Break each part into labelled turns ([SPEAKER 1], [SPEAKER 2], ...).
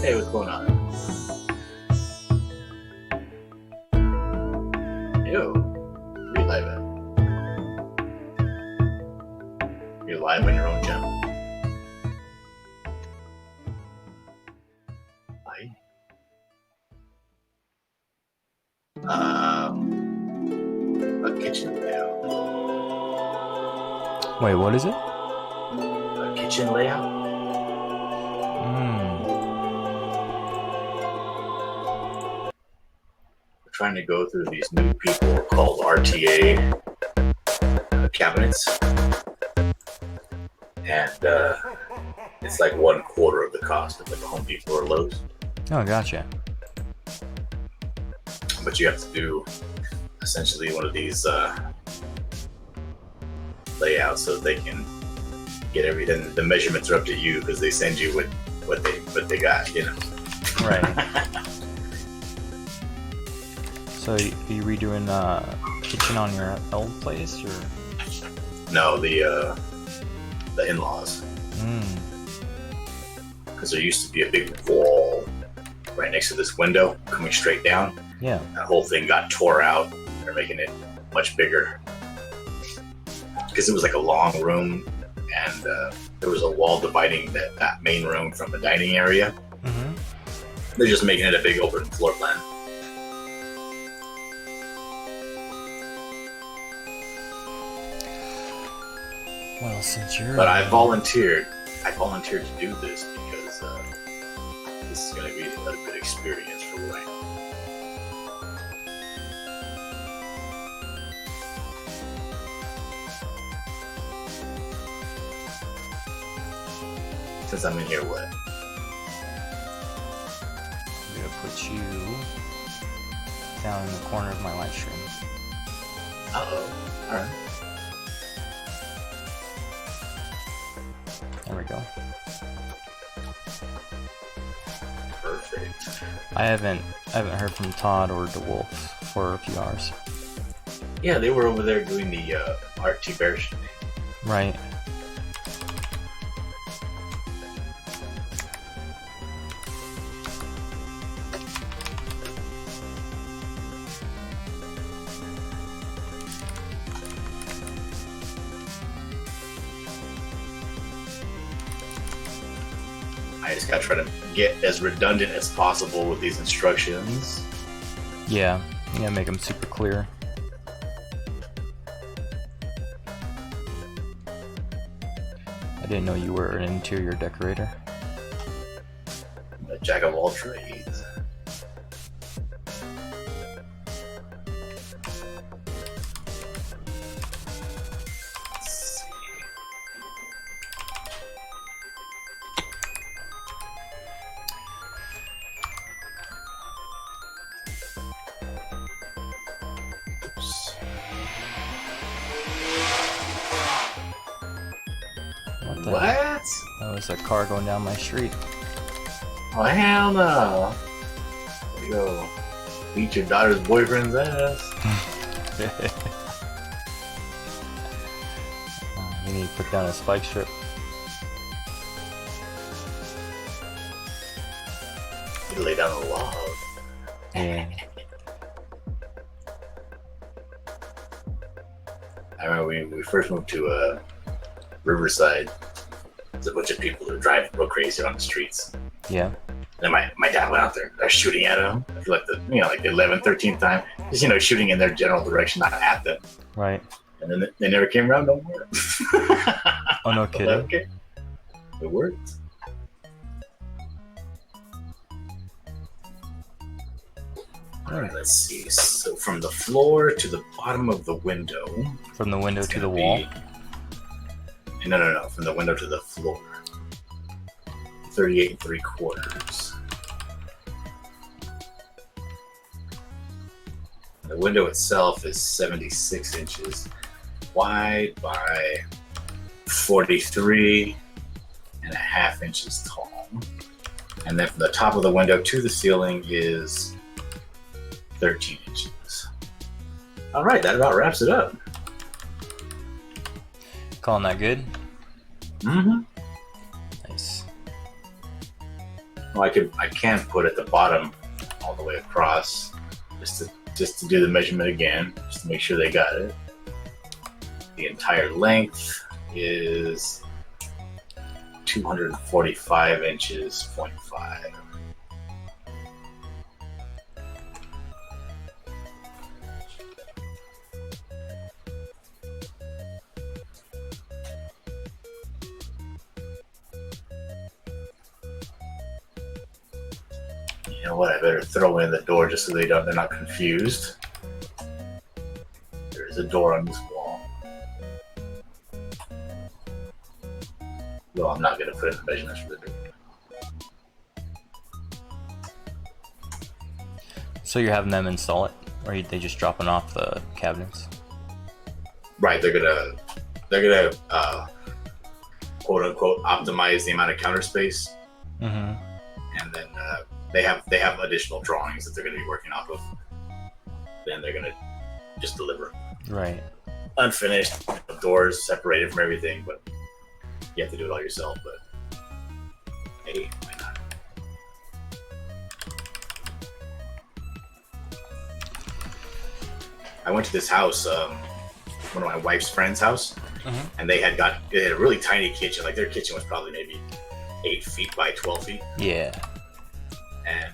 [SPEAKER 1] Hey, what's going on? Yo, where you live at? You're live on your own channel. Hi. A kitchen layout.
[SPEAKER 2] Wait, what is it?
[SPEAKER 1] A kitchen layout? We're trying to go through these new people called RTA cabinets. And it's like 1/4 of the cost of like a Home Depot or Lowe's.
[SPEAKER 2] Oh, gotcha.
[SPEAKER 1] But you have to do essentially one of these layouts so they can get everything. The measurements are up to you because they send you what they got, you know.
[SPEAKER 2] Right. So, are you redoing kitchen on your old place, or?
[SPEAKER 1] No, the in-laws. Because there used to be a big wall right next to this window coming straight down.
[SPEAKER 2] Yeah.
[SPEAKER 1] That whole thing got tore out. They're making it much bigger because it was like a long room, and there was a wall dividing that main room from the dining area. They're just making it a big open floor plan.
[SPEAKER 2] Well, since you're...
[SPEAKER 1] But I volunteered to do this because this is going to be a good experience for Ryan. Since I'm in here, what?
[SPEAKER 2] I'm gonna put you down in the corner of my live stream.
[SPEAKER 1] Uh-oh. Alright.
[SPEAKER 2] There we go.
[SPEAKER 1] Perfect.
[SPEAKER 2] I haven't heard from Todd or DeWolf for a few hours.
[SPEAKER 1] Yeah, they were over there doing the RT Bear thing.
[SPEAKER 2] Right.
[SPEAKER 1] I just gotta try to get as redundant as possible with these instructions.
[SPEAKER 2] Yeah. You gotta make them super clear. I didn't know you were an interior decorator.
[SPEAKER 1] I'm a jack of all trades. Let's see. Oops.
[SPEAKER 2] What the?
[SPEAKER 1] What?
[SPEAKER 2] That was a car going down my street.
[SPEAKER 1] Oh, hell no. There you go. Beat your daughter's boyfriend's ass.
[SPEAKER 2] You need to put down a spike strip.
[SPEAKER 1] You lay down a log.
[SPEAKER 2] Yeah.
[SPEAKER 1] I remember we first moved to Riverside. There's a bunch of people who drive real crazy on the streets.
[SPEAKER 2] Yeah.
[SPEAKER 1] And then my dad went out there. They're shooting at them. I feel like the 11th, 13th time, just shooting in their general direction, not at them.
[SPEAKER 2] Right.
[SPEAKER 1] And then they never came around no more.
[SPEAKER 2] Oh, no kidding.
[SPEAKER 1] Okay. It worked. All right, let's see. So from the floor to the bottom of the window.
[SPEAKER 2] From the window
[SPEAKER 1] it's
[SPEAKER 2] to the
[SPEAKER 1] gonna
[SPEAKER 2] wall.
[SPEAKER 1] No. From the window to the floor. 38 3/4. The window itself is 76 inches wide by 43.5 inches tall. And then from the top of the window to the ceiling is 13 inches. All right, that about wraps it up.
[SPEAKER 2] Calling that good?
[SPEAKER 1] Mm-hmm.
[SPEAKER 2] Nice.
[SPEAKER 1] Well, I can put at the bottom all the way across, just to do the measurement again, just to make sure they got it. The entire length is 245 inches, 0.5. You know what? I better throw in the door just so they're not confused. There is a door on this wall. No, I'm not going to put in the measurements for the door.
[SPEAKER 2] So you're having them install it, or are they just dropping off the cabinets?
[SPEAKER 1] Right, they're gonna quote unquote optimize the amount of counter space,
[SPEAKER 2] Mm-hmm.
[SPEAKER 1] and then they have additional drawings that they're gonna be working off of. Then they're gonna just deliver
[SPEAKER 2] Right.
[SPEAKER 1] unfinished doors separated from everything, but you have to do it all yourself. But hey, why not? I went to this house, one of my wife's friend's house, and they had a really tiny kitchen. Like their kitchen was probably maybe 8 feet by 12 feet.
[SPEAKER 2] Yeah.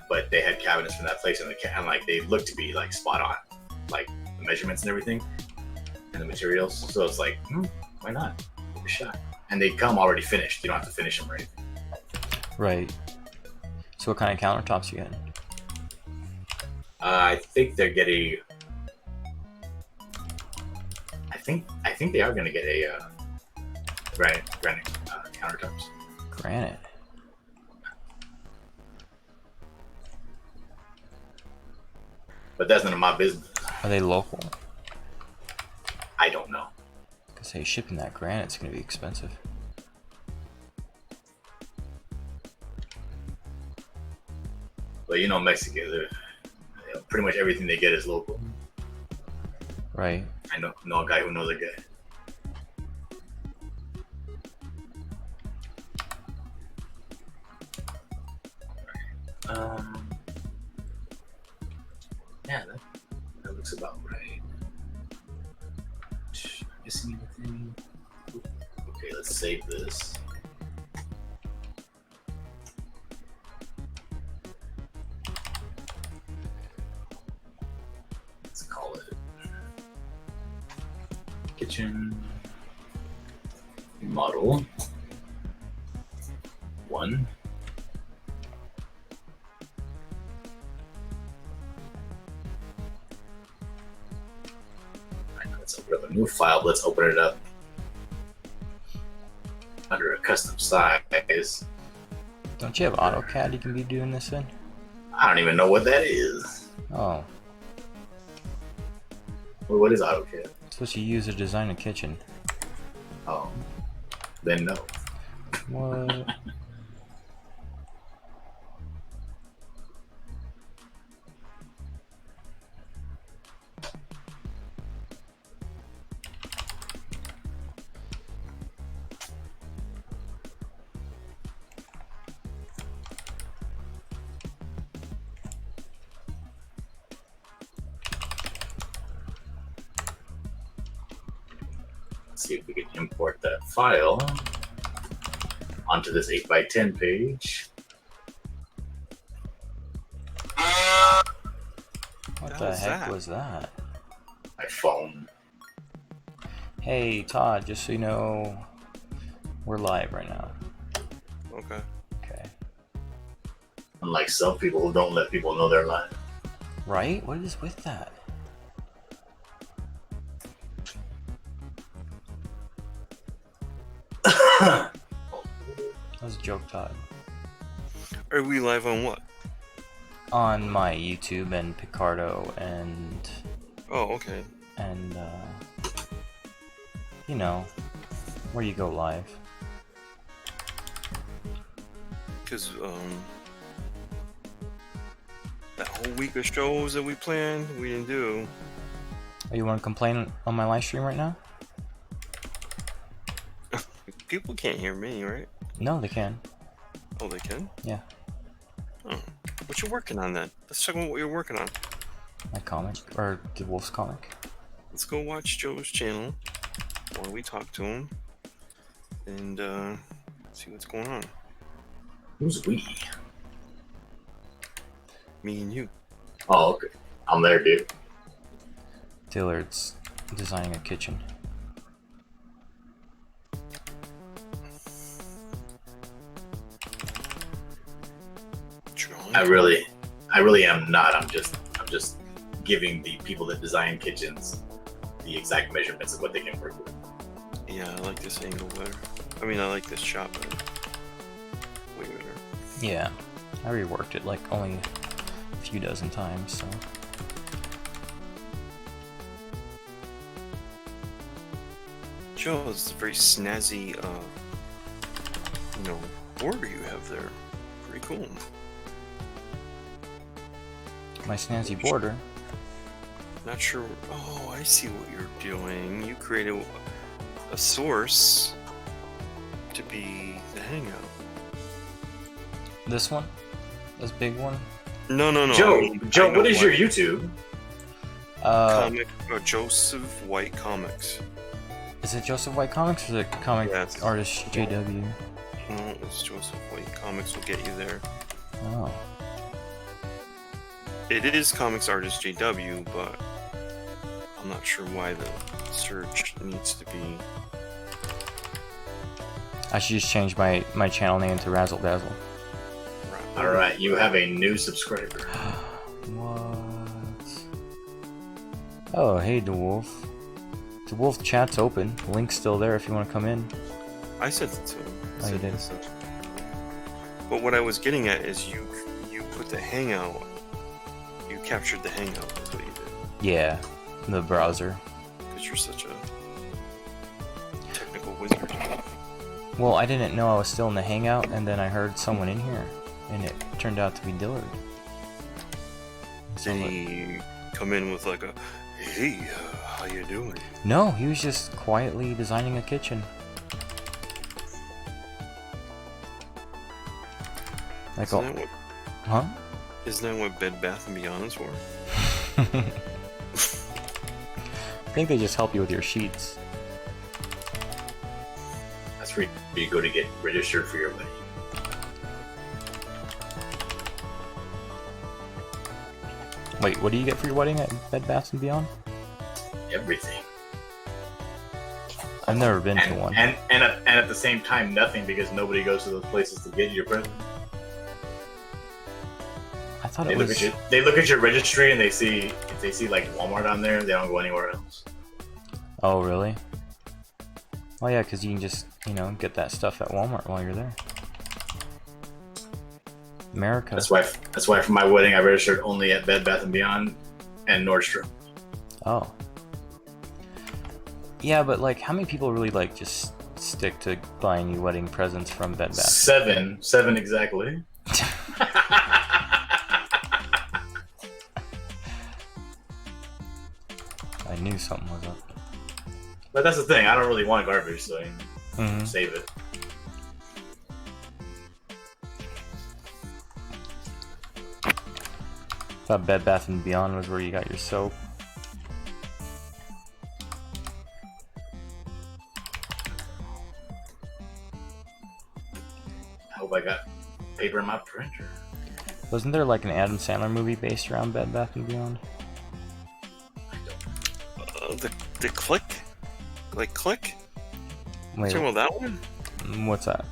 [SPEAKER 1] But they had cabinets from that place, and like they looked to be like spot on, like the measurements and everything, and the materials. So it's like, why not? Give it a shot. And they come already finished. You don't have to finish them or anything.
[SPEAKER 2] Right. So what kind of countertops you getting?
[SPEAKER 1] I think they're getting. I think they are going to get a granite countertops.
[SPEAKER 2] Granite.
[SPEAKER 1] But that's none of my business.
[SPEAKER 2] Are they local?
[SPEAKER 1] I don't know.
[SPEAKER 2] Because hey, shipping that granite's gonna be expensive.
[SPEAKER 1] But you know, Mexicans, pretty much everything they get is local.
[SPEAKER 2] Right.
[SPEAKER 1] I know a guy who knows a guy. Yeah, that looks about right. Missing anything? Okay, let's save this. Let's call it kitchen model 1. Let's open up a new file. Let's open it up under a custom size.
[SPEAKER 2] Don't you have AutoCAD you can be doing this in?
[SPEAKER 1] I don't even know what that is.
[SPEAKER 2] Oh.
[SPEAKER 1] Well, what is AutoCAD?
[SPEAKER 2] It's what you use to design a kitchen.
[SPEAKER 1] Oh, then no.
[SPEAKER 2] What?
[SPEAKER 1] Let's see if we can import that file onto this 8x10 page.
[SPEAKER 2] What the heck was that?
[SPEAKER 1] My phone.
[SPEAKER 2] Hey Todd, just so you know, we're live right now.
[SPEAKER 3] Okay.
[SPEAKER 2] Okay.
[SPEAKER 1] Unlike some people who don't let people know they're lying.
[SPEAKER 2] Right? What is with that? That was a joke, Todd.
[SPEAKER 3] Are we live on what?
[SPEAKER 2] On my YouTube and Picardo and
[SPEAKER 3] Oh, okay.
[SPEAKER 2] you know, where you go live.
[SPEAKER 3] Because that whole week of shows that we planned, we didn't do.
[SPEAKER 2] Oh, you want to complain on my live stream right now?
[SPEAKER 3] People can't hear me, right?
[SPEAKER 2] No, they can.
[SPEAKER 3] Oh, they can?
[SPEAKER 2] Yeah.
[SPEAKER 3] Oh, what you working on then? Let's talk about what you're working on.
[SPEAKER 2] My comic, or the Wolf's comic.
[SPEAKER 3] Let's go watch Joe's channel while we talk to him and see what's going on.
[SPEAKER 1] Who's we?
[SPEAKER 3] Me and you.
[SPEAKER 1] Oh, okay. I'm there, dude.
[SPEAKER 2] Dillard's designing a kitchen.
[SPEAKER 3] Drawing?
[SPEAKER 1] I really am not. I'm just giving the people that design kitchens the exact measurements of what they can work with.
[SPEAKER 3] Yeah, I like this angle better. I mean, I like this shot better. Way better.
[SPEAKER 2] Yeah, I reworked it like only a few dozen times, so.
[SPEAKER 3] Joe, it's a very snazzy, border you have there. Pretty cool.
[SPEAKER 2] My snazzy border.
[SPEAKER 3] Not sure. Oh, I see what you're doing. You created a source to be the hangout.
[SPEAKER 2] This one? This big one?
[SPEAKER 3] No.
[SPEAKER 1] Joe,
[SPEAKER 3] I know
[SPEAKER 1] what is your YouTube?
[SPEAKER 3] comic? Joseph White Comics.
[SPEAKER 2] Is it Joseph White Comics or is it comic
[SPEAKER 3] Yeah, it's-
[SPEAKER 2] artist JW?
[SPEAKER 3] No, it's Joseph White Comics will get you there.
[SPEAKER 2] Oh.
[SPEAKER 3] It is Comics Artist JW, but I'm not sure why the search needs to be.
[SPEAKER 2] I should just change my channel name to Razzle Dazzle.
[SPEAKER 1] All right, you have a new subscriber.
[SPEAKER 2] What? Oh, hey, DeWolf. DeWolf chat's open. The link's still there if you want to come in.
[SPEAKER 3] I sent it to him.
[SPEAKER 2] Oh, you did?
[SPEAKER 3] But what I was getting at is you put the hangout. You captured the hangout. That's what you did.
[SPEAKER 2] Yeah, the browser.
[SPEAKER 3] Because you're such a technical wizard.
[SPEAKER 2] Well, I didn't know I was still in the hangout, and then I heard someone in here, and it turned out to be Dillard.
[SPEAKER 3] Did he come in with like a, hey, how you doing?
[SPEAKER 2] No, he was just quietly designing a kitchen. Like, huh?
[SPEAKER 3] Isn't that what Bed Bath & Beyond is for?
[SPEAKER 2] I think they just help you with your sheets.
[SPEAKER 1] That's where you go to get registered for your wedding.
[SPEAKER 2] Wait, what do you get for your wedding at Bed Bath & Beyond?
[SPEAKER 1] Everything.
[SPEAKER 2] I've never been to one.
[SPEAKER 1] And at the same time, nothing, because nobody goes to those places to get your present.
[SPEAKER 2] I thought
[SPEAKER 1] They
[SPEAKER 2] it
[SPEAKER 1] look
[SPEAKER 2] was...
[SPEAKER 1] at you. They look at your registry and they see if they see like Walmart on there. They don't go anywhere else.
[SPEAKER 2] Oh, really? Oh yeah, because you can just, get that stuff at Walmart while you're there. America.
[SPEAKER 1] That's why for my wedding I registered only at Bed Bath & Beyond and Nordstrom.
[SPEAKER 2] Oh. Yeah, but like, how many people really like just stick to buying you wedding presents from Bed Bath?
[SPEAKER 1] Seven exactly.
[SPEAKER 2] I knew something was up.
[SPEAKER 1] But that's the thing. I don't really want garbage, so
[SPEAKER 2] Mhm.
[SPEAKER 1] save it.
[SPEAKER 2] Thought Bed Bath & Beyond was where you got your soap.
[SPEAKER 1] I hope I got paper in my printer.
[SPEAKER 2] Wasn't there like an Adam Sandler movie based around Bed Bath & Beyond?
[SPEAKER 3] The Click? Like Click?
[SPEAKER 2] Wait,
[SPEAKER 3] Talking about that one?
[SPEAKER 2] what's that?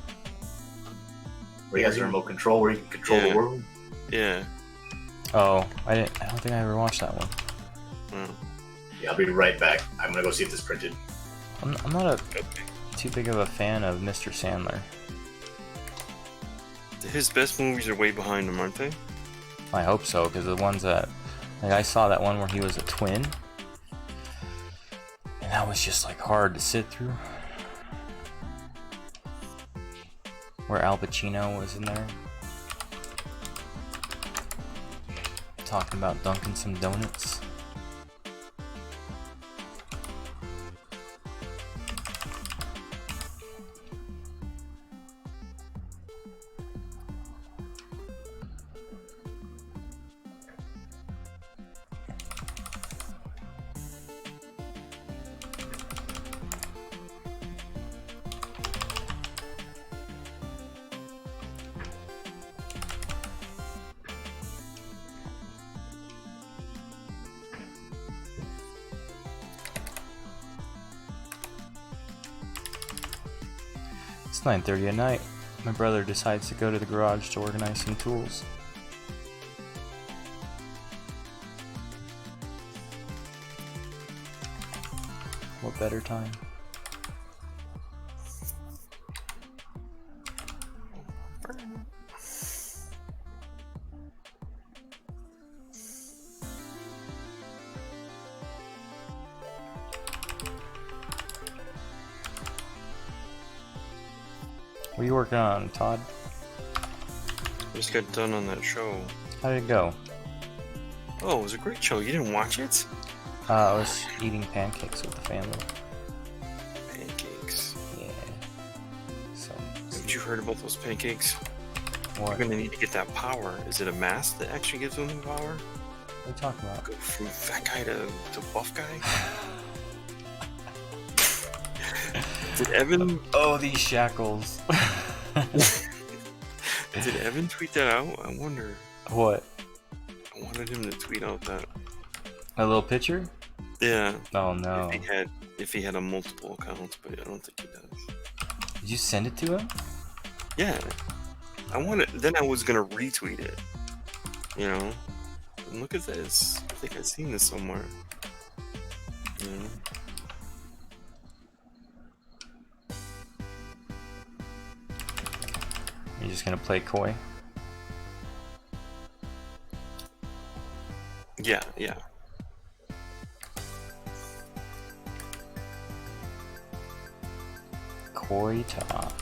[SPEAKER 1] Where he has a remote control where you can control the world.
[SPEAKER 3] Yeah.
[SPEAKER 2] Oh, I don't think I ever watched that one.
[SPEAKER 3] Oh.
[SPEAKER 1] Yeah, I'll be right back. I'm gonna go see if this printed.
[SPEAKER 2] I'm not too big of a fan of Mr. Sandler.
[SPEAKER 3] His best movies are way behind him, aren't they?
[SPEAKER 2] I hope so, because the ones that, like, I saw that one where he was a twin, and that was just like hard to sit through. Where Al Pacino was in there, talking about dunking some donuts. It's 9:30 at night. My brother decides to go to the garage to organize some tools. What better time? What are you working on, Todd?
[SPEAKER 3] Just got done on that show.
[SPEAKER 2] How did it go?
[SPEAKER 3] Oh, it was a great show. You didn't watch it?
[SPEAKER 2] I was eating pancakes with the family.
[SPEAKER 3] Pancakes.
[SPEAKER 2] Yeah. So.
[SPEAKER 3] Haven't you heard about those pancakes?
[SPEAKER 2] What?
[SPEAKER 3] You're gonna need to get that power. Is it a mask that actually gives them the power?
[SPEAKER 2] What are you talking about?
[SPEAKER 3] Go from fat guy to buff guy? Did Evan
[SPEAKER 2] Oh, these shackles.
[SPEAKER 3] did Evan tweet that out? I wonder.
[SPEAKER 2] What?
[SPEAKER 3] I wanted him to tweet out that.
[SPEAKER 2] A little picture?
[SPEAKER 3] Yeah.
[SPEAKER 2] Oh no.
[SPEAKER 3] If he had a multiple accounts, but I don't think he does.
[SPEAKER 2] Did you send it to him?
[SPEAKER 3] Yeah. Then I was gonna retweet it. You know? And look at this. I think I've seen this somewhere. You know?
[SPEAKER 2] You're just gonna play coy?
[SPEAKER 3] Yeah, yeah.
[SPEAKER 2] Coy Todd.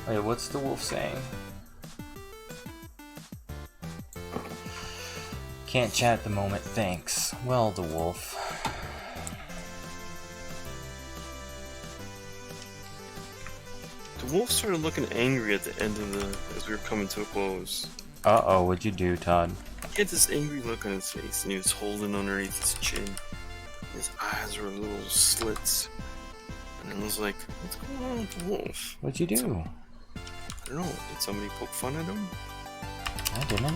[SPEAKER 2] Wait, what's the wolf saying? Can't chat at the moment, thanks. Well, the wolf.
[SPEAKER 3] The wolf started looking angry at the end of as we were coming to a close.
[SPEAKER 2] Uh-oh, what'd you do, Todd?
[SPEAKER 3] He had this angry look on his face, and he was holding underneath his chin. His eyes were little slits. And I was like, what's going on with the wolf?
[SPEAKER 2] What'd you do?
[SPEAKER 3] I don't know, did somebody poke fun at him?
[SPEAKER 2] I didn't.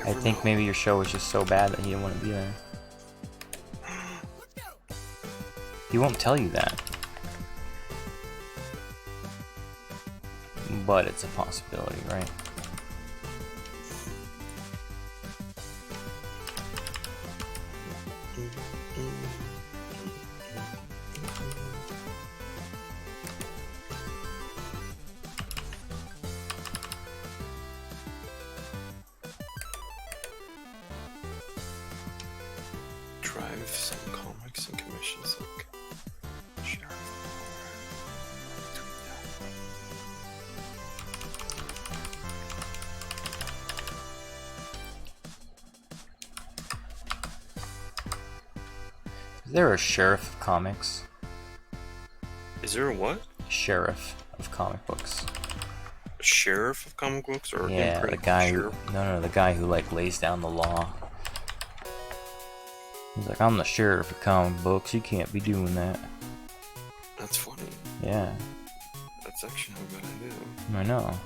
[SPEAKER 2] I
[SPEAKER 3] Never
[SPEAKER 2] think
[SPEAKER 3] know.
[SPEAKER 2] maybe your show was just so bad that he didn't want to be there. He won't tell you that. But it's a possibility, right?
[SPEAKER 3] Drive some comics and commissions like Sheriff. Tweet that.
[SPEAKER 2] Is there a sheriff of comics?
[SPEAKER 3] Is there a what?
[SPEAKER 2] Sheriff of comic books.
[SPEAKER 3] A sheriff of comic books or
[SPEAKER 2] Yeah,
[SPEAKER 3] imprint
[SPEAKER 2] the guy who,
[SPEAKER 3] sheriff?
[SPEAKER 2] no, the guy who like lays down the law. He's like, I'm the sheriff of comic books, you can't be doing that.
[SPEAKER 3] That's funny.
[SPEAKER 2] Yeah,
[SPEAKER 3] That's actually not a good idea.
[SPEAKER 2] I know.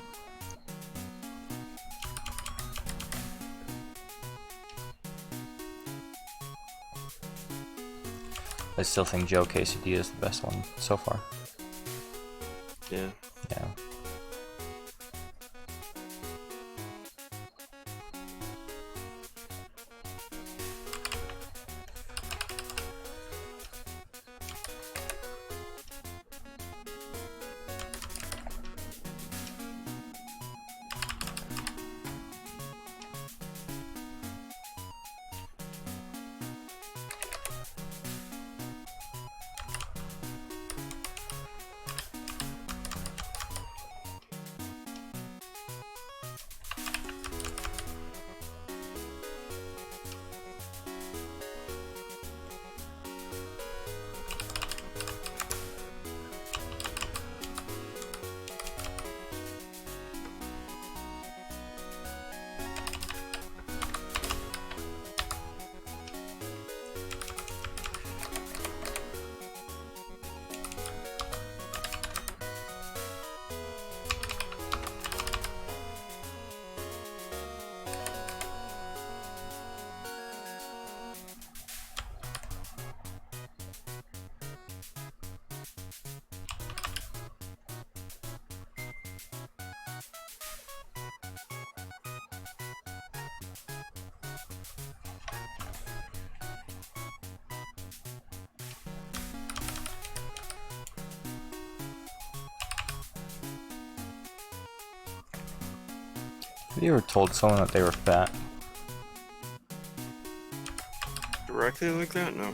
[SPEAKER 2] I still think Joe Quesadilla is the best one so far.
[SPEAKER 3] Yeah.
[SPEAKER 2] Yeah. Have you ever told someone that they were fat?
[SPEAKER 3] Directly like that? No.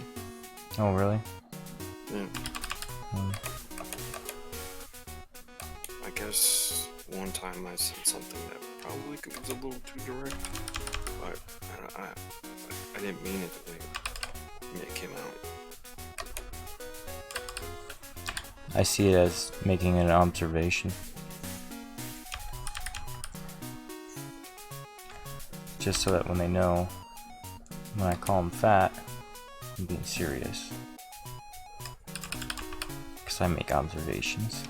[SPEAKER 2] Oh, really?
[SPEAKER 3] Yeah.
[SPEAKER 2] Hmm.
[SPEAKER 3] I guess one time I said something that probably was a little too direct, but I didn't mean it the way it came out.
[SPEAKER 2] I see it as making an observation. Just so that when they know, when I call them fat, I'm being serious. Because I make observations.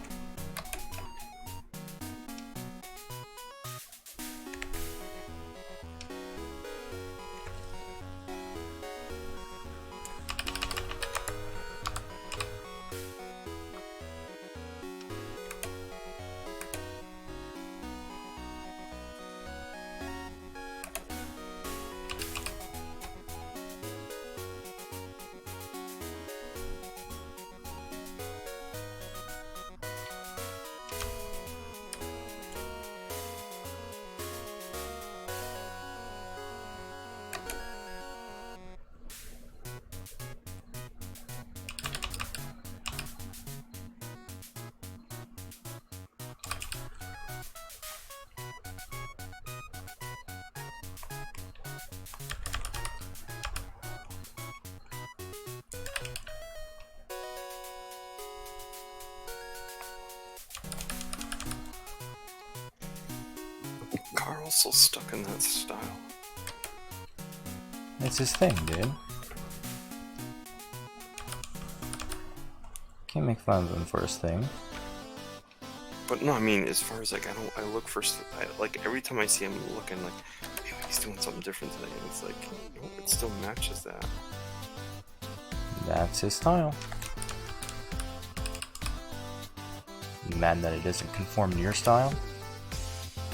[SPEAKER 3] Carl's so stuck in that style.
[SPEAKER 2] It's his thing, dude. Can't make fun of him for his thing.
[SPEAKER 3] But no, I mean, as far as like, I look for, like every time I see him looking like, hey, he's doing something different today, and it's like, no, it still matches that.
[SPEAKER 2] That's his style. You mad that it doesn't conform to your style?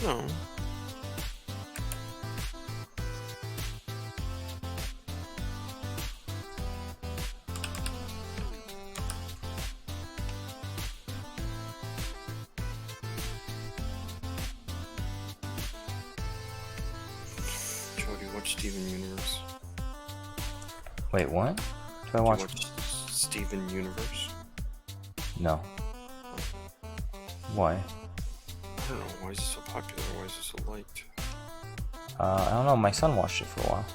[SPEAKER 3] No. Joe, do you watch Steven Universe?
[SPEAKER 2] Wait, what? Do I
[SPEAKER 3] Do you
[SPEAKER 2] watch?
[SPEAKER 3] watch Steven Universe?
[SPEAKER 2] No. Why?
[SPEAKER 3] I don't know. Why is it so popular? Why is it so liked?
[SPEAKER 2] I don't know. My son watched it for a while.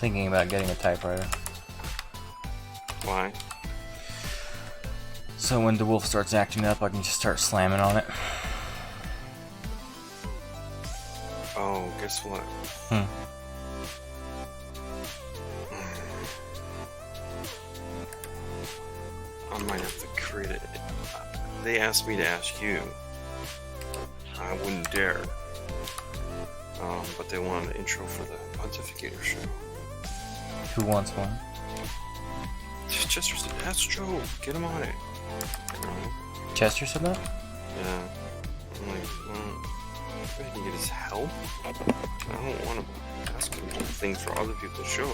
[SPEAKER 2] Thinking about getting a typewriter.
[SPEAKER 3] Why?
[SPEAKER 2] So when the wolf starts acting up, I can just start slamming on it.
[SPEAKER 3] Oh, guess what?
[SPEAKER 2] Hmm.
[SPEAKER 3] I might have to create it. They asked me to ask you. I wouldn't dare. But they want an intro for the Pontificator show.
[SPEAKER 2] Who wants one?
[SPEAKER 3] Chester said, "Ask Joe. Get him on it." You know?
[SPEAKER 2] Chester said that?
[SPEAKER 3] Yeah. I'm like, well, maybe I can get his help. I don't want to ask him things for other people's shows.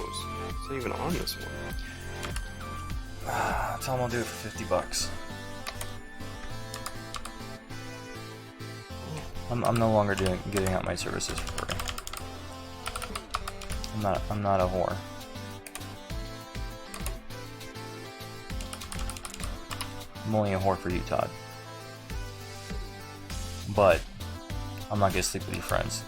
[SPEAKER 3] It's not even on this one.
[SPEAKER 2] Tell him I'll do it for $50. I'm no longer giving out my services for free. I'm not a whore. I'm only a whore for you, Todd. But I'm not gonna sleep with your friends.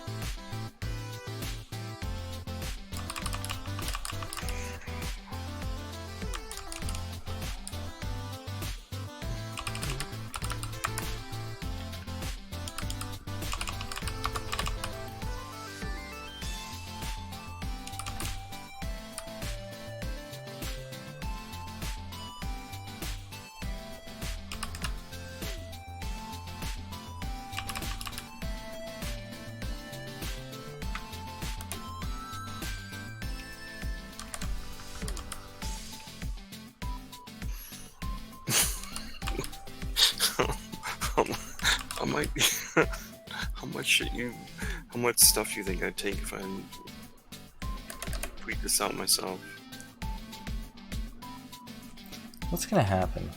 [SPEAKER 3] I might be. How much stuff do you think I'd take if I tweet this out myself?
[SPEAKER 2] What's gonna happen?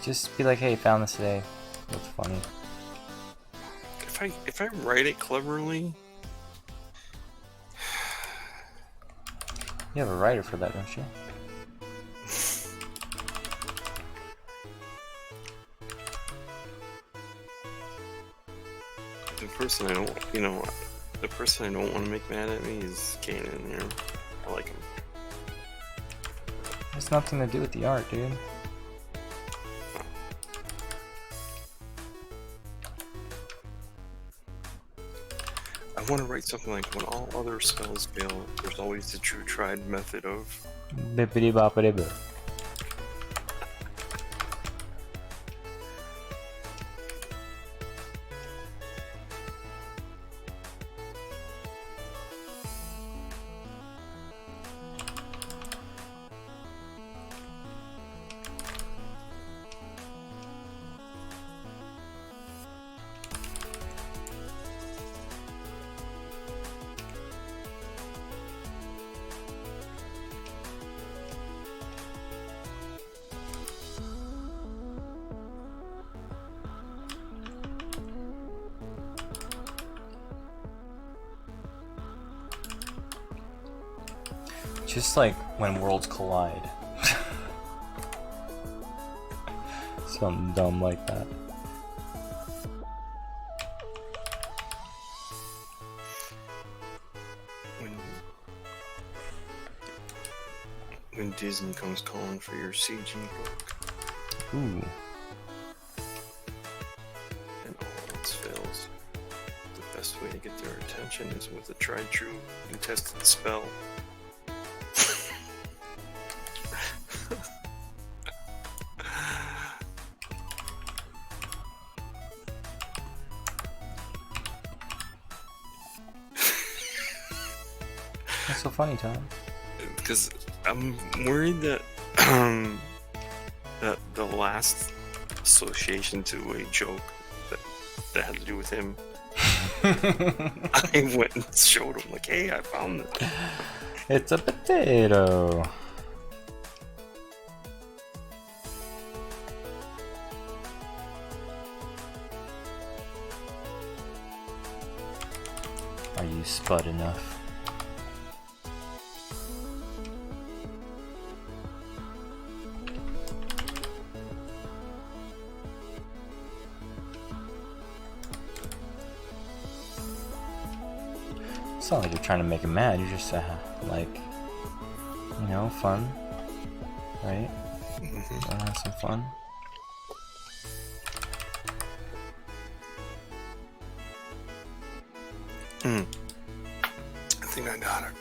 [SPEAKER 2] Just be like, hey, found this today. That's funny.
[SPEAKER 3] If I write it cleverly,
[SPEAKER 2] You have a writer for that, don't you?
[SPEAKER 3] the person I don't want to make mad at me is Kanan here. I like him.
[SPEAKER 2] Has nothing to do with the art, dude.
[SPEAKER 3] I want to write something like, when all other spells fail, there's always the true tried method of...
[SPEAKER 2] Bippity boppity boo. Just like when worlds collide. Something dumb like that.
[SPEAKER 3] When Disney comes calling for your CG book,
[SPEAKER 2] Ooh.
[SPEAKER 3] and all else fails, the best way to get their attention is with a tried, true, and tested spell.
[SPEAKER 2] What's so funny, Tom?
[SPEAKER 3] Because I'm worried that that the last association to a joke that had to do with him, I went and showed him, like, hey, I found this.
[SPEAKER 2] It's a potato. Are you spud enough? It's not like you're trying to make him mad, you're just like you know, fun, right?
[SPEAKER 3] Mhm.
[SPEAKER 2] Wanna have some fun.
[SPEAKER 3] I think I got it.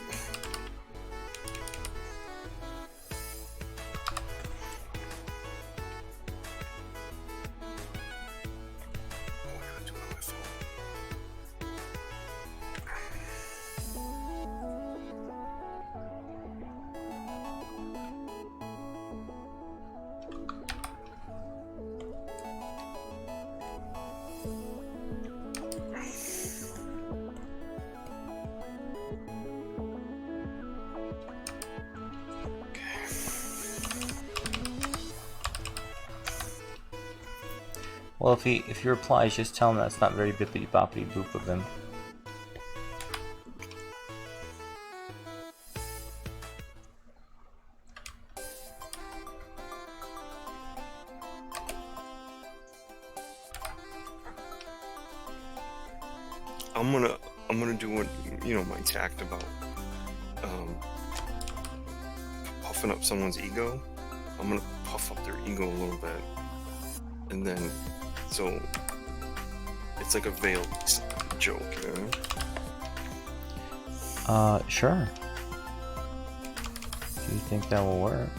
[SPEAKER 3] Oh, I gotta do it on my phone.
[SPEAKER 2] Well, if he replies, just tell him that's not very bippity boppity boop of him.
[SPEAKER 3] I'm gonna do what my tact about puffing up someone's ego. I'm gonna puff up their ego a little bit, and then so it's like a veiled joke, you know?
[SPEAKER 2] Sure. Do you think that will work?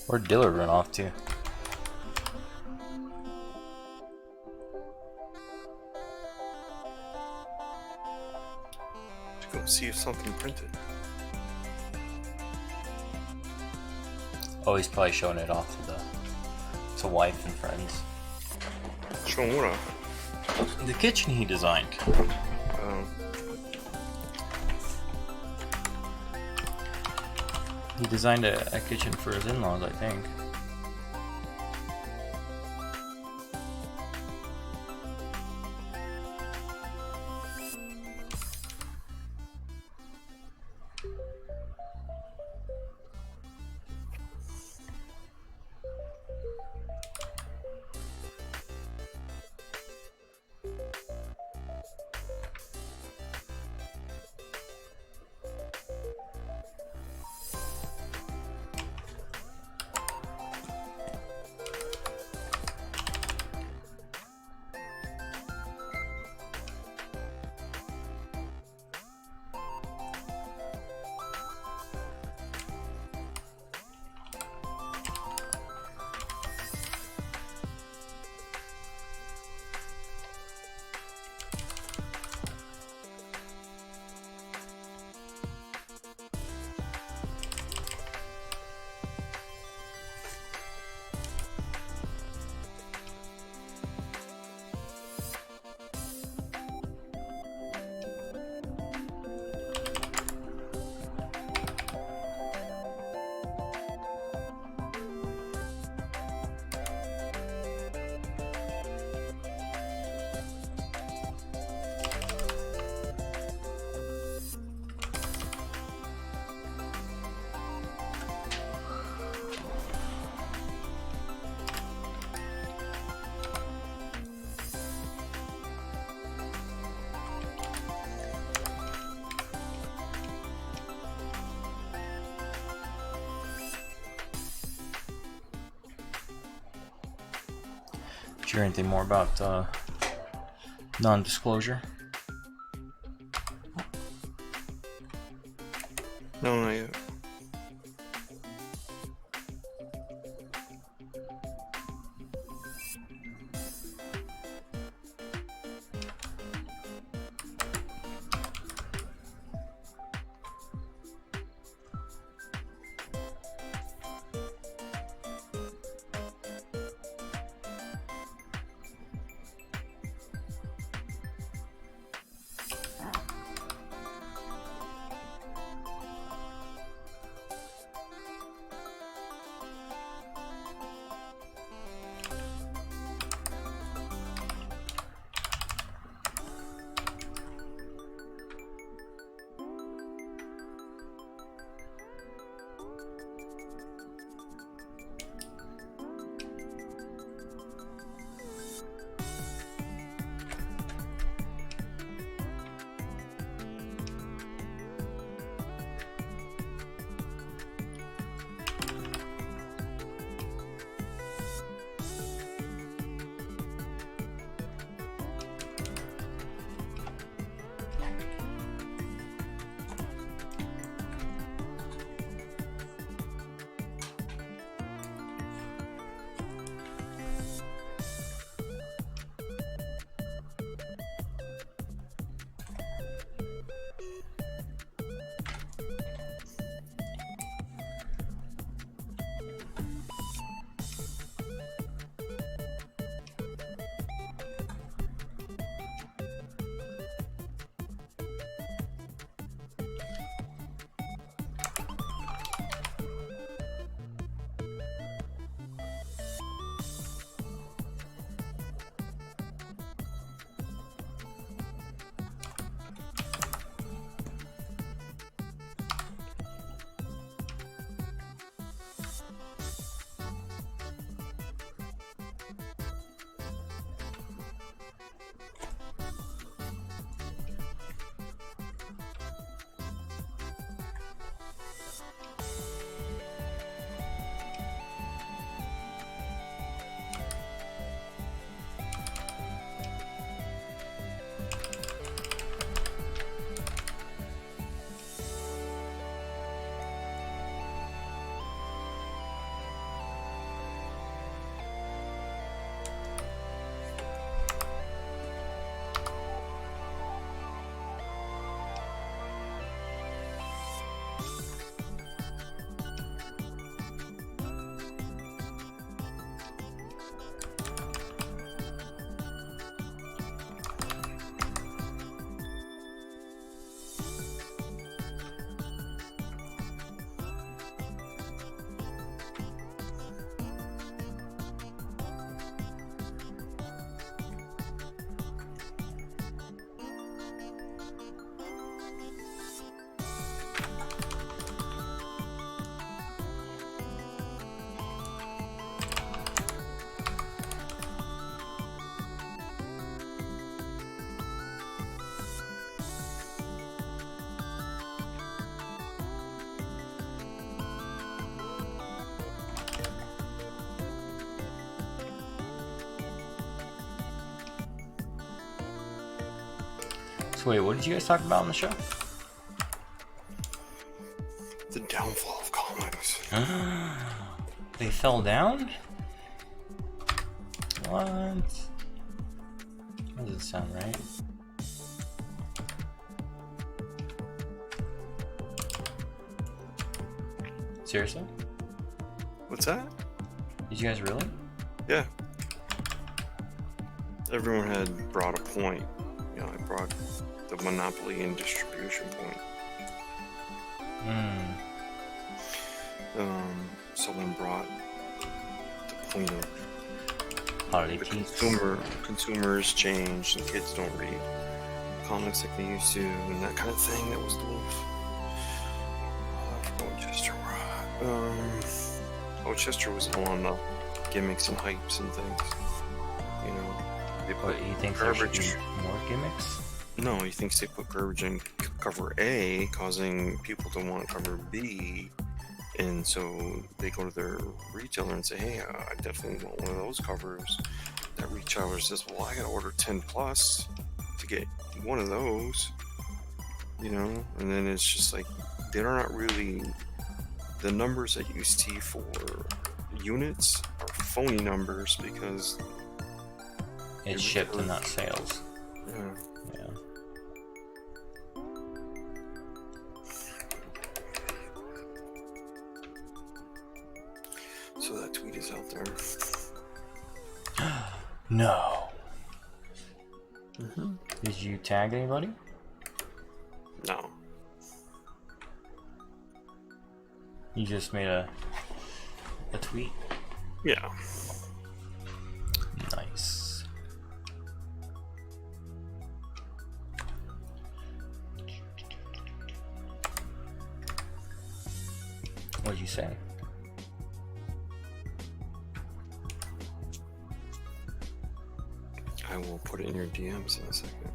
[SPEAKER 2] Where'd Dillard run off to?
[SPEAKER 3] To go see if something printed.
[SPEAKER 2] Oh, he's probably showing it off to wife and friends.
[SPEAKER 3] Show 'em what off.
[SPEAKER 2] The kitchen he designed. He designed a kitchen for his in-laws, I think. Did you hear anything more about non-disclosure?
[SPEAKER 3] No, not yet.
[SPEAKER 2] So wait, what did you guys talk about on the show?
[SPEAKER 3] The downfall of comics.
[SPEAKER 2] They fell down? What? That doesn't sound right. Seriously?
[SPEAKER 3] What's that?
[SPEAKER 2] Did you guys really?
[SPEAKER 3] Yeah. Everyone had brought a point. You know, I brought the monopoly and distribution point. Someone brought the point of
[SPEAKER 2] Holiday
[SPEAKER 3] the
[SPEAKER 2] peaks.
[SPEAKER 3] consumers change and kids don't read comics like they used to and that kind of thing. That was the wolf. Chester. Chester was all on the gimmicks and hypes and things. You know, they put
[SPEAKER 2] What, you think there should
[SPEAKER 3] garbage.
[SPEAKER 2] be more gimmicks?
[SPEAKER 3] No, he thinks they put garbage in cover A, causing people to want cover B, and so they go to their retailer and say, "Hey, I definitely want one of those covers." That retailer says, "Well, I gotta order 10 plus to get one of those," you know. And then it's just like they're not really the numbers that you see for units are phony numbers because
[SPEAKER 2] It's shipped and not sales.
[SPEAKER 3] yeah.
[SPEAKER 2] Yeah.
[SPEAKER 3] So that tweet is out there.
[SPEAKER 2] No. Did you tag anybody?
[SPEAKER 3] No.
[SPEAKER 2] You just made a tweet.
[SPEAKER 3] Yeah.
[SPEAKER 2] Nice. What'd you say?
[SPEAKER 3] I will put it in your DMs in a second.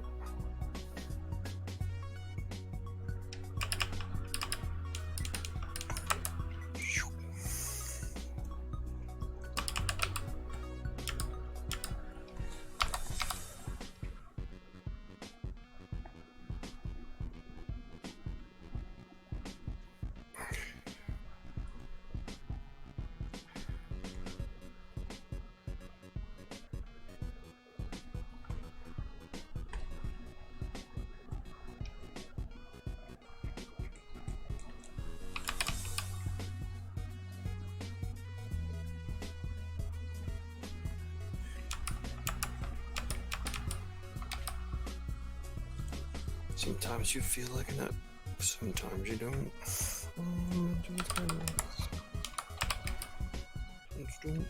[SPEAKER 3] Sometimes you feel like a nut, sometimes you don't. Sometimes don't.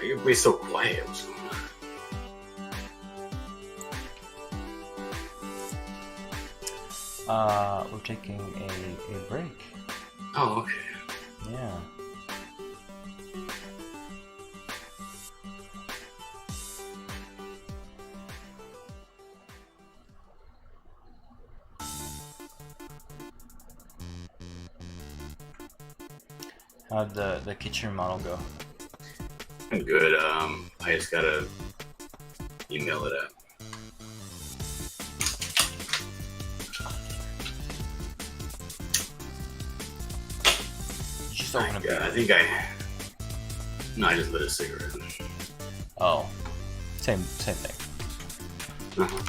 [SPEAKER 1] Everybody's so quiet.
[SPEAKER 2] We're taking a break.
[SPEAKER 1] Oh, okay.
[SPEAKER 2] Yeah. How'd the kitchen model go?
[SPEAKER 1] I'm good. I just gotta email it out.
[SPEAKER 2] You just open a beer.
[SPEAKER 1] No, I just lit a cigarette.
[SPEAKER 2] Oh, same thing.
[SPEAKER 1] Uh-huh.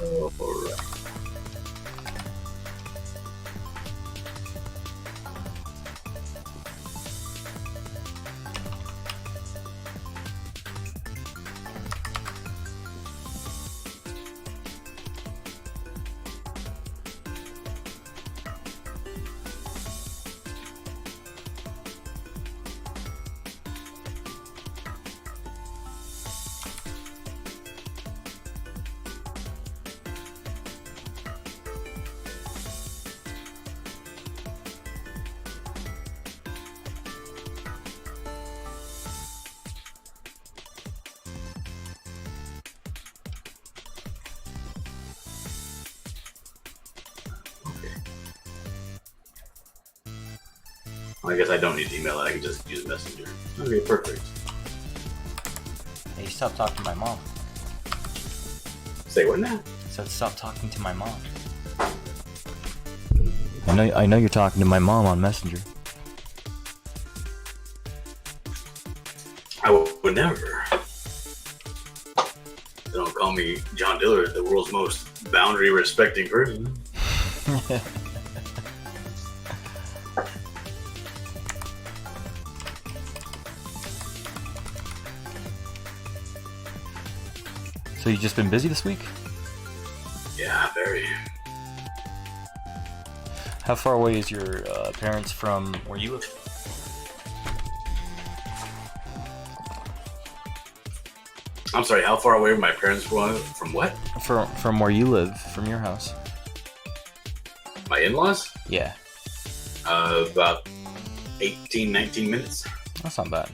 [SPEAKER 1] All right. I guess I don't need to email it. I can just use Messenger. Okay, perfect.
[SPEAKER 2] Hey, stop talking to my mom.
[SPEAKER 1] Say what now?
[SPEAKER 2] I said stop talking to my mom. I know you're talking to my mom on Messenger.
[SPEAKER 1] I would never. They don't call me John Dillard, the world's most boundary-respecting person.
[SPEAKER 2] So you just been busy this week?
[SPEAKER 1] Yeah, very.
[SPEAKER 2] How far away is your parents from where you live?
[SPEAKER 1] I'm sorry, how far away were my parents from what?
[SPEAKER 2] From where you live, from your house.
[SPEAKER 1] My in-laws?
[SPEAKER 2] Yeah.
[SPEAKER 1] About 18, 19 minutes.
[SPEAKER 2] That's not bad.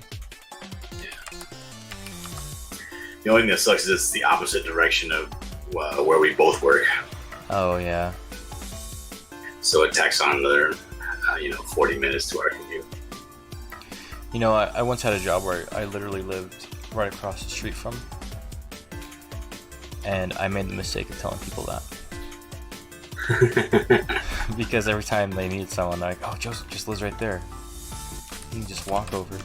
[SPEAKER 1] The only thing that sucks is it's the opposite direction of where we both work.
[SPEAKER 2] Oh, yeah.
[SPEAKER 1] So it tacks on another, 40 minutes to our commute.
[SPEAKER 2] You know, I once had a job where I literally lived right across the street from, and I made the mistake of telling people that. Because every time they need someone, they're like, oh, Joseph just lives right there. You can just walk over.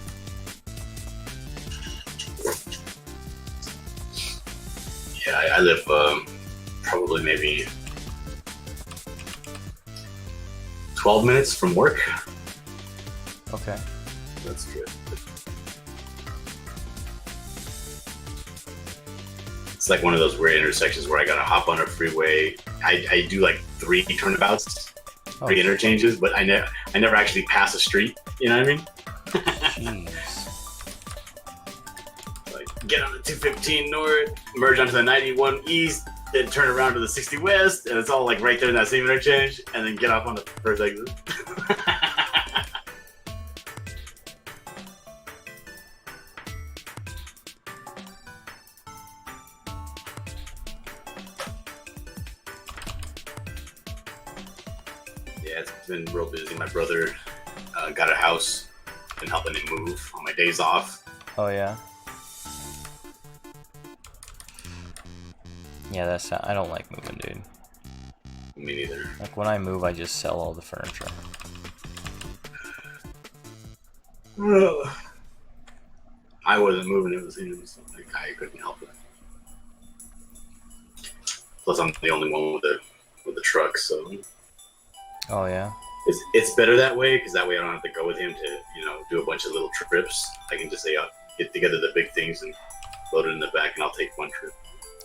[SPEAKER 1] Yeah, I live probably maybe 12 minutes from work.
[SPEAKER 2] Okay.
[SPEAKER 1] That's good. It's like one of those weird intersections where I gotta hop on a freeway. I do like 3 turnabouts, 3 interchanges, but I never actually pass a street. You know what I mean?
[SPEAKER 2] Jeez.
[SPEAKER 1] Like get on the 215 north, merge onto the 91 east, then turn around to the 60 west, and it's all like right there in that same interchange, and then get off on the first exit. Yeah, it's been real busy. My brother got a house, been helping him move on my days off.
[SPEAKER 2] Oh yeah. Yeah, I don't like moving, dude.
[SPEAKER 1] Me neither.
[SPEAKER 2] Like when I move, I just sell all the furniture.
[SPEAKER 1] I wasn't moving, it was him, so like, I couldn't help it. Plus, I'm the only one with the truck, so
[SPEAKER 2] Oh yeah.
[SPEAKER 1] it's better that way, because that way I don't have to go with him to do a bunch of little trips. I can just say I'll get together the big things and load it in the back, and I'll take one trip.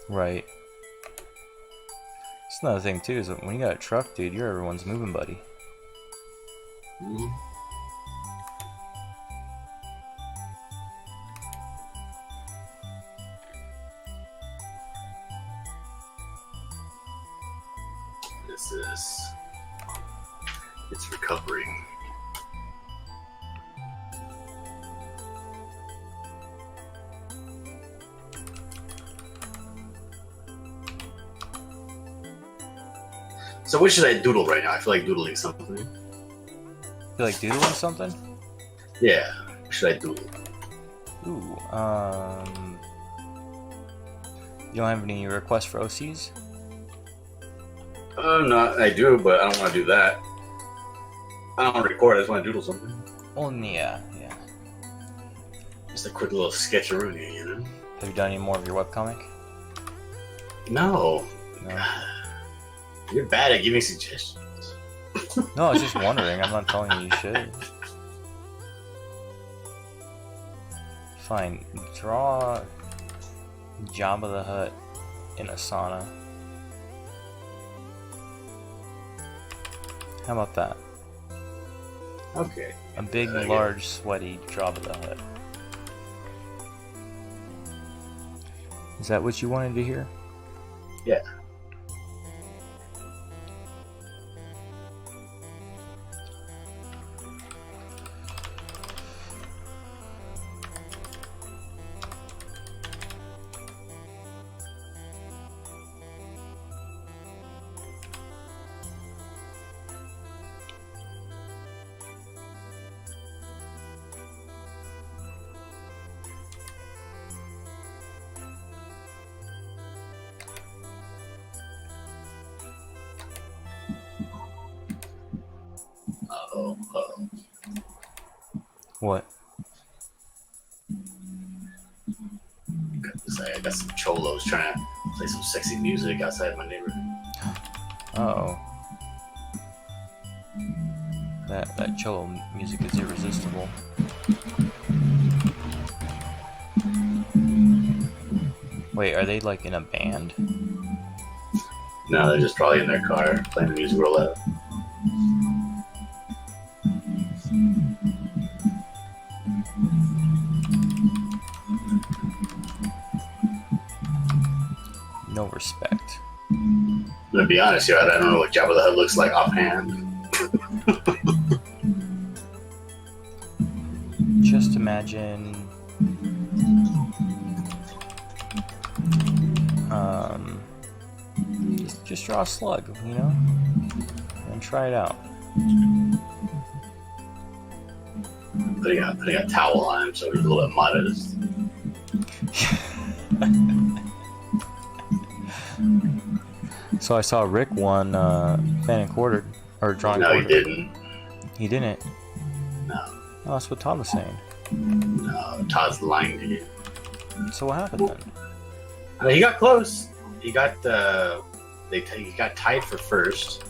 [SPEAKER 2] Right. That's another thing too, is that when you got a truck, dude, you're everyone's moving buddy.
[SPEAKER 1] Mm-hmm. It's recovering. So what should I doodle right now? I feel like doodling something.
[SPEAKER 2] Feel like doodling something?
[SPEAKER 1] Yeah. What should I doodle?
[SPEAKER 2] Ooh, you don't have any requests for OCs?
[SPEAKER 1] No, I do, but I don't want to do that. I don't want to record. I just want to doodle something.
[SPEAKER 2] Well, yeah.
[SPEAKER 1] Just a quick little sketcheroonie, you know?
[SPEAKER 2] Have you done any more of your webcomic?
[SPEAKER 1] No.
[SPEAKER 2] No.
[SPEAKER 1] You're bad at giving suggestions.
[SPEAKER 2] No, I was just wondering. I'm not telling you should. Fine. Draw Jabba the Hutt in a sauna. How about that?
[SPEAKER 1] Okay.
[SPEAKER 2] A big, large, sweaty Jabba the Hutt. Is that what you wanted to hear?
[SPEAKER 1] Yeah. Uh-oh.
[SPEAKER 2] What?
[SPEAKER 1] I got some cholos trying to play some sexy music outside my neighborhood.
[SPEAKER 2] Uh-oh. That cholo music is irresistible. Wait, are they like in a band?
[SPEAKER 1] No, they're just probably in their car playing the music real loud.
[SPEAKER 2] No respect.
[SPEAKER 1] I'm gonna be honest here, I don't know what Jabba the Hutt looks like offhand.
[SPEAKER 2] Just imagine just draw a slug, you know? And try it out.
[SPEAKER 1] Putting a towel on him so he's a little bit modest.
[SPEAKER 2] So I saw Rick won fan and quartered or drawing
[SPEAKER 1] No, he
[SPEAKER 2] quartered.
[SPEAKER 1] didn't.
[SPEAKER 2] He didn't.
[SPEAKER 1] No.
[SPEAKER 2] Oh, that's what Todd was saying.
[SPEAKER 1] No, Todd's lying to you.
[SPEAKER 2] So what happened then?
[SPEAKER 1] He got close. He got he got tied for first,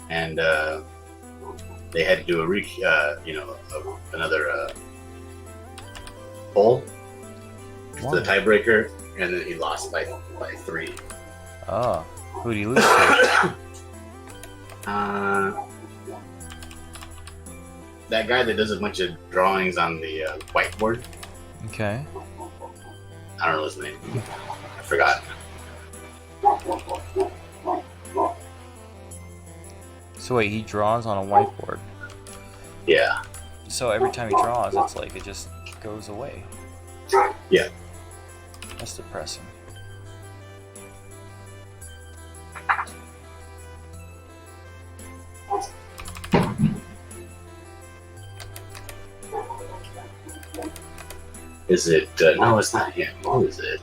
[SPEAKER 1] and they had to do another poll for the tiebreaker, and then he lost by 3.
[SPEAKER 2] Oh, who did he lose to?
[SPEAKER 1] That guy that does a bunch of drawings on the whiteboard.
[SPEAKER 2] Okay.
[SPEAKER 1] I don't know his name. I forgot.
[SPEAKER 2] So wait, he draws on a whiteboard.
[SPEAKER 1] Yeah.
[SPEAKER 2] So every time he draws, it's like it just goes away.
[SPEAKER 1] Yeah.
[SPEAKER 2] That's depressing.
[SPEAKER 1] Is it? No, it's not him. Who is it?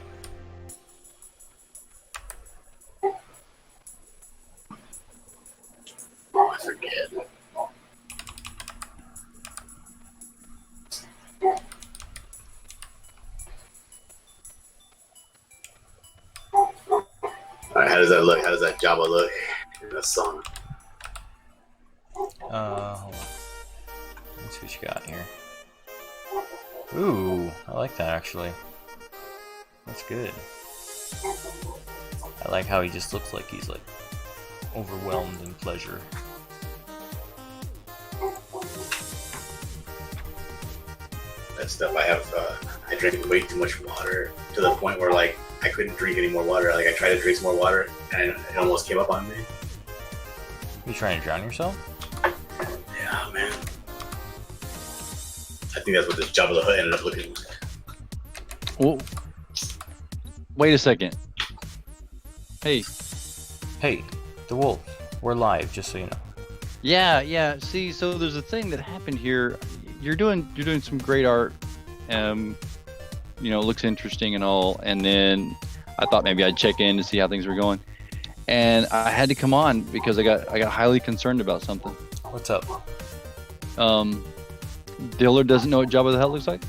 [SPEAKER 1] Oh, I forget. Alright, how does that look? How does that Jabba look in the song?
[SPEAKER 2] Hold on. Let's see what you got here. Ooh, I like that actually. That's good. I like how he just looks like he's like overwhelmed in pleasure.
[SPEAKER 1] That stuff I have. I drank way too much water to the point where like I couldn't drink any more water. Like I tried to drink some more water and it almost came up on me.
[SPEAKER 2] You trying to drown yourself?
[SPEAKER 1] Yeah, man. I think that's what this Jabba the Hutt ended up looking like.
[SPEAKER 4] Well, wait a second. Hey.
[SPEAKER 2] Hey, the wolf. We're live, just so you know.
[SPEAKER 4] Yeah. See, so there's a thing that happened here. You're doing some great art. It looks interesting and all. And then I thought maybe I'd check in to see how things were going. And I had to come on because I got highly concerned about something.
[SPEAKER 2] What's up?
[SPEAKER 4] Diller doesn't know what Jabba the Hutt looks like?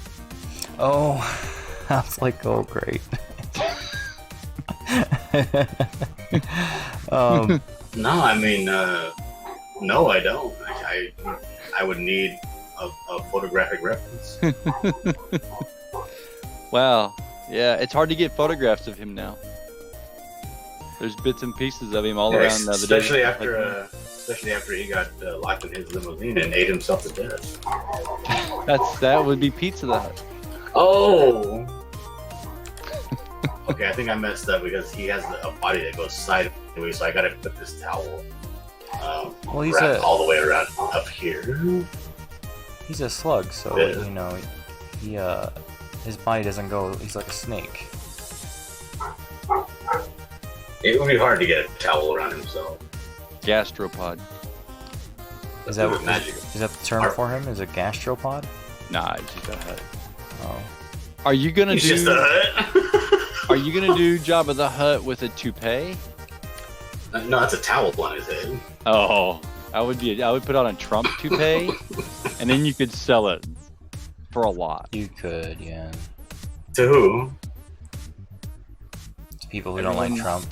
[SPEAKER 2] Oh, I was like, oh, great.
[SPEAKER 1] No, I mean, no, I don't. I would need a photographic reference.
[SPEAKER 4] Wow. Yeah, it's hard to get photographs of him now. There's bits and pieces of him all around the
[SPEAKER 1] especially after he got locked in his limousine and ate himself to death.
[SPEAKER 4] That would be Pizza the Hut.
[SPEAKER 1] Oh. Okay, I think I messed up because he has a body that goes sideways, so I gotta put this towel
[SPEAKER 2] Well, he's
[SPEAKER 1] wrapped all the way around up here.
[SPEAKER 2] He's a slug, so
[SPEAKER 1] Yeah.
[SPEAKER 2] he his body doesn't go. He's like a snake.
[SPEAKER 1] It would be hard to get a towel around himself.
[SPEAKER 4] Gastropod.
[SPEAKER 2] Is that
[SPEAKER 1] That's magic?
[SPEAKER 2] is that the term for him? Is it gastropod?
[SPEAKER 4] Nah, it's just a hut.
[SPEAKER 2] Oh,
[SPEAKER 4] Are you gonna
[SPEAKER 1] He's just a hut.
[SPEAKER 4] Are you gonna do Jabba the Hutt with a toupee?
[SPEAKER 1] No, that's a towel on his head.
[SPEAKER 4] Oh, I would put on a Trump toupee, and then you could sell it for a lot.
[SPEAKER 2] you could, yeah.
[SPEAKER 1] To who?
[SPEAKER 2] To people who don't like
[SPEAKER 4] Everyone-
[SPEAKER 2] Trump.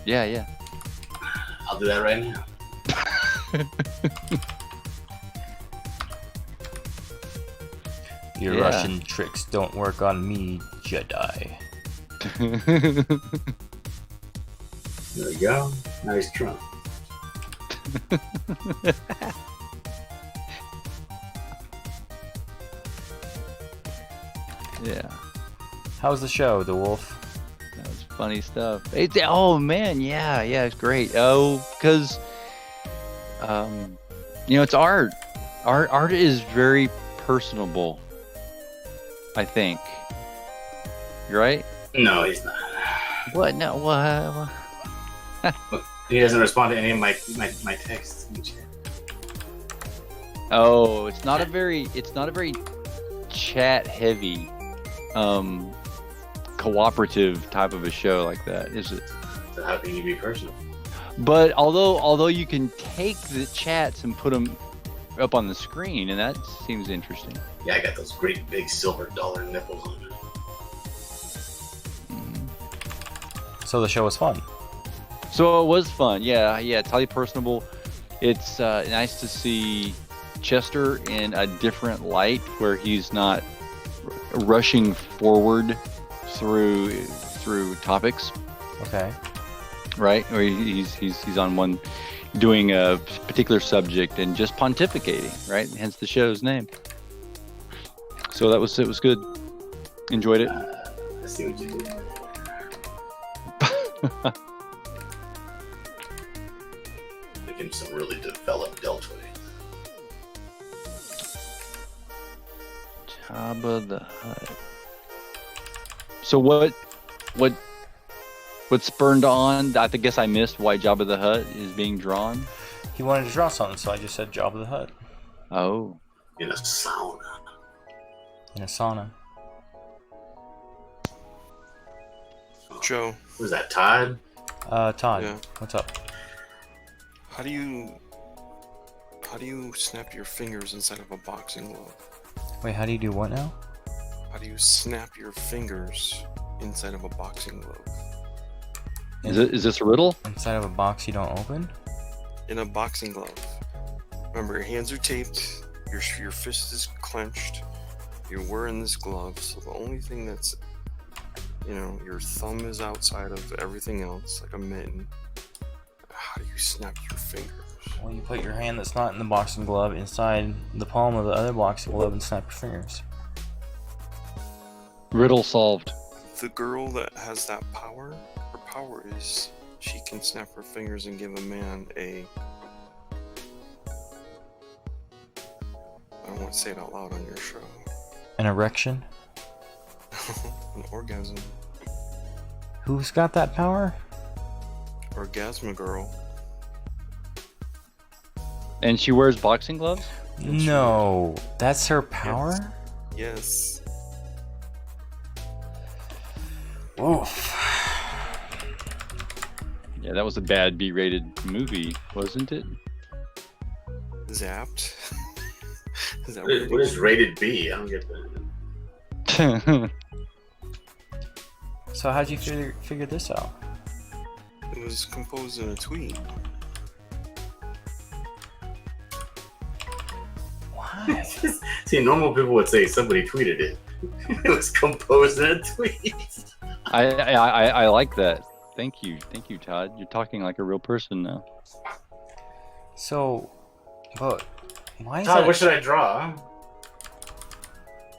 [SPEAKER 4] Yeah.
[SPEAKER 1] I'll do that right now.
[SPEAKER 2] Your
[SPEAKER 4] Yeah.
[SPEAKER 2] Russian tricks don't work on me, Jedi.
[SPEAKER 1] There we go. Nice Trump.
[SPEAKER 4] Yeah,
[SPEAKER 2] How's the show, the wolf?
[SPEAKER 4] that was funny stuff. Oh man, yeah, it's great. Oh, because it's art. Art is very personable, I think. You're right.
[SPEAKER 1] No, he's not.
[SPEAKER 4] What? No. What?
[SPEAKER 1] He doesn't respond to any of my texts.
[SPEAKER 4] Oh, it's not a very chat heavy, cooperative type of a show like that, is it?
[SPEAKER 1] So how can you be personal?
[SPEAKER 4] But although you can take the chats and put them up on the screen, and that seems interesting.
[SPEAKER 1] Yeah, I got those great big silver dollar nipples on it.
[SPEAKER 2] So the show was fun.
[SPEAKER 4] So it was fun. Yeah. It's highly personable. It's nice to see Chester in a different light, where he's not rushing forward through topics,
[SPEAKER 2] Okay.
[SPEAKER 4] right? Or he's on one, doing a particular subject and just pontificating, right? Hence the show's name. So it was good. Enjoyed it.
[SPEAKER 1] I see what you did. Making some really developed deltoid.
[SPEAKER 4] Jabba the Hutt. So what spurned on? I guess I missed why Jabba the Hutt is being drawn.
[SPEAKER 2] He wanted to draw something, so I just said Jabba the Hutt
[SPEAKER 4] Oh,
[SPEAKER 1] In a sauna.
[SPEAKER 2] in a sauna.
[SPEAKER 3] Joe,
[SPEAKER 1] Who's that, Todd?
[SPEAKER 2] Todd,
[SPEAKER 3] Yeah.
[SPEAKER 2] what's up?
[SPEAKER 3] how do you snap your fingers inside of a boxing glove?
[SPEAKER 2] Wait, how do you do what now?
[SPEAKER 3] How do you snap your fingers inside of a boxing glove?
[SPEAKER 4] is this a riddle?
[SPEAKER 2] Inside of a box you don't open?
[SPEAKER 3] In a boxing glove. Remember, your hands are taped, your fist is clenched, you're wearing this glove, so the only thing that's, your thumb is outside of everything else, like a mitten. How do you snap your fingers?
[SPEAKER 2] Well, you put your hand that's not in the boxing glove inside the palm of the other boxing glove and snap your fingers.
[SPEAKER 4] Riddle solved.
[SPEAKER 3] The girl that has that power, her power is she can snap her fingers and give a man a... I don't want to say it out loud on your show.
[SPEAKER 2] An erection?
[SPEAKER 3] An orgasm.
[SPEAKER 2] Who's got that power?
[SPEAKER 3] Orgasma girl.
[SPEAKER 4] And she wears boxing gloves?
[SPEAKER 2] No, that's her power?
[SPEAKER 3] Yes.
[SPEAKER 2] Oof.
[SPEAKER 4] Yeah, that was a bad B-rated movie, wasn't it?
[SPEAKER 3] Zapped. Is that
[SPEAKER 1] What is rated B? I don't get that.
[SPEAKER 2] So how'd you figure this out?
[SPEAKER 3] It was composed in a tweet.
[SPEAKER 2] Why?
[SPEAKER 1] See, normal people would say somebody tweeted it. It was composed in a tweet.
[SPEAKER 4] I like that. Thank you, Todd. You're talking like a real person now.
[SPEAKER 2] So, but why is
[SPEAKER 1] Todd,
[SPEAKER 2] that?
[SPEAKER 1] what should I draw?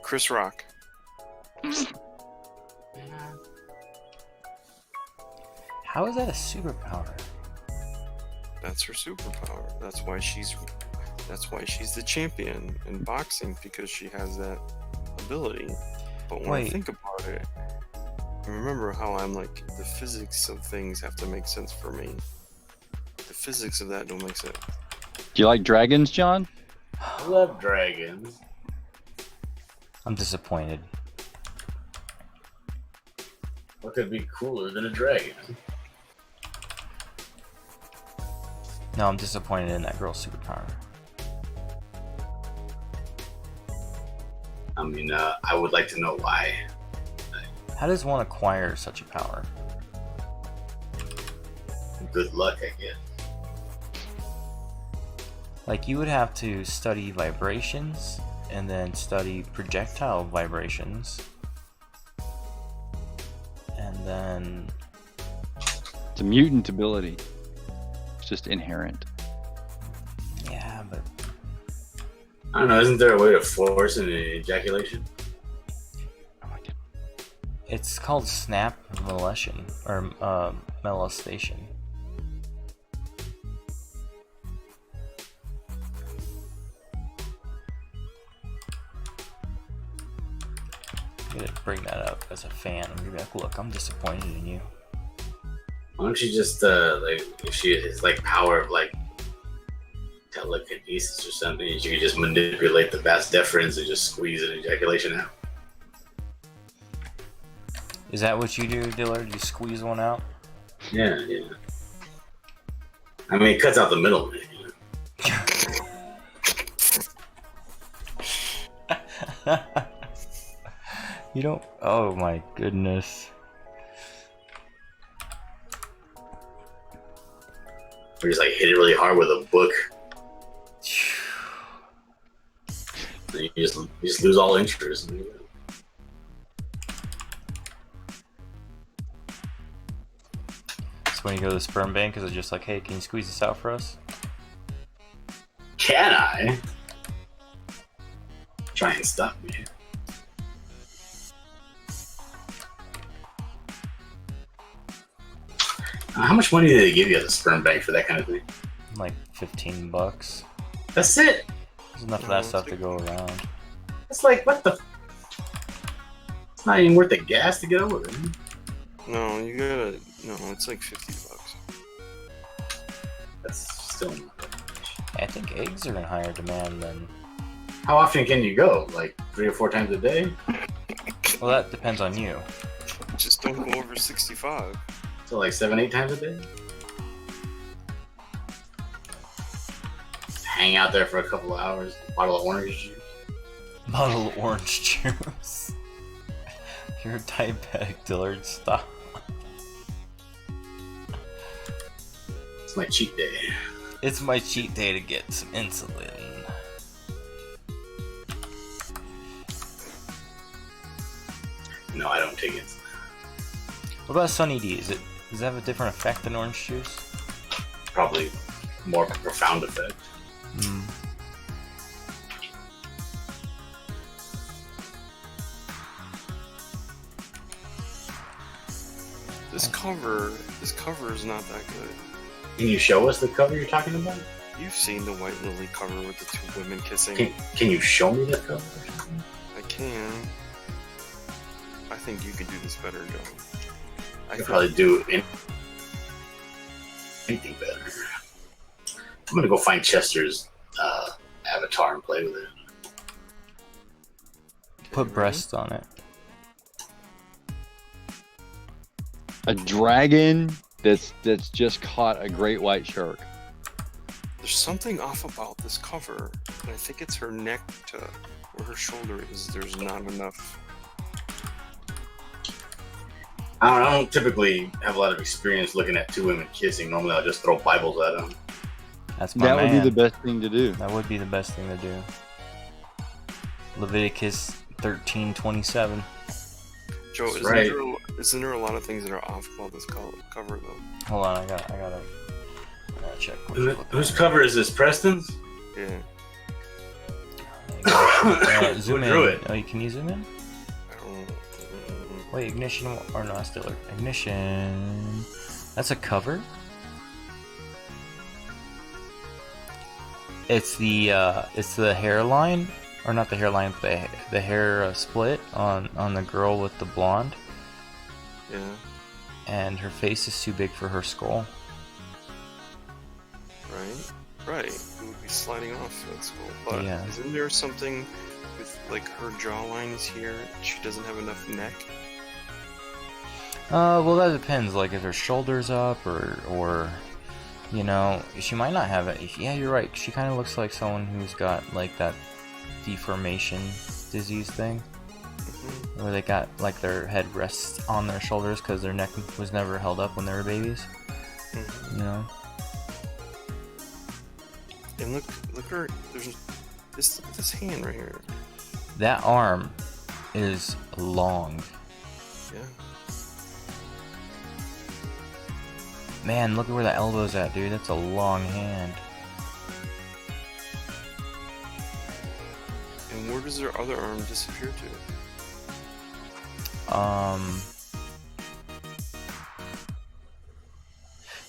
[SPEAKER 3] Chris Rock.
[SPEAKER 2] How is that a superpower?
[SPEAKER 3] That's her superpower. That's why she's the champion in boxing, because she has that ability. But when I
[SPEAKER 2] Wait.
[SPEAKER 3] think about it, I remember how I'm like, the physics of things have to make sense for me. The physics of that don't make sense.
[SPEAKER 4] Do you like dragons, John?
[SPEAKER 1] I love dragons.
[SPEAKER 2] I'm disappointed.
[SPEAKER 1] What could be cooler than a dragon?
[SPEAKER 2] No, I'm disappointed in that girl's superpower.
[SPEAKER 1] I mean, I would like to know why.
[SPEAKER 2] How does one acquire such a power?
[SPEAKER 1] Good luck, I guess.
[SPEAKER 2] Like, you would have to study vibrations and then study projectile vibrations. And then...
[SPEAKER 4] It's a mutant ability. It's just inherent.
[SPEAKER 2] Yeah, but...
[SPEAKER 1] I don't know, isn't there a way to force an ejaculation?
[SPEAKER 4] Oh my God.
[SPEAKER 2] It's called snap molestation, or molestation. I'm gonna bring that up as a fan. I'm gonna be like, look, I'm disappointed in you.
[SPEAKER 1] Why don't you just, like, if she has, like, power of, like, telekinesis or something, you could just manipulate the vas deferens and just squeeze an ejaculation out.
[SPEAKER 2] Is that what you do, Dillard? You squeeze one out?
[SPEAKER 1] Yeah, yeah. I mean, it cuts out the middleman.
[SPEAKER 2] You don't. Oh my goodness.
[SPEAKER 1] Or just like hit it really hard with a book. And you just lose all interest.
[SPEAKER 2] So when you go to the sperm bank, is it just like, hey, can you squeeze this out for us?
[SPEAKER 1] Can I? Try and stop me. How much money do they give you at the sperm bank for that kind of thing?
[SPEAKER 2] Like $15.
[SPEAKER 1] That's it.
[SPEAKER 2] There's enough of that stuff to go around.
[SPEAKER 1] It's like, what the? It's not even worth the gas to get over there.
[SPEAKER 3] No, you gotta. No, it's like $50.
[SPEAKER 1] That's still not that much.
[SPEAKER 2] I think eggs are in higher demand than.
[SPEAKER 1] How often can you go? Like 3 or 4 times a day?
[SPEAKER 2] Well, that depends on you.
[SPEAKER 3] Just don't go over 65.
[SPEAKER 1] So like 7, 8 times a day? Hang out there for a couple of hours, bottle of orange juice.
[SPEAKER 2] Bottle of orange juice. You're a diabetic, Dillard. Stop.
[SPEAKER 1] It's my cheat day.
[SPEAKER 2] It's my cheat day to get some insulin.
[SPEAKER 1] No, I don't take it.
[SPEAKER 2] What about Sunny D? Does it have a different effect than orange juice?
[SPEAKER 1] Probably more profound effect.
[SPEAKER 2] Hmm.
[SPEAKER 3] This cover is not that good.
[SPEAKER 1] Can you show us the cover you're talking about?
[SPEAKER 3] You've seen the White Lily cover with the 2 women kissing.
[SPEAKER 1] Can you show me the cover?
[SPEAKER 3] I can. I think you could do this better, Joe.
[SPEAKER 1] I could probably do anything better. I'm gonna go find Chester's avatar and play with it.
[SPEAKER 2] Put breasts on it.
[SPEAKER 4] A dragon that's just caught a great white shark.
[SPEAKER 3] There's something off about this cover, and I think it's her neck to where her shoulder is. There's not enough.
[SPEAKER 1] I don't typically have a lot of experience looking at 2 women kissing. Normally, I'll just throw Bibles at them.
[SPEAKER 2] That's my
[SPEAKER 4] That
[SPEAKER 2] man.
[SPEAKER 4] would be the best thing to do.
[SPEAKER 2] That would be the best thing to do. Leviticus 13:27.
[SPEAKER 3] Joe,
[SPEAKER 1] That's right.
[SPEAKER 3] isn't there a lot of things that are off about this cover though?
[SPEAKER 2] Hold on, I gotta check. what you're looking
[SPEAKER 1] Whose
[SPEAKER 2] at.
[SPEAKER 1] cover is this? Preston's?
[SPEAKER 3] Yeah.
[SPEAKER 2] Zoom
[SPEAKER 1] Who drew
[SPEAKER 2] in.
[SPEAKER 1] it?
[SPEAKER 2] Oh, can you zoom in?
[SPEAKER 3] I don't.
[SPEAKER 2] Wait, ignition or no, still ignition. That's a cover. It's the hairline, or not the hairline, but the hair split on the girl with the blonde,
[SPEAKER 3] Yeah.
[SPEAKER 2] and her face is too big for her skull.
[SPEAKER 3] Right. It would be sliding off. That's cool. But
[SPEAKER 2] Yeah.
[SPEAKER 3] isn't there something with like her jawline is here? She doesn't have enough neck.
[SPEAKER 2] Well, that depends. Like if her shoulders up, or you know, she might not have it. Yeah, you're right. She kind of looks like someone who's got like that deformation disease thing, where they got like their head rests on their shoulders because their neck was never held up when they were babies.
[SPEAKER 3] Mhm.
[SPEAKER 2] You know.
[SPEAKER 3] And look her. There's this hand right here.
[SPEAKER 2] That arm is long.
[SPEAKER 3] Yeah.
[SPEAKER 2] Man, look at where the elbow's at, dude. That's a long hand.
[SPEAKER 3] And where does her other arm disappear to?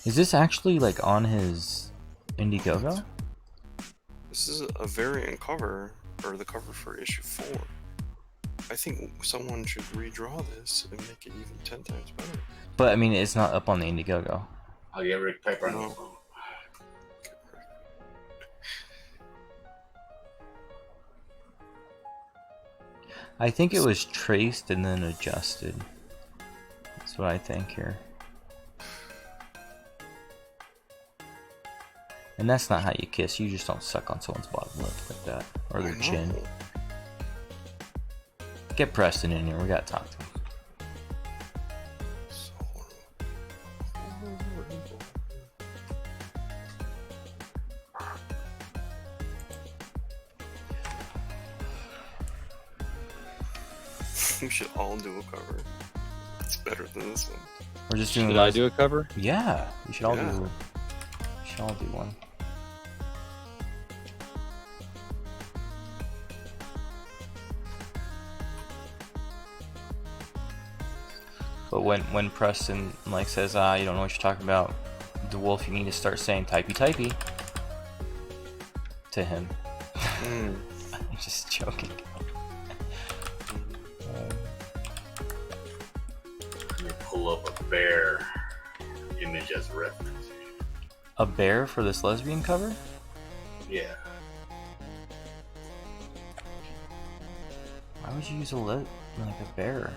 [SPEAKER 2] Is this actually like on his Indiegogo?
[SPEAKER 3] This is a variant cover, or the cover for issue 4. I think someone should redraw this and make it even 10 times better.
[SPEAKER 2] But I mean, it's not up on the Indiegogo.
[SPEAKER 1] I'll get Rick Piper on the
[SPEAKER 3] No.
[SPEAKER 1] phone.
[SPEAKER 2] I think it was traced and then adjusted. That's what I think here. And that's not how you kiss. You just don't suck on someone's bottom lip like that. Or their
[SPEAKER 3] I
[SPEAKER 2] chin.
[SPEAKER 3] know.
[SPEAKER 2] Get Preston in here. We gotta talk to him.
[SPEAKER 3] So we should all do a cover. It's better than this one.
[SPEAKER 2] We're just doing
[SPEAKER 4] Should I do a cover?
[SPEAKER 2] Yeah. We should all
[SPEAKER 3] Yeah.
[SPEAKER 2] do. We should all do one. But when Preston like says, you don't know what you're talking about, the wolf, you need to start saying typey typey to him.
[SPEAKER 3] Mm.
[SPEAKER 2] I'm just joking.
[SPEAKER 1] You pull up a bear image as a reference.
[SPEAKER 2] A bear for this lesbian cover?
[SPEAKER 1] Yeah.
[SPEAKER 2] Why would you use like a bear?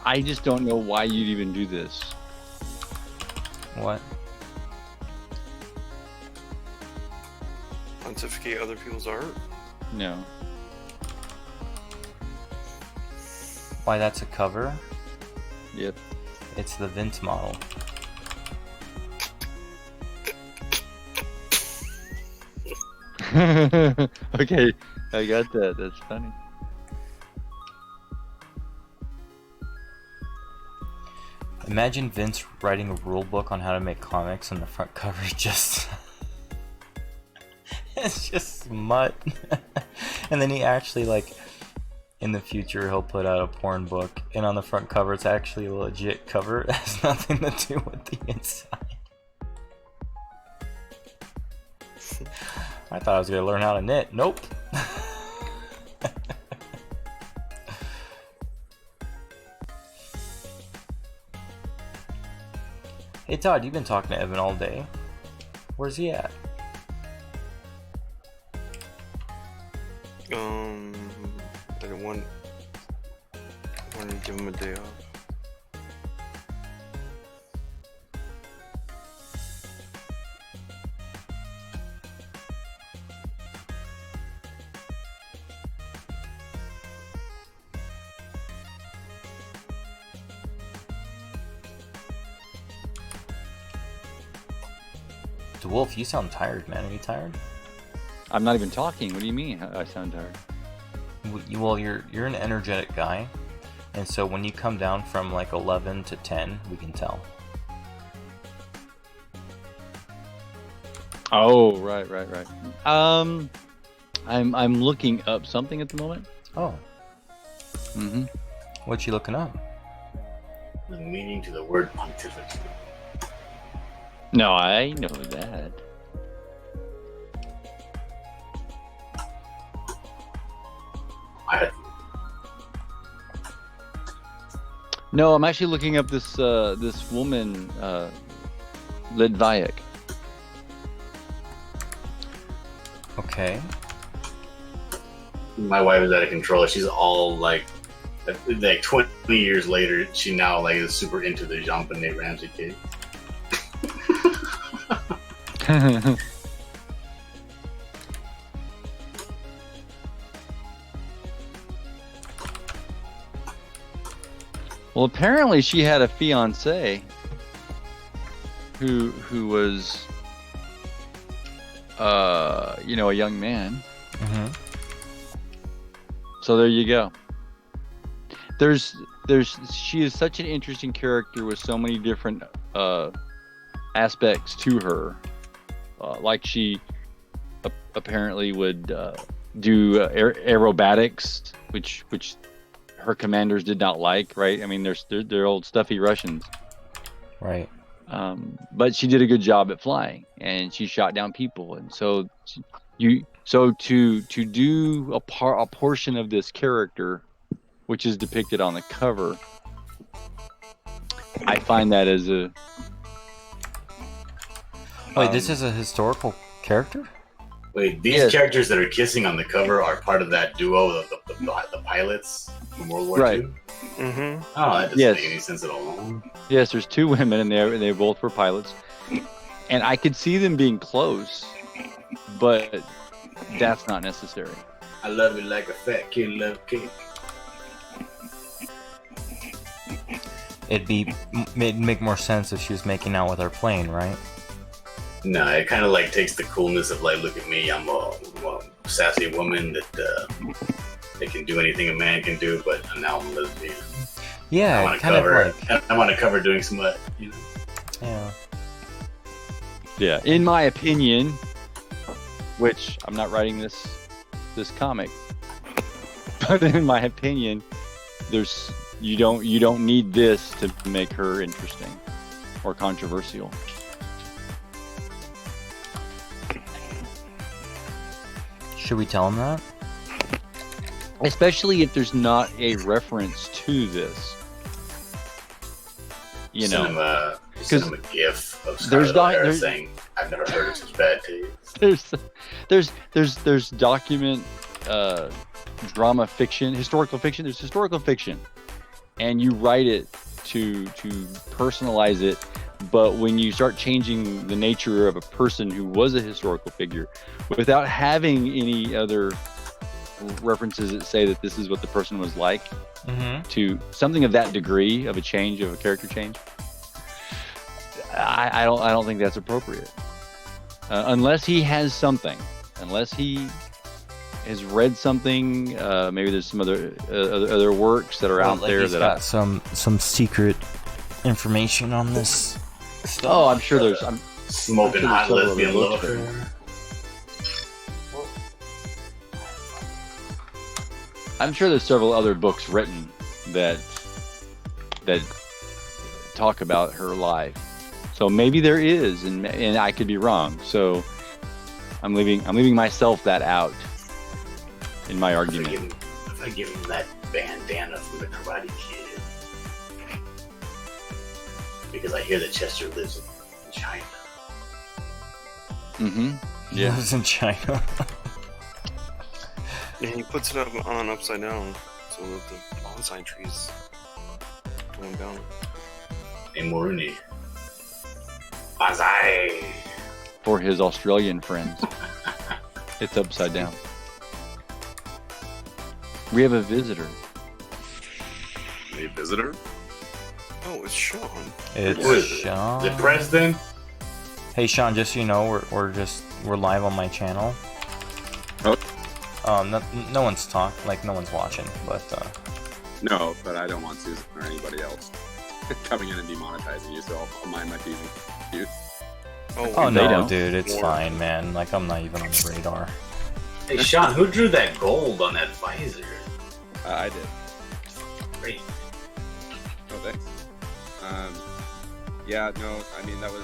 [SPEAKER 4] I just don't know why you'd even do this.
[SPEAKER 2] What?
[SPEAKER 3] Pontificate other people's art?
[SPEAKER 4] No.
[SPEAKER 2] Why that's a cover?
[SPEAKER 4] Yep.
[SPEAKER 2] It's the Vince model.
[SPEAKER 4] Okay, I got that. That's funny.
[SPEAKER 2] Imagine Vince writing a rule book on how to make comics, and the front cover is just it's just smut. And then he actually, like, in the future he'll put out a porn book, and on the front cover it's actually a legit cover. It has nothing to do with the inside. I thought I was gonna learn how to knit. Nope. Hey Todd, you've been talking to Evan all day. Where's he at?
[SPEAKER 3] I didn't want to give him a day off.
[SPEAKER 2] DeWolf, you sound tired, man. Are you tired?
[SPEAKER 4] I'm not even talking. What do you mean? I sound tired.
[SPEAKER 2] Well, you're an energetic guy, and so when you come down from like 11 to 10, we can tell.
[SPEAKER 4] Oh, right. I'm looking up something at the moment.
[SPEAKER 2] Oh,
[SPEAKER 4] Mm-hmm.
[SPEAKER 2] what you looking up?
[SPEAKER 1] The meaning to the word pontificate.
[SPEAKER 4] No, I know that.
[SPEAKER 1] I had
[SPEAKER 4] No, I'm actually looking up this this woman, Lidvayek.
[SPEAKER 2] Okay.
[SPEAKER 1] my wife is out of control. She's all like 20 years later, she now like is super into the Jean-Benet Ramsey cake.
[SPEAKER 4] Well, apparently she had a fiance who was, a young man.
[SPEAKER 2] Mm-hmm.
[SPEAKER 4] So there you go. She is such an interesting character with so many different aspects to her. Like she apparently would do aerobatics, which her commanders did not like, right? I mean, they're old stuffy Russians.
[SPEAKER 2] Right.
[SPEAKER 4] But she did a good job at flying, and she shot down people. And so to do a portion of this character, which is depicted on the cover, I find that as a
[SPEAKER 2] Wait, this is a historical character?
[SPEAKER 1] Wait, these
[SPEAKER 4] Yes.
[SPEAKER 1] characters that are kissing on the cover are part of that duo of the pilots from World War
[SPEAKER 4] Right.
[SPEAKER 1] II?
[SPEAKER 3] Mm-hmm.
[SPEAKER 1] Oh, that doesn't
[SPEAKER 4] Yes.
[SPEAKER 1] make any sense at all.
[SPEAKER 4] Yes, there's two women, and they both were pilots, and I could see them being close, but that's not necessary.
[SPEAKER 1] I love you like a fat kid love cake.
[SPEAKER 2] It'd make more sense if she was making out with her plane, right?
[SPEAKER 1] No, it kind of like takes the coolness of like, look at me, I'm a sassy woman that can do anything a man can do, but now I'm a lesbian.
[SPEAKER 2] Yeah,
[SPEAKER 1] I
[SPEAKER 2] kind of like
[SPEAKER 1] want to cover doing some, you know.
[SPEAKER 2] yeah.
[SPEAKER 4] Yeah, in my opinion, which I'm not writing this comic, but in my opinion, you don't need this to make her interesting or controversial.
[SPEAKER 2] Should we tell him that?
[SPEAKER 4] Especially if there's not a reference to this. You
[SPEAKER 1] Send
[SPEAKER 4] know,
[SPEAKER 1] him a gif of
[SPEAKER 4] there's
[SPEAKER 1] Scarlett O'Hara
[SPEAKER 4] there's-
[SPEAKER 1] saying, "I've never heard of such bad taste."
[SPEAKER 4] there's document drama fiction, historical fiction. There's historical fiction, and you write it to personalize it. But when you start changing the nature of a person who was a historical figure, without having any other references that say that this is what the person was like,
[SPEAKER 2] Mm-hmm.
[SPEAKER 4] to something of that degree of a change, of a character change, I don't think that's appropriate. Unless he has something, unless he has read something, maybe there's some other works that are out there
[SPEAKER 2] he's
[SPEAKER 4] that
[SPEAKER 2] got some secret information on this stuff.
[SPEAKER 4] oh, I'm sure there's.
[SPEAKER 1] Smoking
[SPEAKER 4] I'm
[SPEAKER 1] hot
[SPEAKER 4] sure there's
[SPEAKER 1] lesbian
[SPEAKER 4] several
[SPEAKER 1] love
[SPEAKER 4] other
[SPEAKER 1] affair.
[SPEAKER 4] I'm sure there's several other books written that talk about her life. So maybe there is, and I could be wrong. So I'm leaving myself that out in my argument.
[SPEAKER 1] If I give him that bandana from the Karate Kid, because I hear that Chester lives in China.
[SPEAKER 4] Mm-hmm.
[SPEAKER 2] He lives in China.
[SPEAKER 3] And he puts it up on upside down so that the bonsai trees going down.
[SPEAKER 1] In Moruni. Bonsai!
[SPEAKER 4] For his Australian friends, it's upside down. We have a visitor.
[SPEAKER 5] A visitor?
[SPEAKER 3] Oh, it's Sean.
[SPEAKER 2] It's
[SPEAKER 1] What is it?
[SPEAKER 2] Sean.
[SPEAKER 1] The president?
[SPEAKER 2] Hey Sean, just so you know, we're live on my channel.
[SPEAKER 5] Oh.
[SPEAKER 2] No one's no one's watching, but
[SPEAKER 5] No, but I don't want Susan or anybody else coming in and demonetizing you, so I'll mind my P's and Q's.
[SPEAKER 2] oh
[SPEAKER 4] They
[SPEAKER 2] no,
[SPEAKER 4] don't.
[SPEAKER 2] dude, it's
[SPEAKER 3] Or-
[SPEAKER 2] fine, man. Like I'm not even on the radar.
[SPEAKER 1] Hey Sean, who drew that gold on that visor?
[SPEAKER 5] I did.
[SPEAKER 1] Great.
[SPEAKER 5] Oh, thanks. Yeah, no, I mean, that was,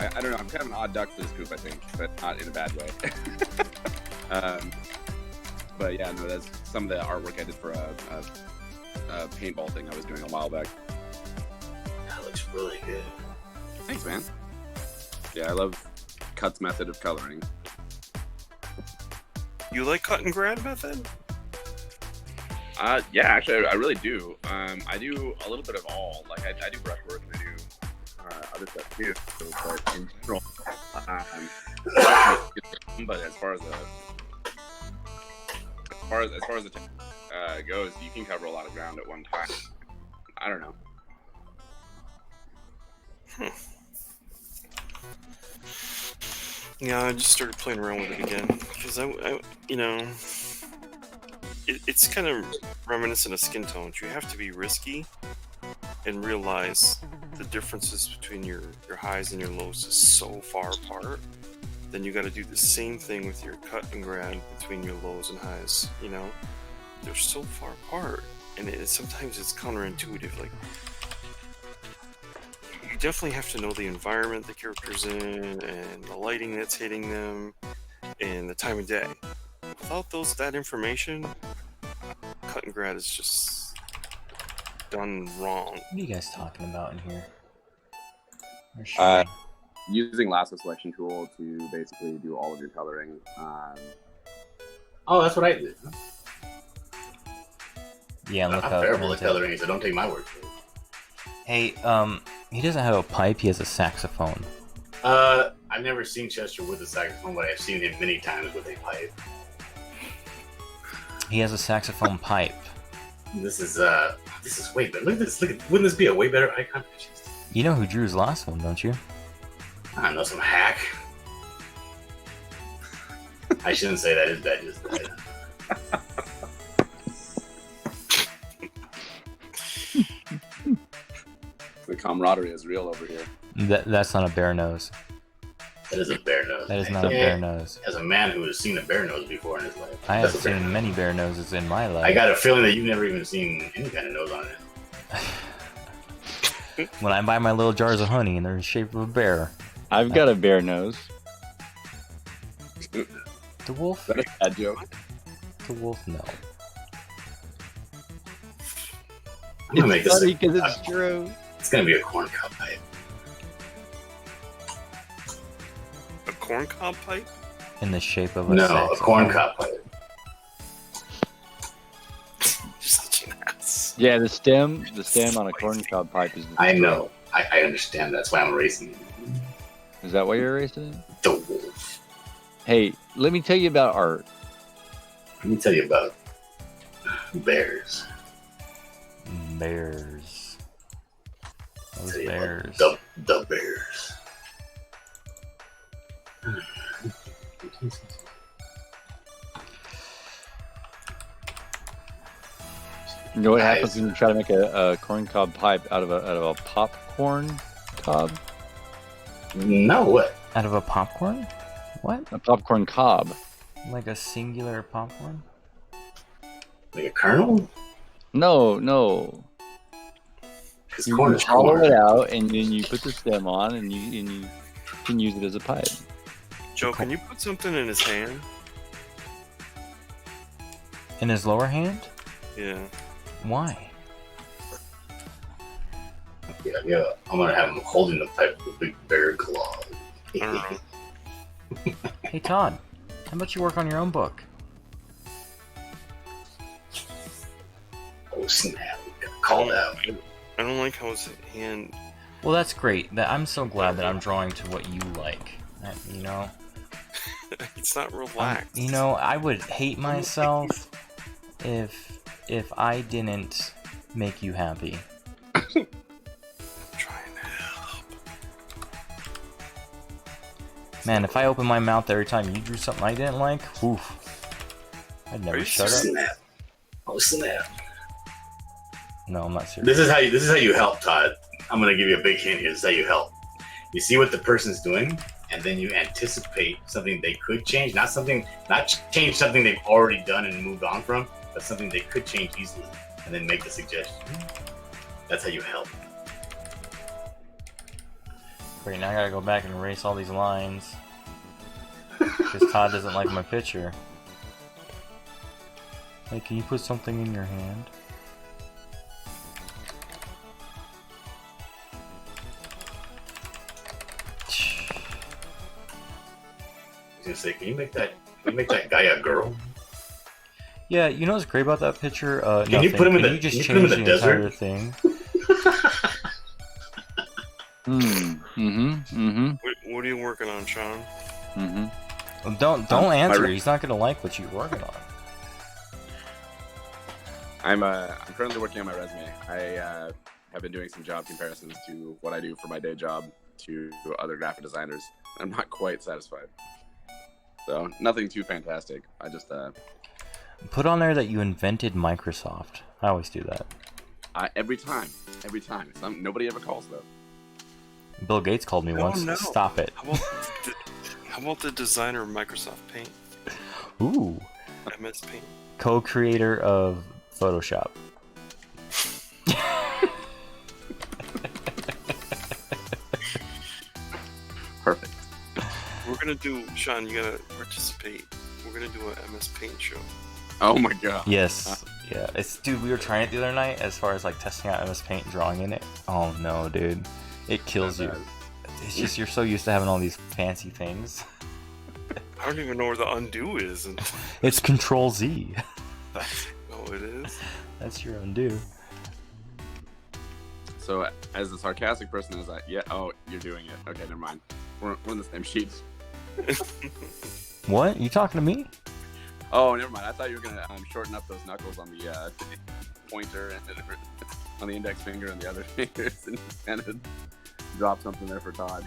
[SPEAKER 5] I don't know, I'm kind of an odd duck for this group, I think, but not in a bad way. But yeah, no, that's some of the artwork I did for a paintball thing I was doing a while back.
[SPEAKER 1] That looks really good.
[SPEAKER 5] Thanks, man. Yeah, I love Cut's method of coloring.
[SPEAKER 3] You like cut and grad method?
[SPEAKER 5] Yeah, actually, I really do. I do a little bit of all. Like, I do brushwork and I do other stuff too. So, but in general, but as far as the goes, you can cover a lot of ground at one time. I don't know.
[SPEAKER 3] Yeah, I just started playing around with it again because I you know, it's kind of reminiscent of skin tones. You have to be risky and realize the differences between your highs and your lows is so far apart. Then you got to do the same thing with your cut and grad between your lows and highs. You know, they're so far apart, and sometimes it's counterintuitive. Like, you definitely have to know the environment the character's in and the lighting that's hitting them and the time of day. Without that information, cut and grad is just done wrong.
[SPEAKER 2] What are you guys talking about in here? Where's
[SPEAKER 5] Uh,
[SPEAKER 2] Sean?
[SPEAKER 5] using lasso selection tool to basically do all of your coloring.
[SPEAKER 1] Oh, that's what I did.
[SPEAKER 2] Yeah, look
[SPEAKER 1] I'm
[SPEAKER 2] up.
[SPEAKER 1] terrible at
[SPEAKER 2] Minty.
[SPEAKER 1] coloring, so don't take my word for it.
[SPEAKER 2] Hey, he doesn't have a pipe. He has a saxophone.
[SPEAKER 1] I've never seen Chester with a saxophone, but I've seen him many times with a pipe.
[SPEAKER 2] He has a saxophone pipe.
[SPEAKER 1] This is way better. Look at this. Wouldn't this be a way better icon?
[SPEAKER 2] You know who drew his last one, don't you?
[SPEAKER 1] I know, some hack. I shouldn't say that. Is that just
[SPEAKER 5] The camaraderie is real over here.
[SPEAKER 2] That's not a bear nose.
[SPEAKER 1] that is a bear nose?
[SPEAKER 2] That is not a
[SPEAKER 1] Yeah.
[SPEAKER 2] bear nose.
[SPEAKER 1] As a man who has seen a bear nose before in his life,
[SPEAKER 2] I have
[SPEAKER 1] that's a bear
[SPEAKER 2] seen
[SPEAKER 1] nose.
[SPEAKER 2] many bear noses in my life.
[SPEAKER 1] I got a feeling that you've never even seen any kind of nose on it.
[SPEAKER 2] When I buy my little jars of honey and they're in the shape of a bear.
[SPEAKER 4] I've got a bear nose.
[SPEAKER 2] The wolf?
[SPEAKER 5] Is that a bad joke?
[SPEAKER 2] The wolf? No.
[SPEAKER 1] I'm gonna make
[SPEAKER 4] It's
[SPEAKER 1] this.
[SPEAKER 4] funny because it's true.
[SPEAKER 1] It's gonna be a corn cob pipe.
[SPEAKER 3] A corncob pipe?
[SPEAKER 2] In the shape of a
[SPEAKER 1] No, a
[SPEAKER 2] saxophone.
[SPEAKER 1] corn cob pipe.
[SPEAKER 3] You're such an ass.
[SPEAKER 4] Yeah, the stem on a corncob pipe is.
[SPEAKER 1] I know. I understand. That's why I'm racing
[SPEAKER 4] Is that why you're racing it?
[SPEAKER 1] the wolf.
[SPEAKER 4] Hey, let me tell you about art.
[SPEAKER 1] Let me tell you about bears.
[SPEAKER 2] Bears. Those
[SPEAKER 1] Tell you about
[SPEAKER 2] bears.
[SPEAKER 1] The bears.
[SPEAKER 4] You know what
[SPEAKER 1] Nice.
[SPEAKER 4] happens when you try to make a corncob pipe out of a popcorn cob?
[SPEAKER 1] No, what?
[SPEAKER 2] Out of a popcorn? What?
[SPEAKER 4] A popcorn cob.
[SPEAKER 2] Like a singular popcorn?
[SPEAKER 1] Like a kernel?
[SPEAKER 4] No.
[SPEAKER 1] Because
[SPEAKER 4] You
[SPEAKER 1] corn is
[SPEAKER 4] hollow
[SPEAKER 1] corn.
[SPEAKER 4] it out, and then you put the stem on, and you can use it as a pipe.
[SPEAKER 3] Joe, can you put something in his hand?
[SPEAKER 2] In his lower hand?
[SPEAKER 3] Yeah.
[SPEAKER 2] Why?
[SPEAKER 1] Yeah. I'm gonna have him holding the pipe with a big bear claw.
[SPEAKER 3] I don't know.
[SPEAKER 2] Hey Todd, how about you work on your own book?
[SPEAKER 1] Oh snap! Got called out.
[SPEAKER 3] I don't like how his hand.
[SPEAKER 2] Well, that's great. I'm so glad that I'm drawing to what you like. You know?
[SPEAKER 3] It's not relaxed.
[SPEAKER 2] You know, I would hate myself if I didn't make you happy.
[SPEAKER 3] I'm trying to help.
[SPEAKER 2] Man, if I open my mouth every time you drew something I didn't like, oof. I'd
[SPEAKER 3] Are
[SPEAKER 2] never
[SPEAKER 3] you
[SPEAKER 2] shut up.
[SPEAKER 1] Snap! Oh snap!
[SPEAKER 2] No, I'm not serious.
[SPEAKER 1] This is how you help, Todd. I'm gonna give you a big hint here. This is how you help. You see what the person's doing, and then you anticipate something they could change. Not change something they've already done and moved on from, but something they could change easily, and then make the suggestion. That's how you help.
[SPEAKER 2] Great, now I gotta go back and erase all these lines. Because Todd doesn't like my picture. Hey, can you put something in your hand?
[SPEAKER 1] I was gonna say, can you make that guy a girl?
[SPEAKER 2] Yeah, you know what's great about that picture?
[SPEAKER 1] Can you put him in
[SPEAKER 2] Can
[SPEAKER 1] the-
[SPEAKER 2] you just
[SPEAKER 1] can you put him
[SPEAKER 2] change
[SPEAKER 1] in
[SPEAKER 2] the
[SPEAKER 1] the desert?
[SPEAKER 2] entire thing?
[SPEAKER 3] What are you working on, Sean?
[SPEAKER 2] Well, don't answer. He's not gonna like what you're working on.
[SPEAKER 5] I'm currently working on my resume. I have been doing some job comparisons to what I do for my day job to other graphic designers. I'm not quite satisfied. So nothing too fantastic. I just
[SPEAKER 2] Put on there that you invented Microsoft. I always do that.
[SPEAKER 5] every time. Nobody ever calls though.
[SPEAKER 2] Bill Gates called me
[SPEAKER 3] Oh,
[SPEAKER 2] once.
[SPEAKER 3] no.
[SPEAKER 2] Stop it.
[SPEAKER 3] How about the designer of Microsoft Paint?
[SPEAKER 2] Ooh.
[SPEAKER 3] MS Paint.
[SPEAKER 2] Co-creator of Photoshop.
[SPEAKER 5] Perfect.
[SPEAKER 3] We're gonna do, Sean, you gotta participate. We're gonna do a MS Paint show.
[SPEAKER 5] Oh my god.
[SPEAKER 2] Yes. Yeah. Dude, we were trying it the other night as far as like testing out MS Paint and drawing in it. Oh no, dude. It kills you. It's just you're so used to having all these fancy things.
[SPEAKER 3] I don't even know where the undo is. And
[SPEAKER 2] It's Control Z.
[SPEAKER 3] oh, it is.
[SPEAKER 2] That's your undo.
[SPEAKER 5] So, as the sarcastic person, is like, yeah, oh, you're doing it. Okay, never mind. We're on the same sheet.
[SPEAKER 2] What? You talking to me?
[SPEAKER 5] Oh, never mind. I thought you were gonna shorten up those knuckles on the pointer and on the index finger and the other fingers, and just kind of drop something there for Todd.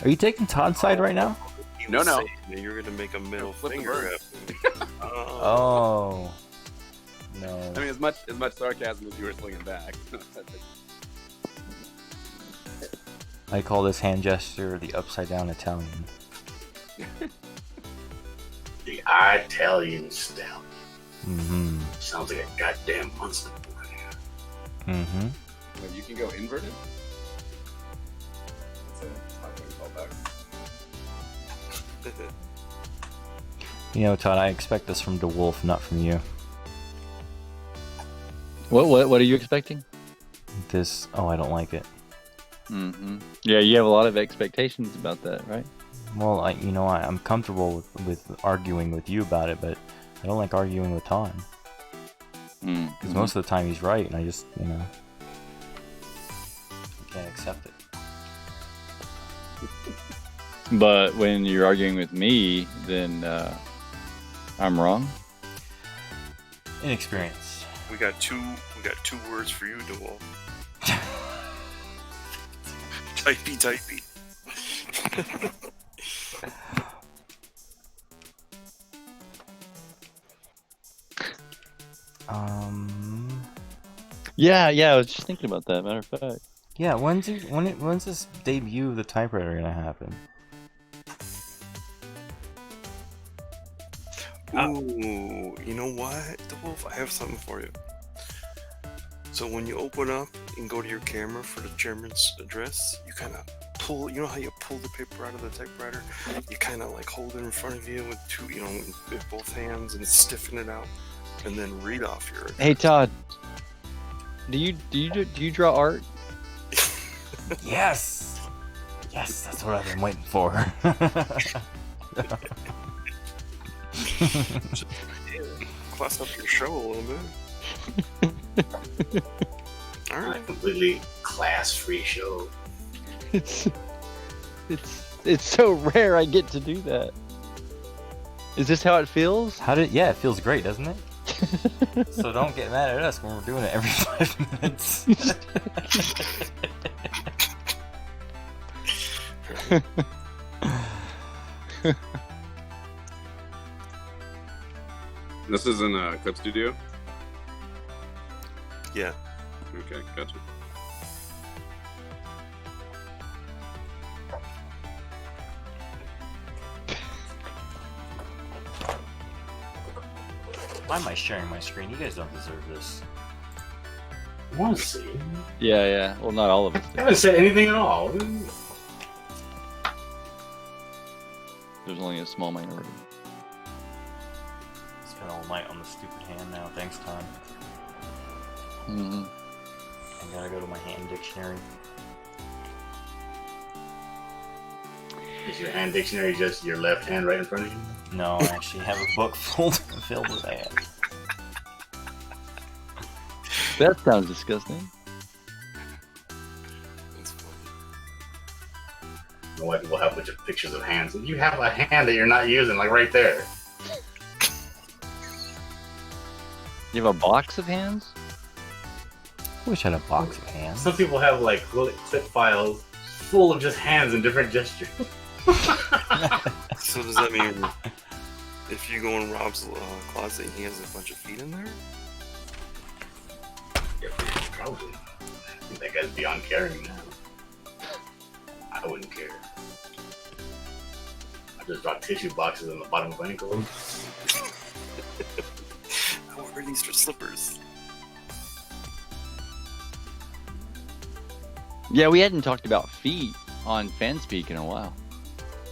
[SPEAKER 2] Are you taking Todd's side right now?
[SPEAKER 3] He
[SPEAKER 5] No,
[SPEAKER 3] was
[SPEAKER 5] no.
[SPEAKER 3] saying that you're gonna make a middle
[SPEAKER 5] Flip the
[SPEAKER 3] finger.
[SPEAKER 5] bird.
[SPEAKER 3] At me.
[SPEAKER 2] Oh. No.
[SPEAKER 5] I mean, as much sarcasm as you were slinging back.
[SPEAKER 2] I call this hand gesture the upside down Italian.
[SPEAKER 1] The Italian style.
[SPEAKER 2] Mm-hmm.
[SPEAKER 1] Sounds like a goddamn monster.
[SPEAKER 2] Mm-hmm.
[SPEAKER 5] But you can go inverted. That's a hard way to call back.
[SPEAKER 2] You know, Todd, I expect this from DeWolf, not from you.
[SPEAKER 4] What are you expecting?
[SPEAKER 2] This, oh, I don't like it.
[SPEAKER 4] Mm-hmm. Yeah, you have a lot of expectations about that, right?
[SPEAKER 2] Well, I'm comfortable with arguing with you about it, but I don't like arguing with Todd. Because most of the time he's right, and I just, I can't accept it.
[SPEAKER 4] But when you're arguing with me, then I'm wrong.
[SPEAKER 2] Inexperience.
[SPEAKER 3] We got two words for you, DeWolf. Typey.
[SPEAKER 4] Yeah, I was just thinking about that. Matter of fact.
[SPEAKER 2] Yeah, when's this debut of the typewriter gonna happen?
[SPEAKER 3] Ooh, you know what, DeWolf? I have something for you. So when you open up and go to your camera for the chairman's address, you kind of pull. You know how you pull the paper out of the typewriter? You kind of like hold it in front of you with two, with both hands and stiffen it out, and then read off your.
[SPEAKER 4] Hey Todd, do you draw art?
[SPEAKER 2] Yes! Yes, that's what I've been waiting for.
[SPEAKER 3] Class up your show a little bit. All
[SPEAKER 1] A
[SPEAKER 3] right.
[SPEAKER 1] completely class-free show.
[SPEAKER 4] It's so rare I get to do that. Is this how it feels?
[SPEAKER 2] Yeah, it feels great, doesn't it? So don't get mad at us when we're doing it every 5 minutes.
[SPEAKER 5] This is in a Clip Studio?
[SPEAKER 3] Yeah.
[SPEAKER 5] Okay, gotcha.
[SPEAKER 2] Why am I sharing my screen? You guys don't deserve this.
[SPEAKER 1] I want to see.
[SPEAKER 4] Yeah. Well, not all of us.
[SPEAKER 1] I haven't said anything at all.
[SPEAKER 4] There's only a small minority.
[SPEAKER 2] Spent all night on the stupid hand now. Thanks, Todd.
[SPEAKER 4] Mm-hmm.
[SPEAKER 2] I gotta go to my hand dictionary.
[SPEAKER 1] Is your hand dictionary just your left hand right in front of you?
[SPEAKER 2] No, I actually have a book filled with hands.
[SPEAKER 4] That sounds disgusting.
[SPEAKER 3] That's funny.
[SPEAKER 1] My wife will have a bunch of pictures of hands. And you have a hand that you're not using, like right there.
[SPEAKER 4] You have a box of hands?
[SPEAKER 2] I wish I had a box of hands.
[SPEAKER 1] Some people have like little clip files full of just hands and different gestures.
[SPEAKER 3] So does that mean if you go in Rob's closet and he has a bunch of feet in there?
[SPEAKER 1] Yeah, probably. I think that guy's beyond caring now. I wouldn't care. I just drop tissue boxes on the bottom of my clothes.
[SPEAKER 3] I wear these for slippers.
[SPEAKER 4] Yeah, we hadn't talked about feet on Fanspeak in a while.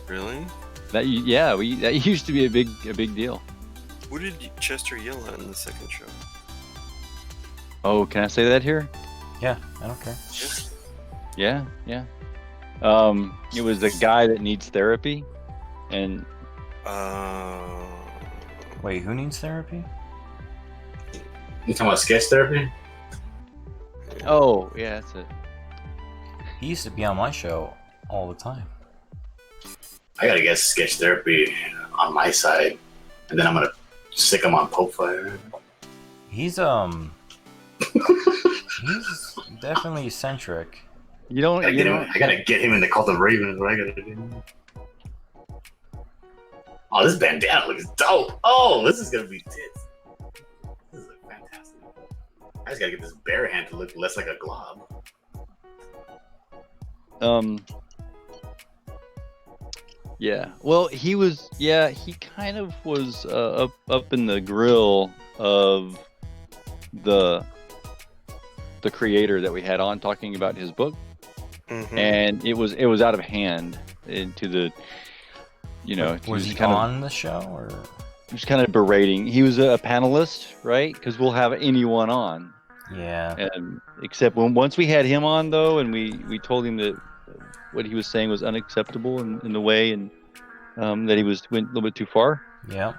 [SPEAKER 3] Really?
[SPEAKER 4] That used to be a big deal.
[SPEAKER 3] What did Chester yell at in the second show?
[SPEAKER 4] Oh, can I say that here?
[SPEAKER 2] Yeah, I don't care.
[SPEAKER 3] Yes.
[SPEAKER 4] Yeah, yeah. It was a guy that needs therapy, and
[SPEAKER 2] Wait, who needs therapy?
[SPEAKER 1] You talking about sketch therapy?
[SPEAKER 4] oh yeah, that's it.
[SPEAKER 2] He used to be on my show all the time.
[SPEAKER 1] I gotta get sketch therapy on my side, and then I'm gonna stick him on Pope Fire.
[SPEAKER 2] He's he's definitely eccentric.
[SPEAKER 4] You don't. You know.
[SPEAKER 1] I gotta get him in the Cult of Ravens. What I gotta do? Oh, this bandana looks dope. Oh, this is gonna be tits. This is fantastic. I just gotta get this bare hand to look less like a glob.
[SPEAKER 4] Yeah. Well, he was. Yeah, he kind of was up in the grill of the creator that we had on talking about his book, and it was out of hand into the. You know,
[SPEAKER 2] Was he
[SPEAKER 4] kind
[SPEAKER 2] on the show or?
[SPEAKER 4] He was kind of berating. He was a panelist, right? Because we'll have anyone on.
[SPEAKER 2] Yeah.
[SPEAKER 4] And except once we had him on though, and we told him that what he was saying was unacceptable in the way, and that he went a little bit too far.
[SPEAKER 2] Yeah.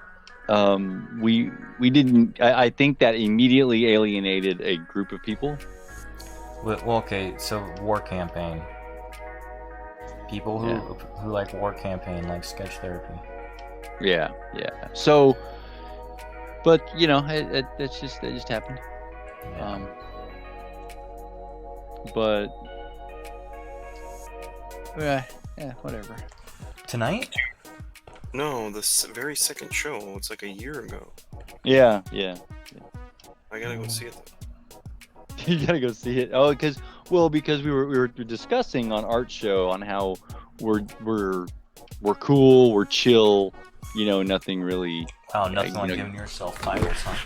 [SPEAKER 4] We didn't. I think that immediately alienated a group of people.
[SPEAKER 2] Well, okay. So war campaign. People who like war campaign like sketch therapy.
[SPEAKER 4] Yeah, yeah. So, but you know, it just happened.
[SPEAKER 2] Yeah.
[SPEAKER 4] But yeah, whatever.
[SPEAKER 2] Tonight?
[SPEAKER 3] No, the very second show. It's like a year ago.
[SPEAKER 4] Yeah.
[SPEAKER 3] I gotta go see it.
[SPEAKER 4] You gotta go see it. Oh, because we were discussing on Art Show on how we're cool, we're chill, you know, nothing really.
[SPEAKER 2] Wow, nothing like giving yourself fires, huh?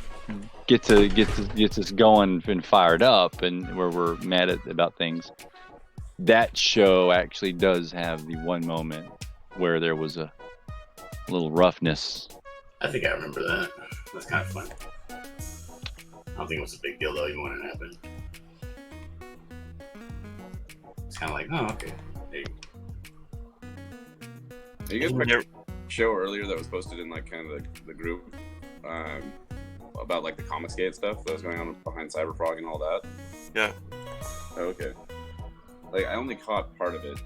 [SPEAKER 4] Gets us going and fired up, and where we're mad about things. That show actually does have the one moment where there was a little roughness.
[SPEAKER 1] I think I remember that. That's kind of fun. I don't think it was a big deal though, even when it happened. It's kind of like, oh, okay. Hey.
[SPEAKER 5] You guys remember a show earlier that was posted in like kind of the group about like the Comicsgate stuff that was going on behind Cyberfrog and all that?
[SPEAKER 3] Yeah.
[SPEAKER 5] Oh, okay. Like I only caught part of it.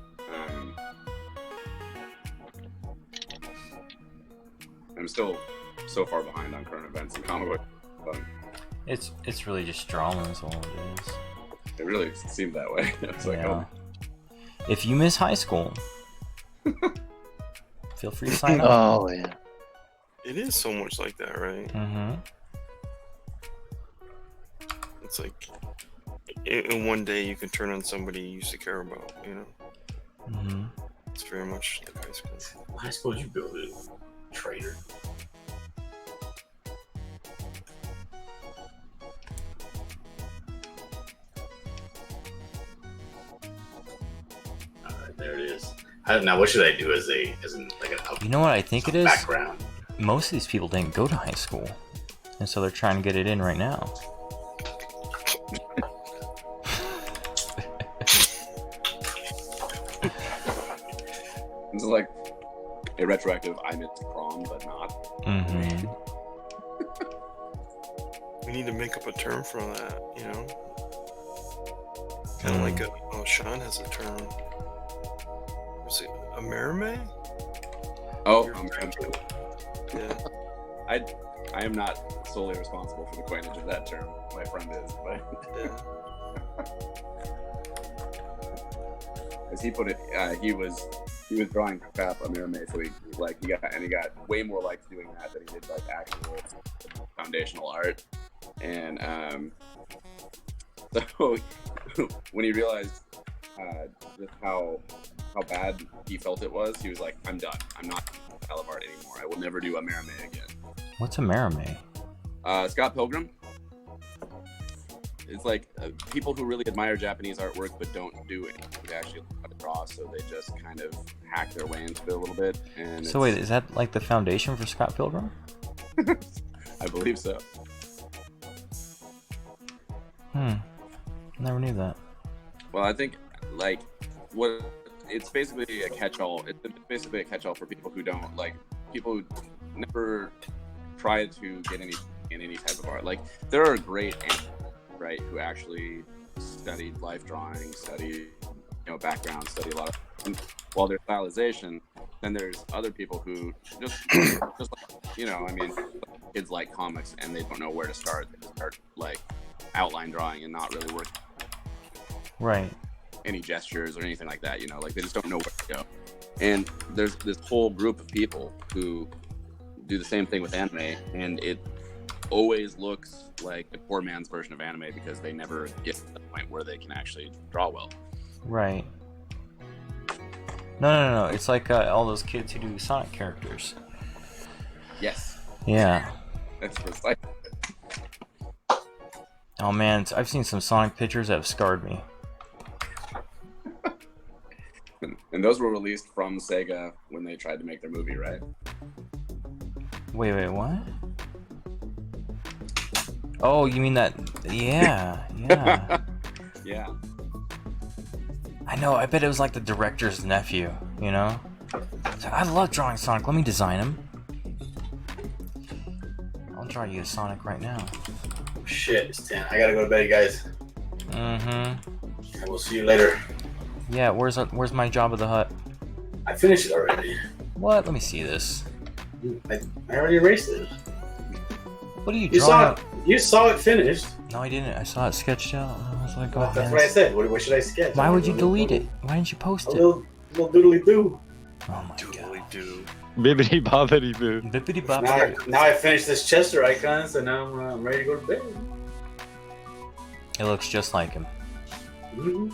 [SPEAKER 5] I'm still so far behind on current events and comic book. But
[SPEAKER 2] It's really just drama is all it is.
[SPEAKER 5] it really seemed that way. It's like,
[SPEAKER 2] Yeah. If you miss high school, feel free to sign up.
[SPEAKER 4] Oh yeah.
[SPEAKER 3] It is so much like that, right?
[SPEAKER 2] Mm-hmm.
[SPEAKER 3] It's like in one day you can turn on somebody you used to care about, you know?
[SPEAKER 2] Mm-hmm.
[SPEAKER 3] It's very much like high school.
[SPEAKER 1] High school, you build it, traitor. There it is. Now, what should I do as in like
[SPEAKER 2] You know what I think it is?
[SPEAKER 1] background?
[SPEAKER 2] Most of these people didn't go to high school, and so they're trying to get it in right now.
[SPEAKER 5] This is like a retroactive I missed prom, but not.
[SPEAKER 2] Mm-hmm.
[SPEAKER 3] We need to make up a term for that, you know? Kind of like Sean has a term. Was it a mermaid?
[SPEAKER 5] Oh,
[SPEAKER 3] Yeah.
[SPEAKER 5] I am not solely responsible for the coinage of that term. My friend is, but
[SPEAKER 3] Yeah.
[SPEAKER 5] as he put it, he was drawing crap on Mermaid, so he got way more likes doing that than he did like actual foundational art. And so when he realized just how bad he felt it was, he was like, "I'm done. I'm not a style of art anymore. I will never do a Mermaid again."
[SPEAKER 2] What's a Marame?
[SPEAKER 5] Scott Pilgrim. It's like people who really admire Japanese artwork but don't do it. They actually know how to draw, so they just kind of hack their way into it a little bit. And
[SPEAKER 2] So wait, is that like the foundation for Scott Pilgrim?
[SPEAKER 5] I believe so.
[SPEAKER 2] Never knew that.
[SPEAKER 5] Well, I think like what it's basically a catch-all. It's basically a catch-all for people who don't like people who never try to get in any type of art. Like there are great animators, right, who actually studied life drawing, studied background, study a lot of, and while there's stylization, then there's other people who just like, I mean, kids like comics and they don't know where to start. They start like outline drawing and not really work
[SPEAKER 2] Right.
[SPEAKER 5] any gestures or anything like that, like they just don't know where to go. And there's this whole group of people who do the same thing with anime, and it always looks like the poor man's version of anime because they never get to the point where they can actually draw well.
[SPEAKER 2] Right. No. It's like all those kids who do Sonic characters.
[SPEAKER 5] Yes,
[SPEAKER 2] Yeah.
[SPEAKER 5] that's just like
[SPEAKER 2] Oh man, I've seen some Sonic pictures that have scarred me.
[SPEAKER 5] and those were released from Sega when they tried to make their movie, right?
[SPEAKER 2] Wait, what? Oh, you mean that? Yeah.
[SPEAKER 5] Yeah.
[SPEAKER 2] I know. I bet it was like the director's nephew. It's like, I love drawing Sonic. Let me design him. I'll draw you a Sonic right now.
[SPEAKER 1] Shit, it's 10. I gotta go to bed, guys.
[SPEAKER 2] Mm-hmm.
[SPEAKER 1] I will see you later.
[SPEAKER 2] Yeah. Where's my Job of the Hut?
[SPEAKER 1] I finished it already.
[SPEAKER 2] What? Let me see this.
[SPEAKER 1] I already erased it.
[SPEAKER 2] What are you
[SPEAKER 1] You
[SPEAKER 2] drawing?
[SPEAKER 1] you saw it finished.
[SPEAKER 2] No, I didn't. I saw it sketched out. I was like, oh,
[SPEAKER 1] That's
[SPEAKER 2] man.
[SPEAKER 1] what I said. What should I sketch?
[SPEAKER 2] Why would you delete it? Why didn't you post
[SPEAKER 1] A
[SPEAKER 2] it?
[SPEAKER 1] little doodly doo.
[SPEAKER 2] Oh my
[SPEAKER 3] Doodly
[SPEAKER 2] god.
[SPEAKER 3] do.
[SPEAKER 4] Bibbidi bobbidi boo.
[SPEAKER 2] Bippity
[SPEAKER 1] Now I finished this Chester icon, so now I'm ready to go to bed.
[SPEAKER 2] It looks just like him.
[SPEAKER 1] Mhm.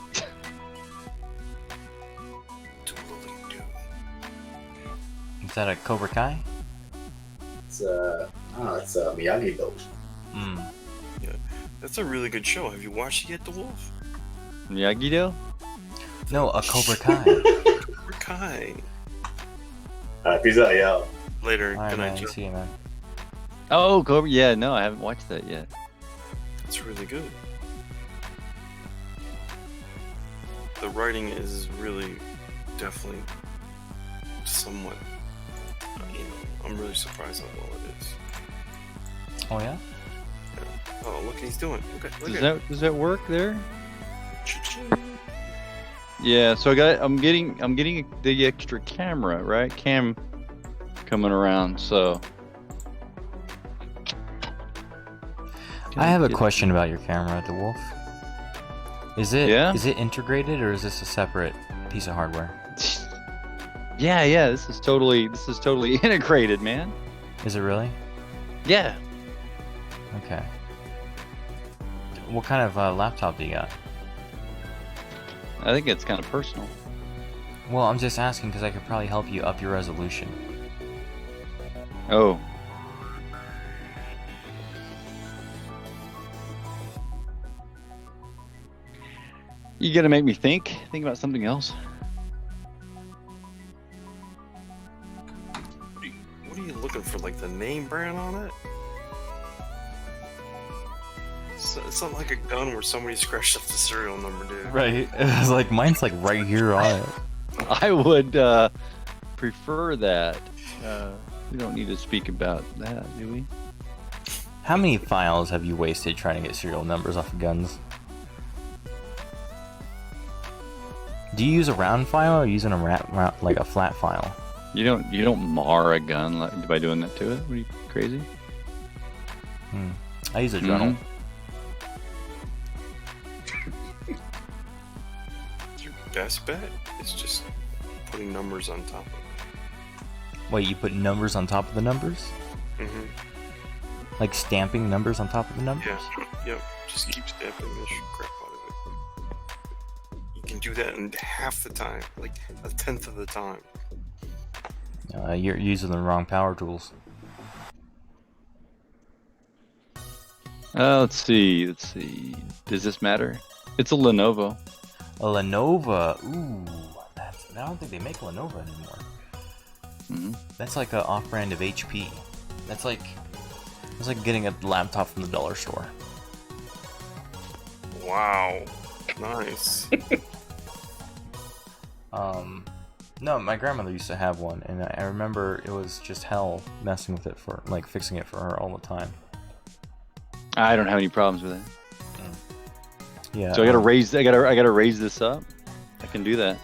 [SPEAKER 3] Doodly do.
[SPEAKER 2] Is that a Cobra Kai?
[SPEAKER 1] It's Miyagi Do.
[SPEAKER 2] Hmm.
[SPEAKER 3] That's a really good show. Have you watched it yet, The Wolf?
[SPEAKER 4] Miyagi-Do?
[SPEAKER 2] No, a Cobra Kai.
[SPEAKER 3] Cobra Kai.
[SPEAKER 1] Peace out, yeah.
[SPEAKER 3] Later.
[SPEAKER 2] Alright,
[SPEAKER 3] Good night,
[SPEAKER 2] man.
[SPEAKER 3] Joe.
[SPEAKER 2] See you, man.
[SPEAKER 4] Oh, Cobra. Yeah, no, I haven't watched that yet.
[SPEAKER 3] It's really good. The writing is really, definitely, somewhat. I'm really surprised how well it is.
[SPEAKER 2] Oh yeah.
[SPEAKER 3] Oh, look what he's doing. Look
[SPEAKER 4] Does
[SPEAKER 3] at.
[SPEAKER 4] that work there?
[SPEAKER 3] Cha-ching.
[SPEAKER 4] Yeah, so I'm getting the extra camera, right? Cam coming around, so
[SPEAKER 2] I have a question about your camera, the Wolf. Is it integrated or is this a separate piece of hardware?
[SPEAKER 4] Yeah, this is totally integrated, man.
[SPEAKER 2] Is it really?
[SPEAKER 4] Yeah.
[SPEAKER 2] Okay. What kind of laptop do you got?
[SPEAKER 4] I think it's kind of personal.
[SPEAKER 2] Well, I'm just asking because I could probably help you up your resolution.
[SPEAKER 4] Oh. You gotta make me think about something else.
[SPEAKER 3] What are you looking for? Like the name brand on it? It's not like a gun where somebody scratched up the serial number, dude.
[SPEAKER 2] Right. It was like mine's like right here on it.
[SPEAKER 4] I would prefer that. We don't need to speak about that, do we?
[SPEAKER 2] How many files have you wasted trying to get serial numbers off of guns? Do you use a round file or are you using like a flat file?
[SPEAKER 4] You don't mar a gun by doing that to it. What are you, crazy?
[SPEAKER 2] I use a Dremel.
[SPEAKER 3] Your best bet is just putting numbers on top of it.
[SPEAKER 2] Wait, you put numbers on top of the numbers?
[SPEAKER 3] Mm-hmm.
[SPEAKER 2] Like stamping numbers on top of the numbers?
[SPEAKER 3] Yeah. Yep. Just keep stamping the crap out of it. You can do that in half the time, like a tenth of the time.
[SPEAKER 2] You're using the wrong power tools.
[SPEAKER 4] Let's see. Does this matter? It's a Lenovo.
[SPEAKER 2] A Lenovo. Ooh, I don't think they make Lenovo anymore.
[SPEAKER 4] Mm-hmm.
[SPEAKER 2] That's like an off-brand of HP. It's like getting a laptop from the dollar store.
[SPEAKER 3] Wow. Nice.
[SPEAKER 2] No, my grandmother used to have one, and I remember it was just hell messing with it for, like, fixing it for her all the time.
[SPEAKER 4] I don't have any problems with it.
[SPEAKER 2] Yeah.
[SPEAKER 4] So I gotta raise. I gotta raise this up. I can do that.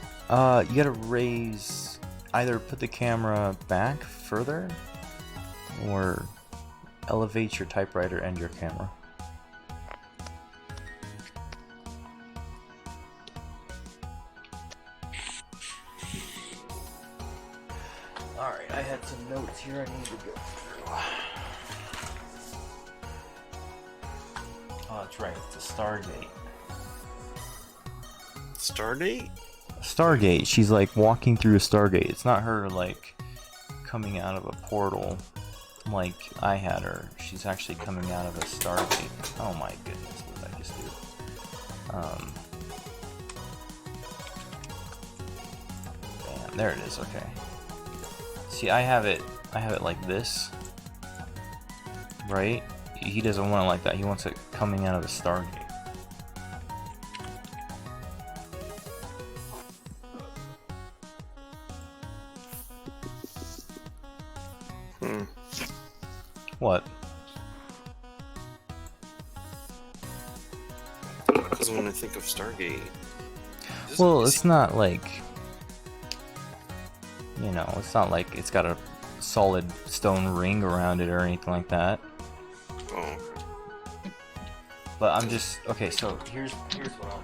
[SPEAKER 2] You gotta raise, either put the camera back further, or elevate your typewriter and your camera. Alright, I had some notes here I need to go through. Oh, that's right, it's the Stargate.
[SPEAKER 3] Stardate?
[SPEAKER 2] Stargate, she's like walking through a Stargate. It's not her like coming out of a portal like I had her. She's actually coming out of a Stargate. Oh my goodness, what did I just do? Bam, there it is, okay. See, I have it like this. Right? He doesn't want it like that. He wants it coming out of the Stargate. What?
[SPEAKER 3] Because when I think of Stargate...
[SPEAKER 2] Well, it's not like... You know, it's not like it's got a solid stone ring around it or anything like that.
[SPEAKER 3] Oh.
[SPEAKER 2] But I'm just... Okay, so here's what I'm...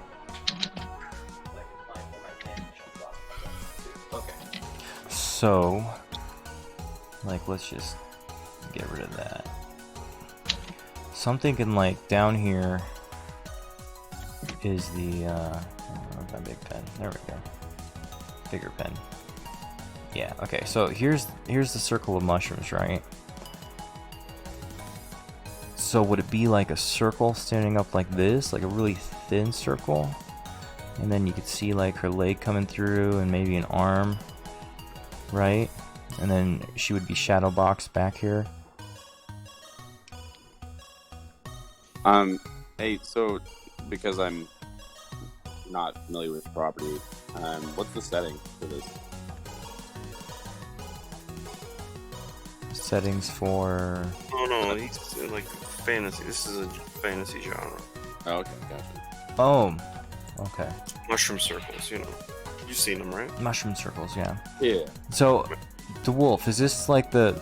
[SPEAKER 2] Okay. So... Like, let's just get rid of that. So I'm thinking, like, down here is the, where's my big pen? There we go. Bigger pen. Yeah, okay, so here's the circle of mushrooms, right? So would it be like a circle standing up like this, like a really thin circle? And then you could see, like, her leg coming through and maybe an arm, right? And then she would be shadow boxed back here.
[SPEAKER 5] Hey, so because I'm not familiar with the property, what's the setting for this?
[SPEAKER 2] Settings for...
[SPEAKER 3] Oh no, he's like fantasy. This is a fantasy genre.
[SPEAKER 5] Oh, okay, gotcha.
[SPEAKER 2] Oh, okay.
[SPEAKER 3] Mushroom circles, you know. You've seen them, right?
[SPEAKER 2] Mushroom circles, yeah.
[SPEAKER 5] Yeah.
[SPEAKER 2] So, the wolf, is this like the...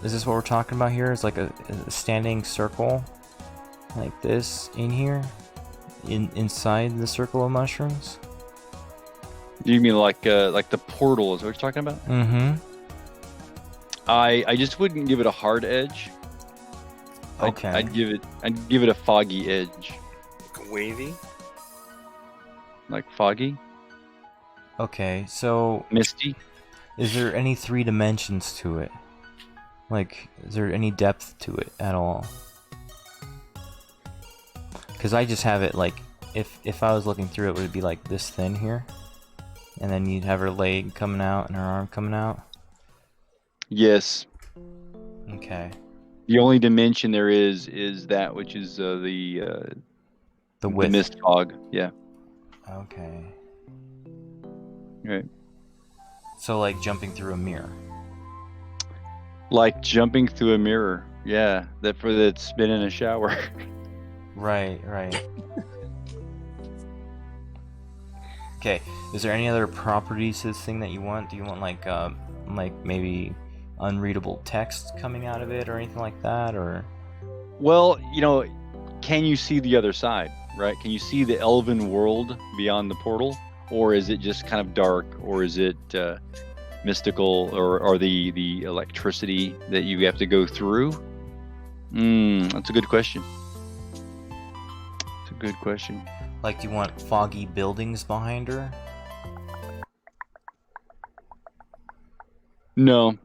[SPEAKER 2] Is this what we're talking about here? Is like a standing circle? Like this in here? Inside the circle of mushrooms?
[SPEAKER 4] Do you mean like the portal is what you're talking about?
[SPEAKER 2] Mm-hmm.
[SPEAKER 4] I just wouldn't give it a hard edge.
[SPEAKER 2] Okay.
[SPEAKER 4] I'd give it a foggy edge.
[SPEAKER 3] Like wavy.
[SPEAKER 4] Like foggy?
[SPEAKER 2] Okay, so...
[SPEAKER 4] Misty?
[SPEAKER 2] Is there any 3 dimensions to it? Like, is there any depth to it at all? Because I just have it like, if I was looking through it, would it be like this thin here? And then you'd have her leg coming out and her arm coming out?
[SPEAKER 4] Yes.
[SPEAKER 2] Okay.
[SPEAKER 4] The only dimension there is that which is the
[SPEAKER 2] width.
[SPEAKER 4] mist fog. Yeah.
[SPEAKER 2] Okay.
[SPEAKER 4] Right.
[SPEAKER 2] So like jumping through a mirror.
[SPEAKER 4] Like jumping through a mirror. Yeah. That's been in a shower.
[SPEAKER 2] Right, right. Okay. Is there any other properties to this thing that you want? Do you want like maybe unreadable text coming out of it or anything like that, or?
[SPEAKER 4] Well, you know, can you see the other side, right? Can you see the elven world beyond the portal? Or is it just kind of dark? Or is it mystical? Or the electricity that you have to go through? That's a good question. It's a good question.
[SPEAKER 2] Like, do you want foggy buildings behind her?
[SPEAKER 4] No.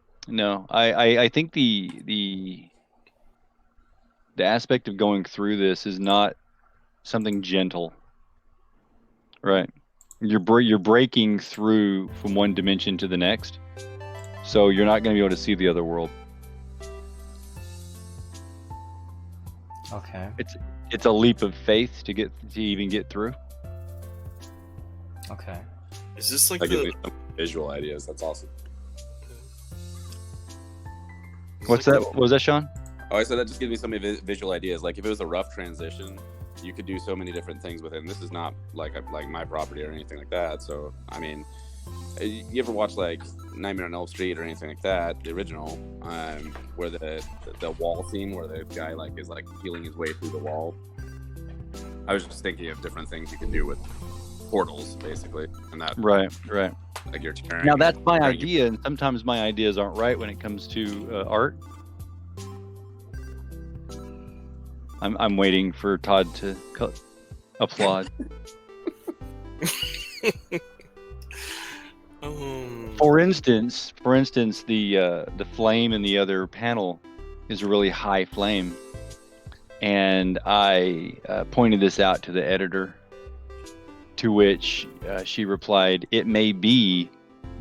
[SPEAKER 4] I think the aspect of going through this is not something gentle, right? You're breaking through from one dimension to the next, so you're not going to be able to see the other world.
[SPEAKER 2] Okay.
[SPEAKER 4] It's a leap of faith to even get through.
[SPEAKER 2] Okay.
[SPEAKER 3] Is this like
[SPEAKER 5] That gives
[SPEAKER 3] the?
[SPEAKER 5] me some visual ideas. That's awesome.
[SPEAKER 3] is
[SPEAKER 4] What's
[SPEAKER 3] like
[SPEAKER 4] that? What was that, Sean?
[SPEAKER 5] Oh, I said that just gives me so many visual ideas. Like if it was a rough transition, you could do so many different things with it. And this is not like my property or anything like that. So I mean, you ever watch like Nightmare on Elm Street or anything like that, the original, where the wall scene where the guy like is like healing his way through the wall? I was just thinking of different things you can do with portals, basically, and that
[SPEAKER 4] Right.
[SPEAKER 5] like you're tearing.
[SPEAKER 4] Now that's my
[SPEAKER 5] tearing-
[SPEAKER 4] idea, and sometimes my ideas aren't right when it comes to art. I'm waiting for Todd to applaud. For instance, the flame in the other panel is a really high flame, and I pointed this out to the editor, to which she replied, "It may be,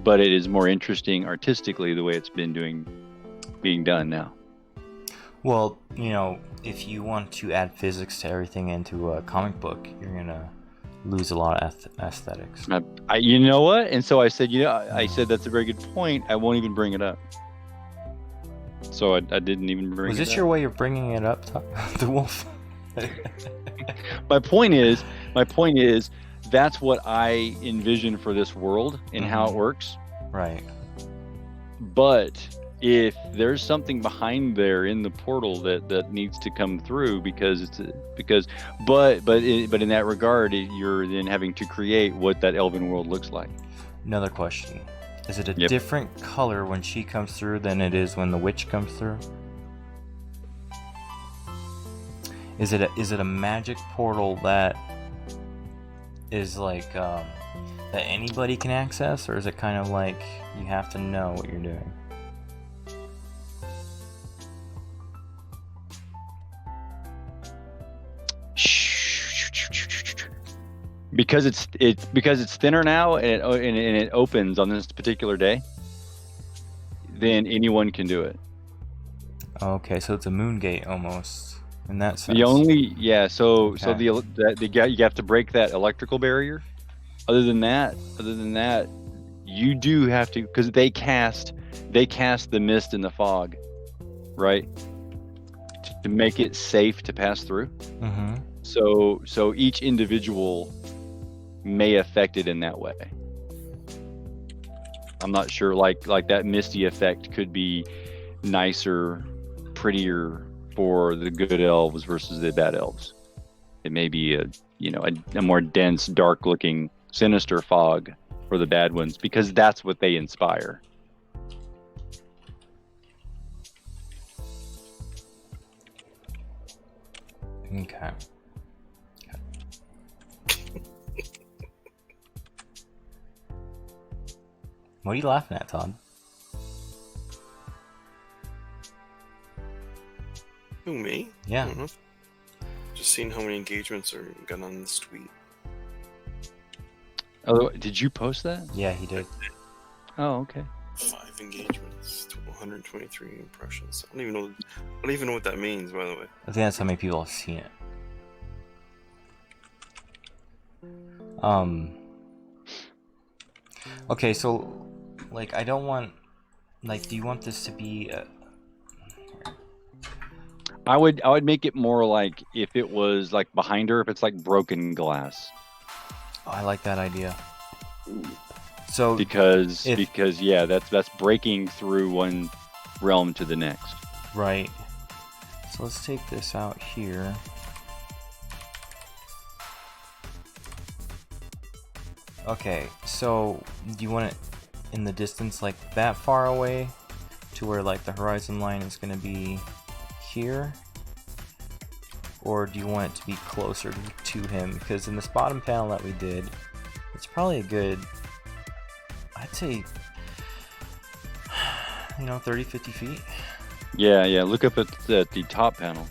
[SPEAKER 4] but it is more interesting artistically the way it's being done now."
[SPEAKER 2] Well, you know, if you want to add physics to everything into a comic book, you're gonna lose a lot of aesthetics.
[SPEAKER 4] You know what? And so I said, I said that's a very good point. I won't even bring it up. So I didn't even bring it up.
[SPEAKER 2] Was this your way of bringing it up, the wolf?
[SPEAKER 4] My point is, that's what I envision for this world and how it works.
[SPEAKER 2] Right.
[SPEAKER 4] But if there's something behind there in the portal that needs to come through, but in that regard, you're then having to create what that elven world looks like.
[SPEAKER 2] Another question: is it a
[SPEAKER 4] Yep.
[SPEAKER 2] different color when she comes through than it is when the witch comes through? Is it a magic portal that is like that anybody can access, or is it kind of like you have to know what you're doing?
[SPEAKER 4] Because it's thinner now and it opens on this particular day, then anyone can do it.
[SPEAKER 2] Okay, so it's a moon gate almost in that sense.
[SPEAKER 4] So
[SPEAKER 2] Okay.
[SPEAKER 4] you have to break that electrical barrier. Other than that, you do have to, because they cast the mist and the fog, right, to make it safe to pass through.
[SPEAKER 2] Mm-hmm.
[SPEAKER 4] So each individual may affect it in that way. I'm not sure, like that misty effect could be nicer, prettier for the good elves versus the bad elves. It may be a more dense, dark looking, sinister fog for the bad ones, because that's what they inspire.
[SPEAKER 2] Okay. What are you laughing at, Todd?
[SPEAKER 3] Who, me?
[SPEAKER 2] Yeah.
[SPEAKER 3] I don't know. Just seeing how many engagements are got on this tweet.
[SPEAKER 4] Oh, did you post that?
[SPEAKER 2] Yeah, he did.
[SPEAKER 4] Oh, okay.
[SPEAKER 3] 5 engagements, 123 impressions. I don't even know what that means, by the way.
[SPEAKER 2] I think that's how many people have seen it. Okay, so, like, I don't want, like, do you want this to be
[SPEAKER 4] I would make it more like if it was like behind her, if it's like broken glass.
[SPEAKER 2] Oh, I like that idea. So
[SPEAKER 4] Because yeah, that's breaking through one realm to the next.
[SPEAKER 2] right. So let's take this out here. Okay, so do you want it in the distance like that far away to where like the horizon line is going to be here? Or do you want it to be closer to him? Because in this bottom panel that we did, it's probably a good, I'd say, 30, 50 feet.
[SPEAKER 4] Yeah. Look up at the top panel.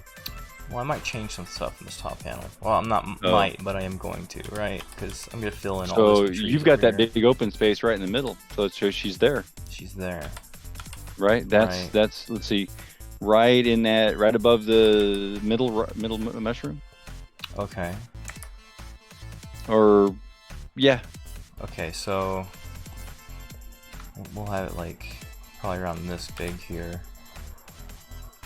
[SPEAKER 2] Well, I might change some stuff in this top panel. Well, I'm not might, but I am going to, right? Because I'm going to fill in all
[SPEAKER 4] So
[SPEAKER 2] this.
[SPEAKER 4] you've got that big open space right in the middle. So it shows she's there,
[SPEAKER 2] She's there.
[SPEAKER 4] right? That's let's see, right in that, right above the middle mushroom.
[SPEAKER 2] Okay.
[SPEAKER 4] Or yeah,
[SPEAKER 2] okay, so we'll have it like probably around this big here.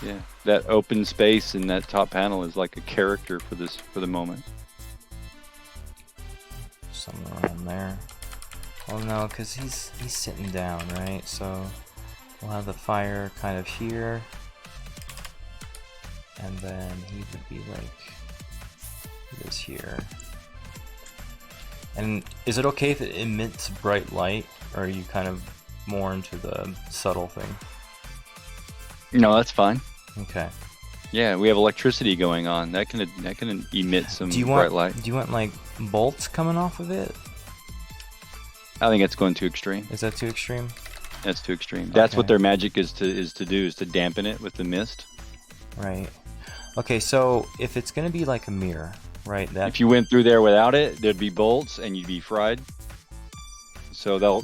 [SPEAKER 4] Yeah, that open space in that top panel is like a character for the moment.
[SPEAKER 2] Somewhere around there. Well, no, because he's sitting down, right? So we'll have the fire kind of here, and then he would be like this here. And is it okay if it emits bright light, or are you kind of more into the subtle thing?
[SPEAKER 4] No, that's fine.
[SPEAKER 2] Okay.
[SPEAKER 4] Yeah, we have electricity going on. That can emit some bright light.
[SPEAKER 2] Do you want like bolts coming off of it?
[SPEAKER 4] I think that's going too extreme.
[SPEAKER 2] Is that too extreme?
[SPEAKER 4] That's too extreme. That's what
[SPEAKER 2] Okay.
[SPEAKER 4] their magic is to dampen it with the mist.
[SPEAKER 2] Right. Okay, so if it's gonna be like a mirror, right? That
[SPEAKER 4] If you went through there without it, there'd be bolts and you'd be fried. So that'll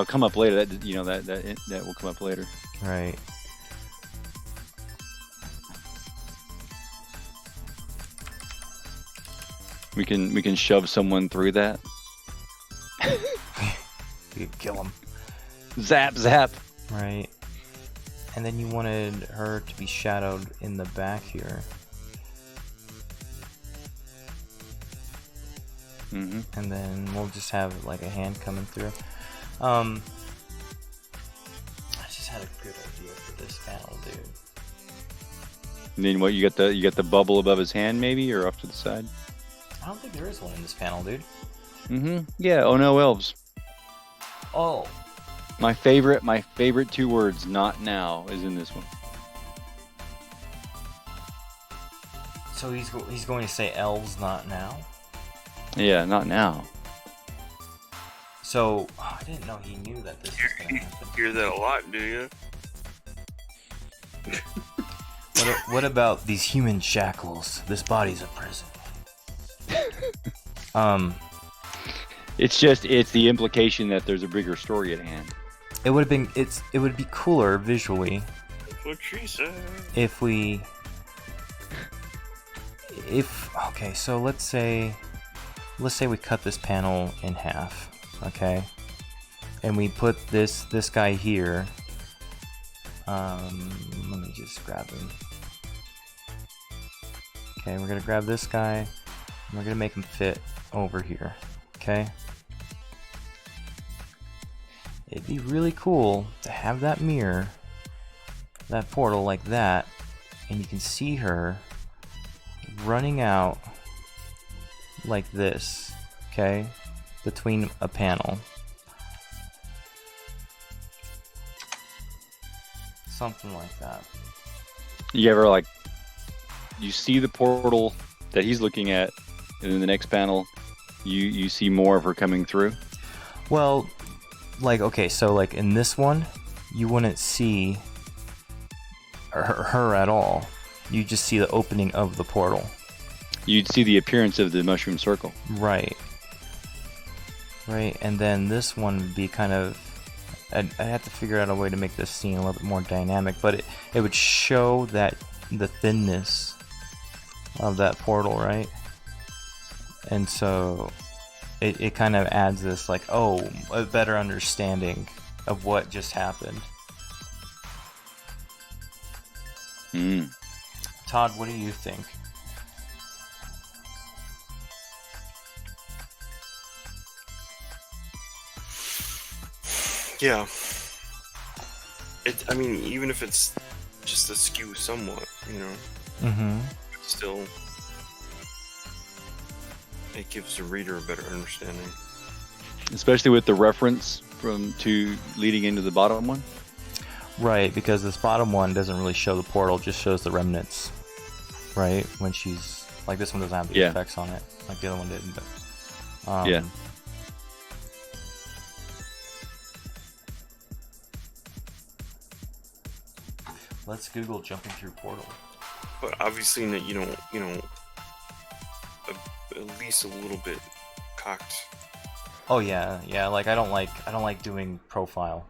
[SPEAKER 4] come up later. That will come up later.
[SPEAKER 2] right.
[SPEAKER 4] We can shove someone through that.
[SPEAKER 2] You could kill him.
[SPEAKER 4] Zap zap.
[SPEAKER 2] Right. And then you wanted her to be shadowed in the back here.
[SPEAKER 4] Hmm.
[SPEAKER 2] And then we'll just have like a hand coming through. I just had a good idea for this panel, dude.
[SPEAKER 4] And then what? You got the bubble above his hand, maybe, or off to the side.
[SPEAKER 2] I don't think there is one in this panel, dude.
[SPEAKER 4] Mm-hmm. Yeah. Oh no, elves.
[SPEAKER 2] Oh,
[SPEAKER 4] My favorite 2 words, not now, is in this one.
[SPEAKER 2] so he's going to say elves, not now.
[SPEAKER 4] Yeah, not now.
[SPEAKER 2] So I didn't know he knew that this was going to happen.
[SPEAKER 3] Hear that a lot, do you?
[SPEAKER 2] What about these human shackles? This body's a prison.
[SPEAKER 4] It's the implication that there's a bigger story at hand.
[SPEAKER 2] It would be cooler visually
[SPEAKER 3] That's what she said.
[SPEAKER 2] okay, so let's say we cut this panel in half, okay? And we put this guy here. Let me just grab him. Okay, we're gonna grab this guy, and we're gonna make him fit over here, okay? It'd be really cool to have that mirror, that portal like that, and you can see her running out like this, okay, between a panel. Something like that.
[SPEAKER 4] You ever you see the portal that he's looking at, and in the next panel, you see more of her coming through.
[SPEAKER 2] Well, okay, so in this one, you wouldn't see her at all. You just see the opening of the portal.
[SPEAKER 4] You'd see the appearance of the mushroom circle.
[SPEAKER 2] Right. Right, and then this one would be kind of... I'd have to figure out a way to make this scene a little bit more dynamic, but it would show that the thinness of that portal, right? And so it kind of adds this a better understanding of what just happened.
[SPEAKER 4] Mm.
[SPEAKER 2] Todd, what do you think?
[SPEAKER 3] Yeah. I mean, even if it's just askew somewhat,
[SPEAKER 2] Mm-hmm.
[SPEAKER 3] still, it gives the reader a better understanding.
[SPEAKER 4] Especially with the reference to leading into the bottom one.
[SPEAKER 2] Right, because this bottom one doesn't really show the portal, just shows the remnants. Right? When she's... this one doesn't have the
[SPEAKER 4] Yeah.
[SPEAKER 2] effects on it, like the other one didn't, but...
[SPEAKER 4] Yeah.
[SPEAKER 2] Let's Google jumping through portal.
[SPEAKER 3] But obviously, at least a little bit cocked.
[SPEAKER 2] Oh yeah, I don't like doing profile.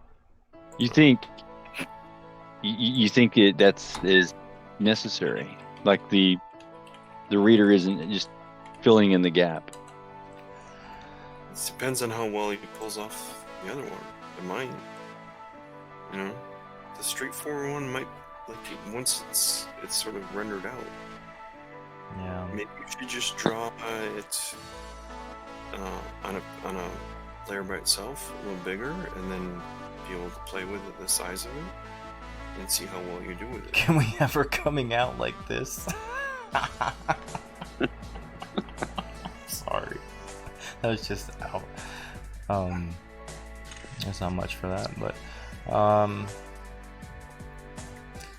[SPEAKER 4] You think that is necessary? Like the reader isn't just filling in the gap.
[SPEAKER 3] It depends on how well he pulls off the other one. The mine. You know, the straightforward one might once it's sort of rendered out.
[SPEAKER 2] Yeah.
[SPEAKER 3] Maybe you should just draw it on a layer by itself, a little bigger, and then be able to play with it, the size of it, and see how well you do with it.
[SPEAKER 2] Can we have her coming out like this? Sorry. That was just out. There's not much for that, but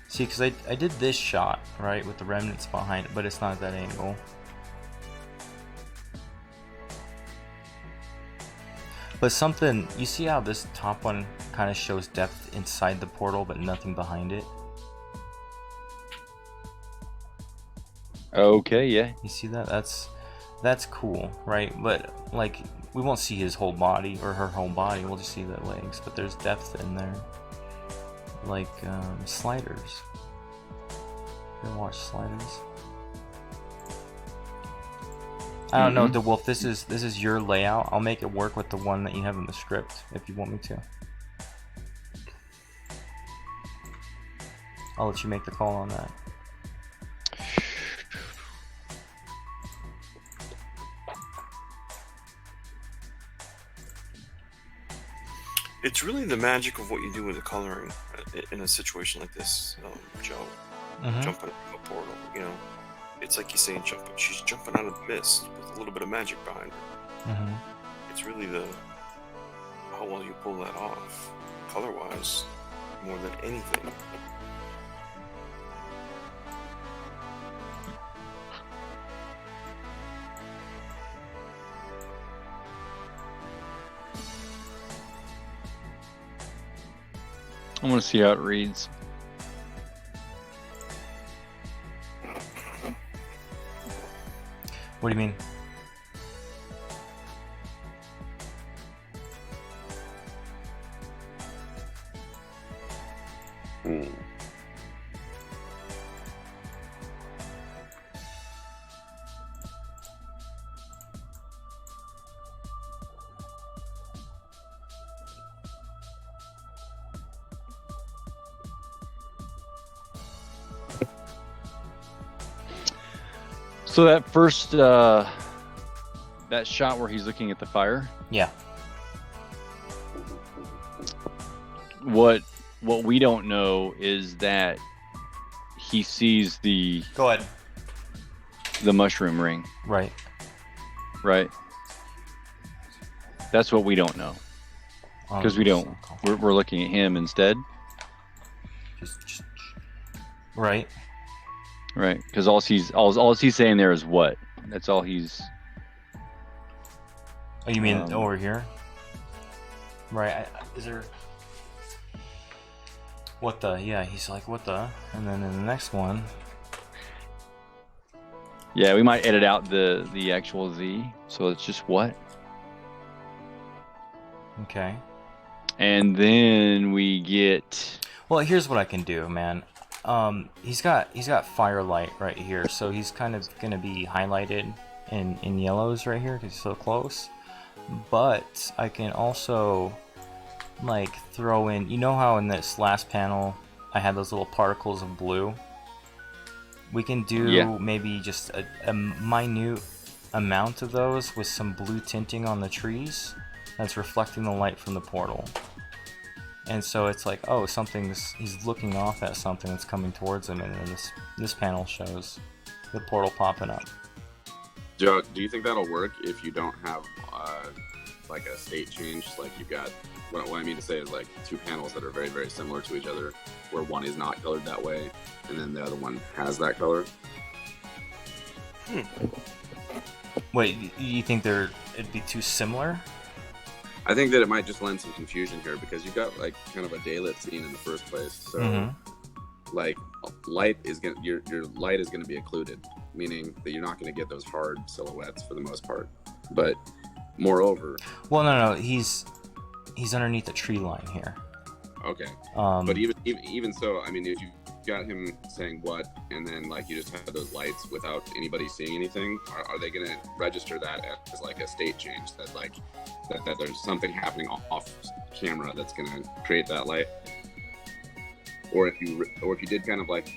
[SPEAKER 2] see, because I did this shot, right, with the remnants behind it, but it's not that angle. But something, you see how this top one kind of shows depth inside the portal, but nothing behind it?
[SPEAKER 4] Okay, yeah.
[SPEAKER 2] You see that? That's cool, right? But like, we won't see his whole body or her whole body. We'll just see the legs. But there's depth in there, like sliders. You ever watch Sliders? I don't know, DeWolf. This is your layout. I'll make it work with the one that you have in the script if you want me to. I'll let you make the call on that.
[SPEAKER 3] It's really the magic of what you do with the coloring in a situation like this, Joe. Jumping from a portal, you know. It's like you say, jumping. She's jumping out of the mist with a little bit of magic behind her. It's really how well you pull that off, color-wise, more than anything.
[SPEAKER 4] I want to see how it reads.
[SPEAKER 2] What do you mean?
[SPEAKER 4] So that first that shot where he's looking at the fire.
[SPEAKER 2] Yeah.
[SPEAKER 4] What we don't know is that he sees the
[SPEAKER 2] Go ahead.
[SPEAKER 4] mushroom ring,
[SPEAKER 2] Right.
[SPEAKER 4] right? That's what we don't know because we don't. We're looking at him instead,
[SPEAKER 2] Just right.
[SPEAKER 4] right? Because all he's saying there is what. That's all he's.
[SPEAKER 2] Oh, you mean over here? Right. Is there? What the? Yeah, he's like, what the? And then in the next one.
[SPEAKER 4] Yeah, we might edit out the actual Z, so it's just what.
[SPEAKER 2] Okay.
[SPEAKER 4] And then we get.
[SPEAKER 2] Well, here's what I can do, man. He's got firelight right here, so he's kind of gonna be highlighted in yellows right here because he's so close. But I can also like throw in, you know how in this last panel I had those little particles of blue? We can do maybe just a minute amount of those with some blue tinting on the trees that's reflecting the light from the portal. And so it's like, oh, he's looking off at something that's coming towards him, and then this panel shows the portal popping up.
[SPEAKER 5] Joe, do you think that'll work if you don't have like a state change? Like you've got, what I mean to say is like two panels that are very, very similar to each other, where one is not colored that way, and then the other one has that color.
[SPEAKER 2] Wait, you think it'd be too similar?
[SPEAKER 5] I think that it might just lend some confusion here because you've got like kind of a daylit scene in the first place, so like light is gonna your light is gonna be occluded, meaning that you're not gonna get those hard silhouettes for the most part. But moreover,
[SPEAKER 2] well, no, he's underneath the tree line here.
[SPEAKER 5] Okay, but even so, I mean, if you've got him saying what, and then like you just have those lights without anybody seeing anything, are they going to register that as like a state change, that like that there's something happening off camera that's going to create that light? Or if you did kind of like,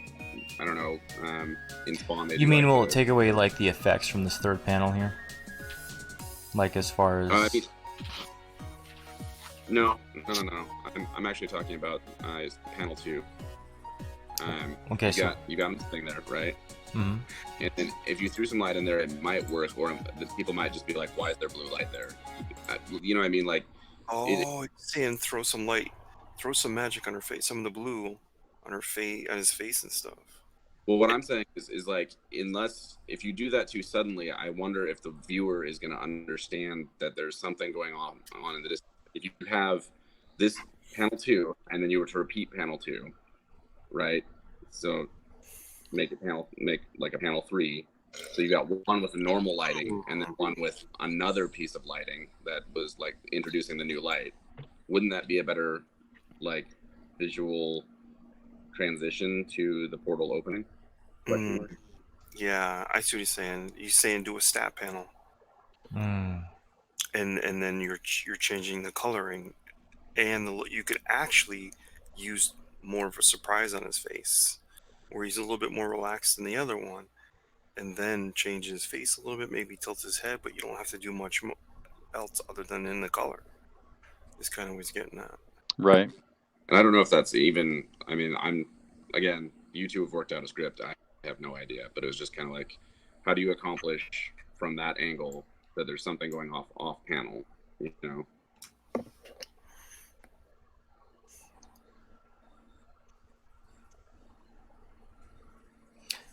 [SPEAKER 5] I don't know, in Spawn, they
[SPEAKER 2] You
[SPEAKER 5] do,
[SPEAKER 2] mean
[SPEAKER 5] like,
[SPEAKER 2] will it take away like the effects from this third panel here? Like as far as
[SPEAKER 5] I mean, no. I'm actually talking about panel 2.
[SPEAKER 2] okay,
[SPEAKER 5] You got this thing there, right?
[SPEAKER 2] Mhm.
[SPEAKER 5] And then if you threw some light in there, it might work, or the people might just be like, "Why is there blue light there?" You know what I mean? Like,
[SPEAKER 3] Oh, saying throw some light, throw some magic on her face, some of the blue on her face, on his face and stuff.
[SPEAKER 5] well, what I'm saying is like, if you do that too suddenly, I wonder if the viewer is going to understand that there's something going on in the distance. If you have this panel 2, and then you were to repeat panel 2, right? So make like a panel 3. So you got one with the normal lighting, and then one with another piece of lighting that was like introducing the new light. Wouldn't that be a better like visual transition to the portal opening?
[SPEAKER 3] Yeah, I see what he's saying. He's saying do a stat panel,
[SPEAKER 2] Mm.
[SPEAKER 3] and then you're changing the coloring, and you could actually use more of a surprise on his face, where he's a little bit more relaxed than the other one, and then change his face a little bit, maybe tilt his head, but you don't have to do much else other than in the color. Is kind of what he's getting at.
[SPEAKER 4] Right.
[SPEAKER 5] And I don't know if that's even. I mean, again, you two have worked out a script. I have no idea, but it was just kind of like, how do you accomplish from that angle that there's something going off panel? You know.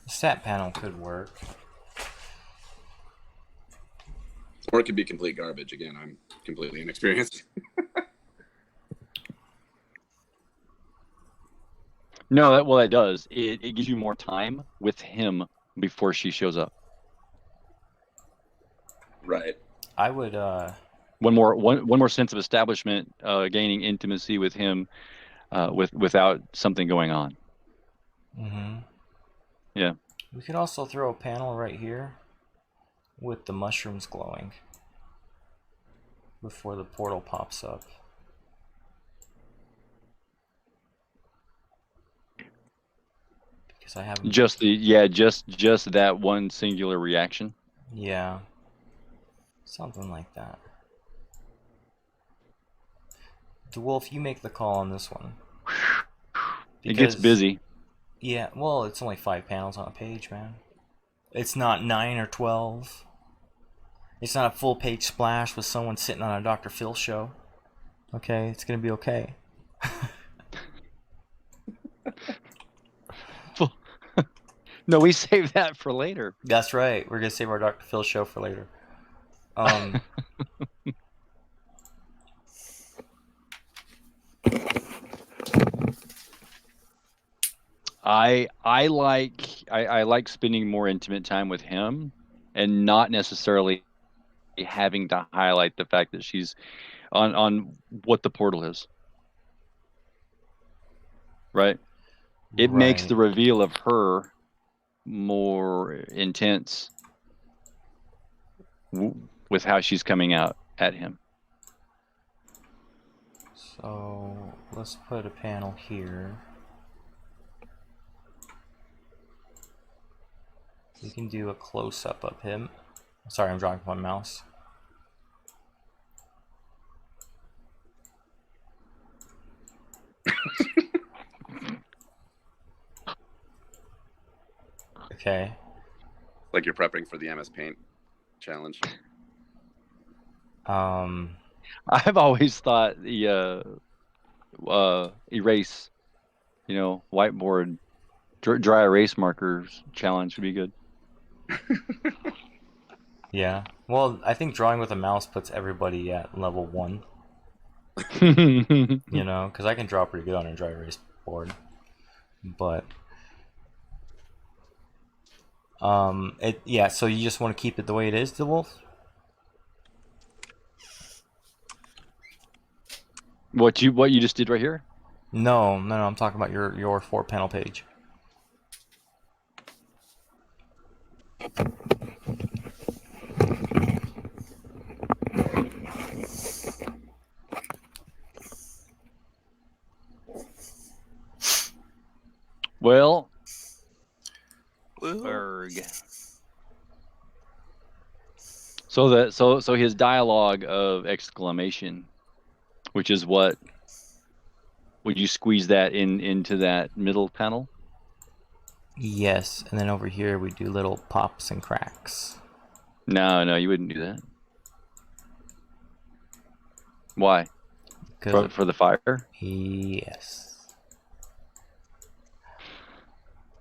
[SPEAKER 2] Stat panel could work.
[SPEAKER 5] Or it could be complete garbage. Again, I'm completely inexperienced.
[SPEAKER 4] No, that does. It gives you more time with him before she shows up.
[SPEAKER 5] Right.
[SPEAKER 2] I would
[SPEAKER 4] One more sense of establishment, gaining intimacy with him, without something going on.
[SPEAKER 2] mhm.
[SPEAKER 4] Yeah.
[SPEAKER 2] We could also throw a panel right here with the mushrooms glowing before the portal pops up. Because I haven't.
[SPEAKER 4] Just that one singular reaction.
[SPEAKER 2] Yeah. Something like that. DeWolf, you make the call on this one.
[SPEAKER 4] It gets busy.
[SPEAKER 2] Yeah, well, it's only 5 panels on a page, man. It's not 9 or 12. It's not a full page splash with someone sitting on a Dr. Phil show. Okay, it's gonna be okay.
[SPEAKER 4] No, we saved that for later.
[SPEAKER 2] That's right. We're gonna save our Dr. Phil show for later.
[SPEAKER 4] I like spending more intimate time with him, and not necessarily having to highlight the fact that she's on what the portal is. Right? It makes the reveal of her more intense with how she's coming out at him.
[SPEAKER 2] So let's put a panel here. We can do a close-up of him. Sorry, I'm drawing with my mouse. Okay.
[SPEAKER 5] Like you're prepping for the MS Paint challenge.
[SPEAKER 4] I've always thought the erase, whiteboard, dry erase markers challenge would be good.
[SPEAKER 2] Yeah. Well, I think drawing with a mouse puts everybody at level 1. Because I can draw pretty good on a dry erase board. But so you just want to keep it the way it is, DeWolf?
[SPEAKER 4] What you just did right here?
[SPEAKER 2] No, I'm talking about your 4-panel page.
[SPEAKER 4] Well,
[SPEAKER 3] Well,
[SPEAKER 4] Berg. So his dialogue of exclamation, which is what would you squeeze that into that middle panel?
[SPEAKER 2] Yes, and then over here we do little pops and cracks.
[SPEAKER 4] No, you wouldn't do that. Why?
[SPEAKER 2] Because
[SPEAKER 4] For the fire?
[SPEAKER 2] yes.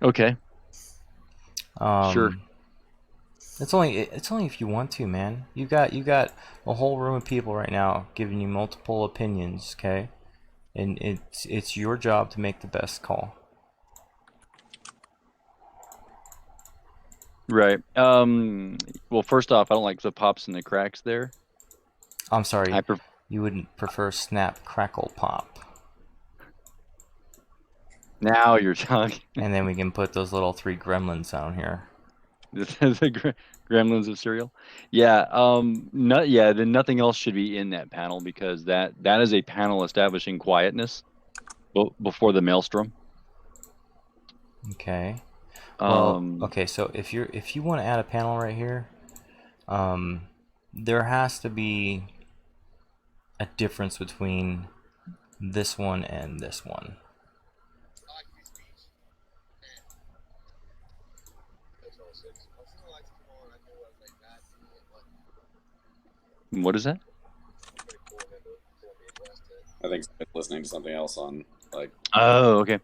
[SPEAKER 4] Okay,
[SPEAKER 2] Um,
[SPEAKER 4] sure.
[SPEAKER 2] It's only if you want to, man. You got a whole room of people right now giving you multiple opinions, okay? And it's your job to make the best call.
[SPEAKER 4] Right. Well, first off, I don't like the pops and the cracks there.
[SPEAKER 2] I'm sorry.
[SPEAKER 4] I pref-
[SPEAKER 2] You wouldn't prefer snap, crackle, pop.
[SPEAKER 4] Now you're talking.
[SPEAKER 2] And then we can put those little 3 gremlins down here.
[SPEAKER 4] The gremlins of cereal. Yeah. Then nothing else should be in that panel because that is a panel establishing quietness before the maelstrom.
[SPEAKER 2] Okay. Well,
[SPEAKER 4] Um,
[SPEAKER 2] okay, so if you want to add a panel right here, there has to be a difference between this one and this one.
[SPEAKER 4] what is that?
[SPEAKER 5] I think listening to something else on like.
[SPEAKER 4] Oh, okay.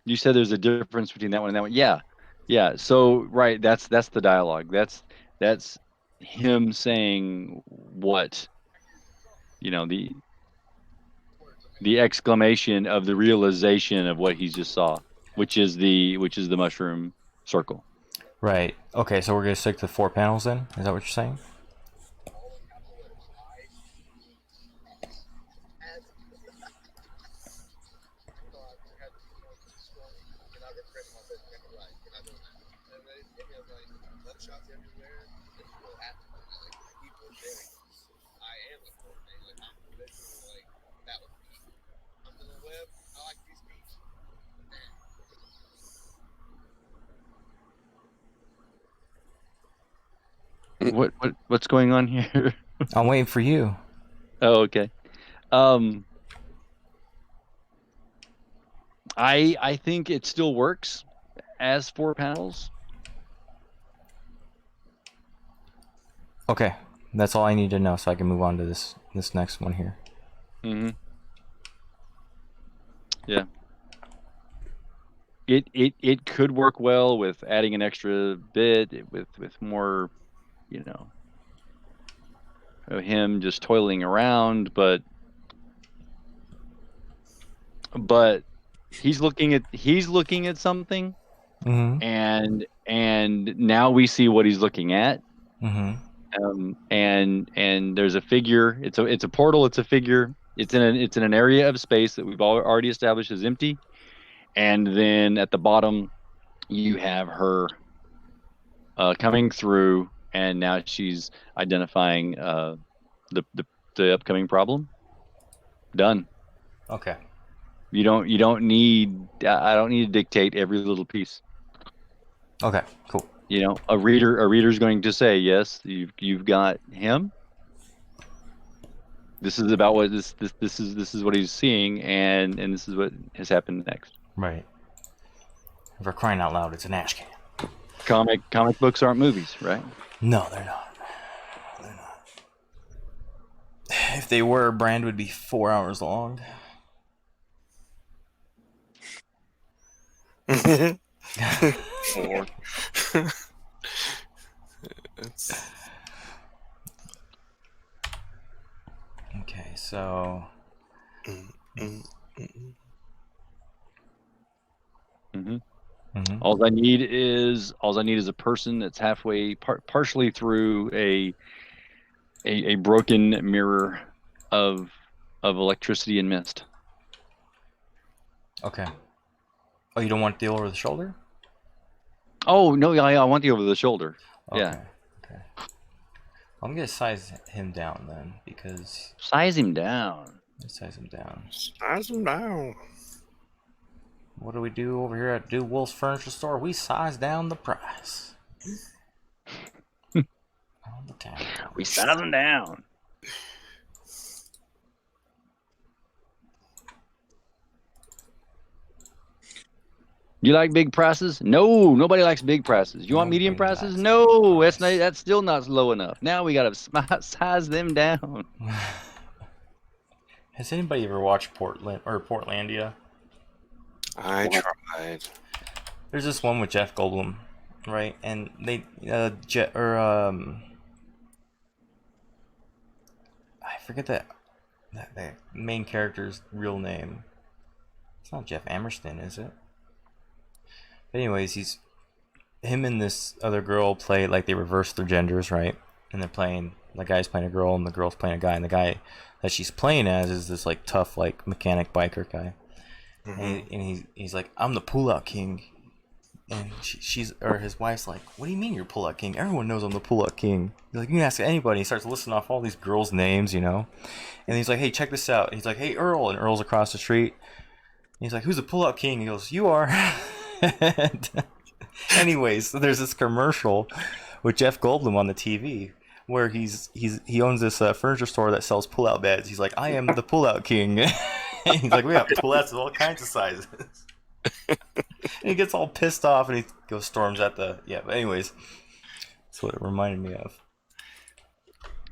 [SPEAKER 4] You said there's a difference between that one and that one. Yeah. So right, that's the dialogue. That's him saying what, the exclamation of the realization of what he just saw, which is the mushroom circle.
[SPEAKER 2] Right. Okay, so we're gonna stick to 4 panels then? Is that what you're saying?
[SPEAKER 4] What's going on here?
[SPEAKER 2] I'm waiting for you.
[SPEAKER 4] Oh, okay. I think it still works as 4 panels.
[SPEAKER 2] Okay, that's all I need to know so I can move on to this next one here.
[SPEAKER 4] Mm-hmm. Yeah. It could work well with adding an extra bit with more, of him just toiling around, but he's looking at something,
[SPEAKER 2] Mm-hmm.
[SPEAKER 4] and now we see what he's looking at.
[SPEAKER 2] Mm-hmm.
[SPEAKER 4] And there's a figure. It's a portal. It's a figure. It's in an area of space that we've already established is empty. And then at the bottom, you have her coming through, and now she's identifying the upcoming problem. Done.
[SPEAKER 2] Okay.
[SPEAKER 4] You don't need. I don't need to dictate every little piece.
[SPEAKER 2] Okay, cool.
[SPEAKER 4] A reader's going to say, yes, you've got him. This is about what this is what he's seeing, and this is what has happened next.
[SPEAKER 2] Right. For crying out loud, it's an ash can.
[SPEAKER 4] Comic books aren't movies, right?
[SPEAKER 2] No, they're not. They're not. If they were, Brand would be 4 hours long.
[SPEAKER 3] Four.
[SPEAKER 2] Okay, so
[SPEAKER 4] All I need is a person that's halfway, partially through a broken mirror of electricity and mist.
[SPEAKER 2] okay. Oh, you don't want the over the shoulder?
[SPEAKER 4] Oh no, yeah, I want the over the shoulder.
[SPEAKER 2] Okay.
[SPEAKER 4] Yeah.
[SPEAKER 2] Okay. I'm gonna size him down then, because
[SPEAKER 4] Size him down.
[SPEAKER 2] let's size him down.
[SPEAKER 3] Size them down.
[SPEAKER 2] What do we do over here at Do Wolf's Furniture Store? We size down the price. All the time.
[SPEAKER 4] We size him down. You like big prices? No, nobody likes big prices. You want medium
[SPEAKER 2] Nobody
[SPEAKER 4] prices?
[SPEAKER 2] likes
[SPEAKER 4] No,
[SPEAKER 2] big
[SPEAKER 4] that's not.
[SPEAKER 2] prices.
[SPEAKER 4] That's still not low enough. Now we gotta size them down.
[SPEAKER 2] Has anybody ever watched Portland or Portlandia?
[SPEAKER 3] I tried.
[SPEAKER 2] There's this one with Jeff Goldblum, right? And they I forget that main character's real name. It's not Jeff Amerston, is it? But anyways, him and this other girl play like they reverse their genders, right? And they're playing, the guy's playing a girl and the girl's playing a guy, and the guy that she's playing as is this like tough like mechanic biker guy. And he's like, I'm the pullout king. And his wife's like, what do you mean you're pullout king? Everyone knows I'm the pullout king. He's like, you can ask anybody. He starts listing off all these girls' names, you know. And he's like, hey, check this out. And he's like, hey, Earl. And Earl's across the street. And he's like, who's the pullout king? He goes, you are. And anyways, so there's this commercial with Jeff Goldblum on the TV where he owns this furniture store that sells pullout beds. He's like, I am the pullout king. And he's like, we have pullouts of all kinds of sizes. And he gets all pissed off and he storms at the but anyways, that's what it reminded me of.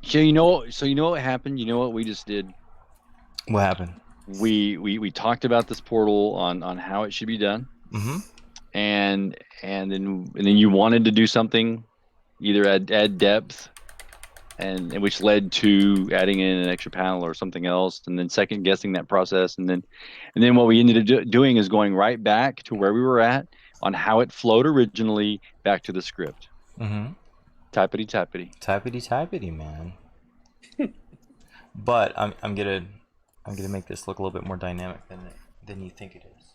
[SPEAKER 4] So you know what happened. You know what we just did.
[SPEAKER 2] What happened?
[SPEAKER 4] We talked about this portal on how it should be done.
[SPEAKER 2] Mm-hmm.
[SPEAKER 4] And then you wanted to do something, either add depth, and which led to adding in an extra panel or something else, and then second guessing that process, and then what we ended up doing is going right back to where we were at on how it flowed originally back to the script.
[SPEAKER 2] Mm-hmm.
[SPEAKER 4] Typity,
[SPEAKER 2] man. But I'm gonna make this look a little bit more dynamic than you think it is.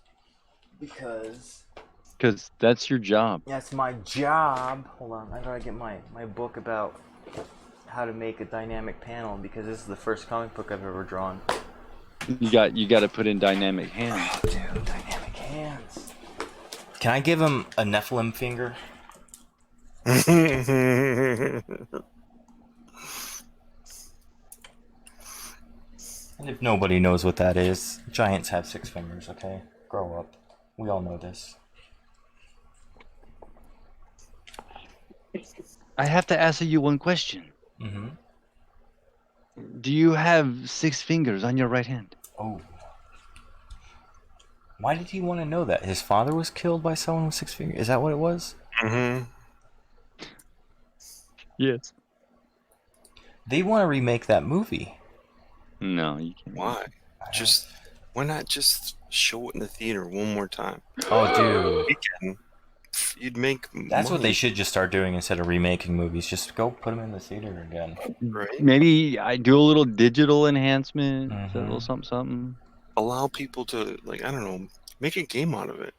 [SPEAKER 4] Because that's your job.
[SPEAKER 2] That's my job. Hold on, I gotta get my book about how to make a dynamic panel, because this is the first comic book I've ever drawn.
[SPEAKER 4] You got to put in dynamic hands.
[SPEAKER 2] Oh, dude, dynamic hands. Can I give him a Nephilim finger? And if nobody knows what that is, giants have 6 fingers, okay? Grow up. We all know this.
[SPEAKER 4] I have to answer you one question.
[SPEAKER 2] Mm-hmm.
[SPEAKER 4] Do you have 6 fingers on your right hand?
[SPEAKER 2] Oh. Why did he want to know that? His father was killed by someone with 6 fingers? Is that what it was?
[SPEAKER 3] Mm-hmm.
[SPEAKER 4] Yes.
[SPEAKER 2] They want to remake that movie.
[SPEAKER 4] No, you can't.
[SPEAKER 3] Why? Why not just show it in the theater one more time?
[SPEAKER 2] Oh, dude.
[SPEAKER 3] Weekend, you'd make.
[SPEAKER 2] That's what
[SPEAKER 3] money,
[SPEAKER 2] they should just start doing instead of remaking movies. Just go put them in the theater again.
[SPEAKER 3] right?
[SPEAKER 4] Maybe I do a little digital enhancement, a
[SPEAKER 2] Mhm.
[SPEAKER 4] little something.
[SPEAKER 3] Allow people to, like, I don't know, make a game out of it.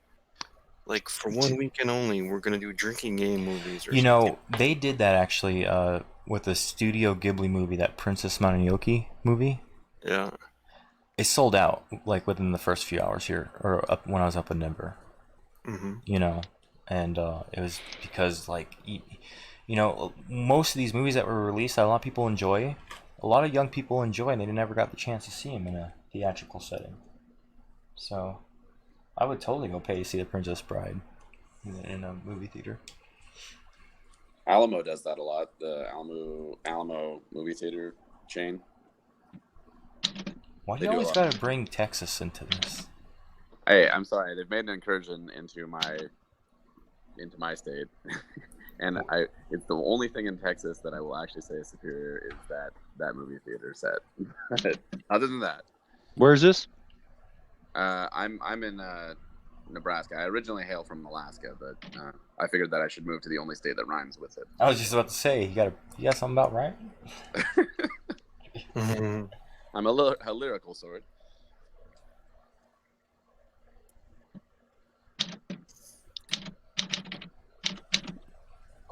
[SPEAKER 3] Like, for one weekend only, we're gonna do drinking game movies. Or
[SPEAKER 2] You
[SPEAKER 3] something.
[SPEAKER 2] know, they did that actually with the Studio Ghibli movie, that Princess Mononoke movie.
[SPEAKER 3] Yeah.
[SPEAKER 2] It sold out like within the first few hours here, or up when I was up in Denver.
[SPEAKER 3] Mm-hmm.
[SPEAKER 2] You know, and it was because like you know, most of these movies that were released that a lot of people enjoy, a lot of young people enjoy, and they never got the chance to see them in a theatrical setting. So I would totally go pay to see The Princess Bride in a movie theater.
[SPEAKER 5] Alamo does that a lot. The Alamo movie theater chain.
[SPEAKER 2] Why do
[SPEAKER 5] They
[SPEAKER 2] you
[SPEAKER 5] do a
[SPEAKER 2] always
[SPEAKER 5] lot.
[SPEAKER 2] gotta bring Texas into this?
[SPEAKER 5] Hey, I'm sorry. They've made an incursion into my state, and it's the only thing in Texas that I will actually say is superior is that movie theater set. Other than that,
[SPEAKER 4] Where's this?
[SPEAKER 5] I'm in Nebraska. I originally hail from Alaska, but I figured that I should move to the only state that rhymes with it.
[SPEAKER 2] I was just about to say, you got something about right?
[SPEAKER 3] Mm-hmm.
[SPEAKER 5] I'm a lyrical sort.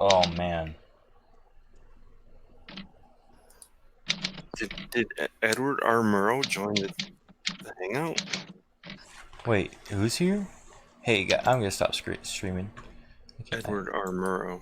[SPEAKER 2] Oh man.
[SPEAKER 3] Did Edward R. Murrow join the hangout?
[SPEAKER 2] Wait, who's here? Hey, I'm gonna stop streaming.
[SPEAKER 3] Edward R. Murrow.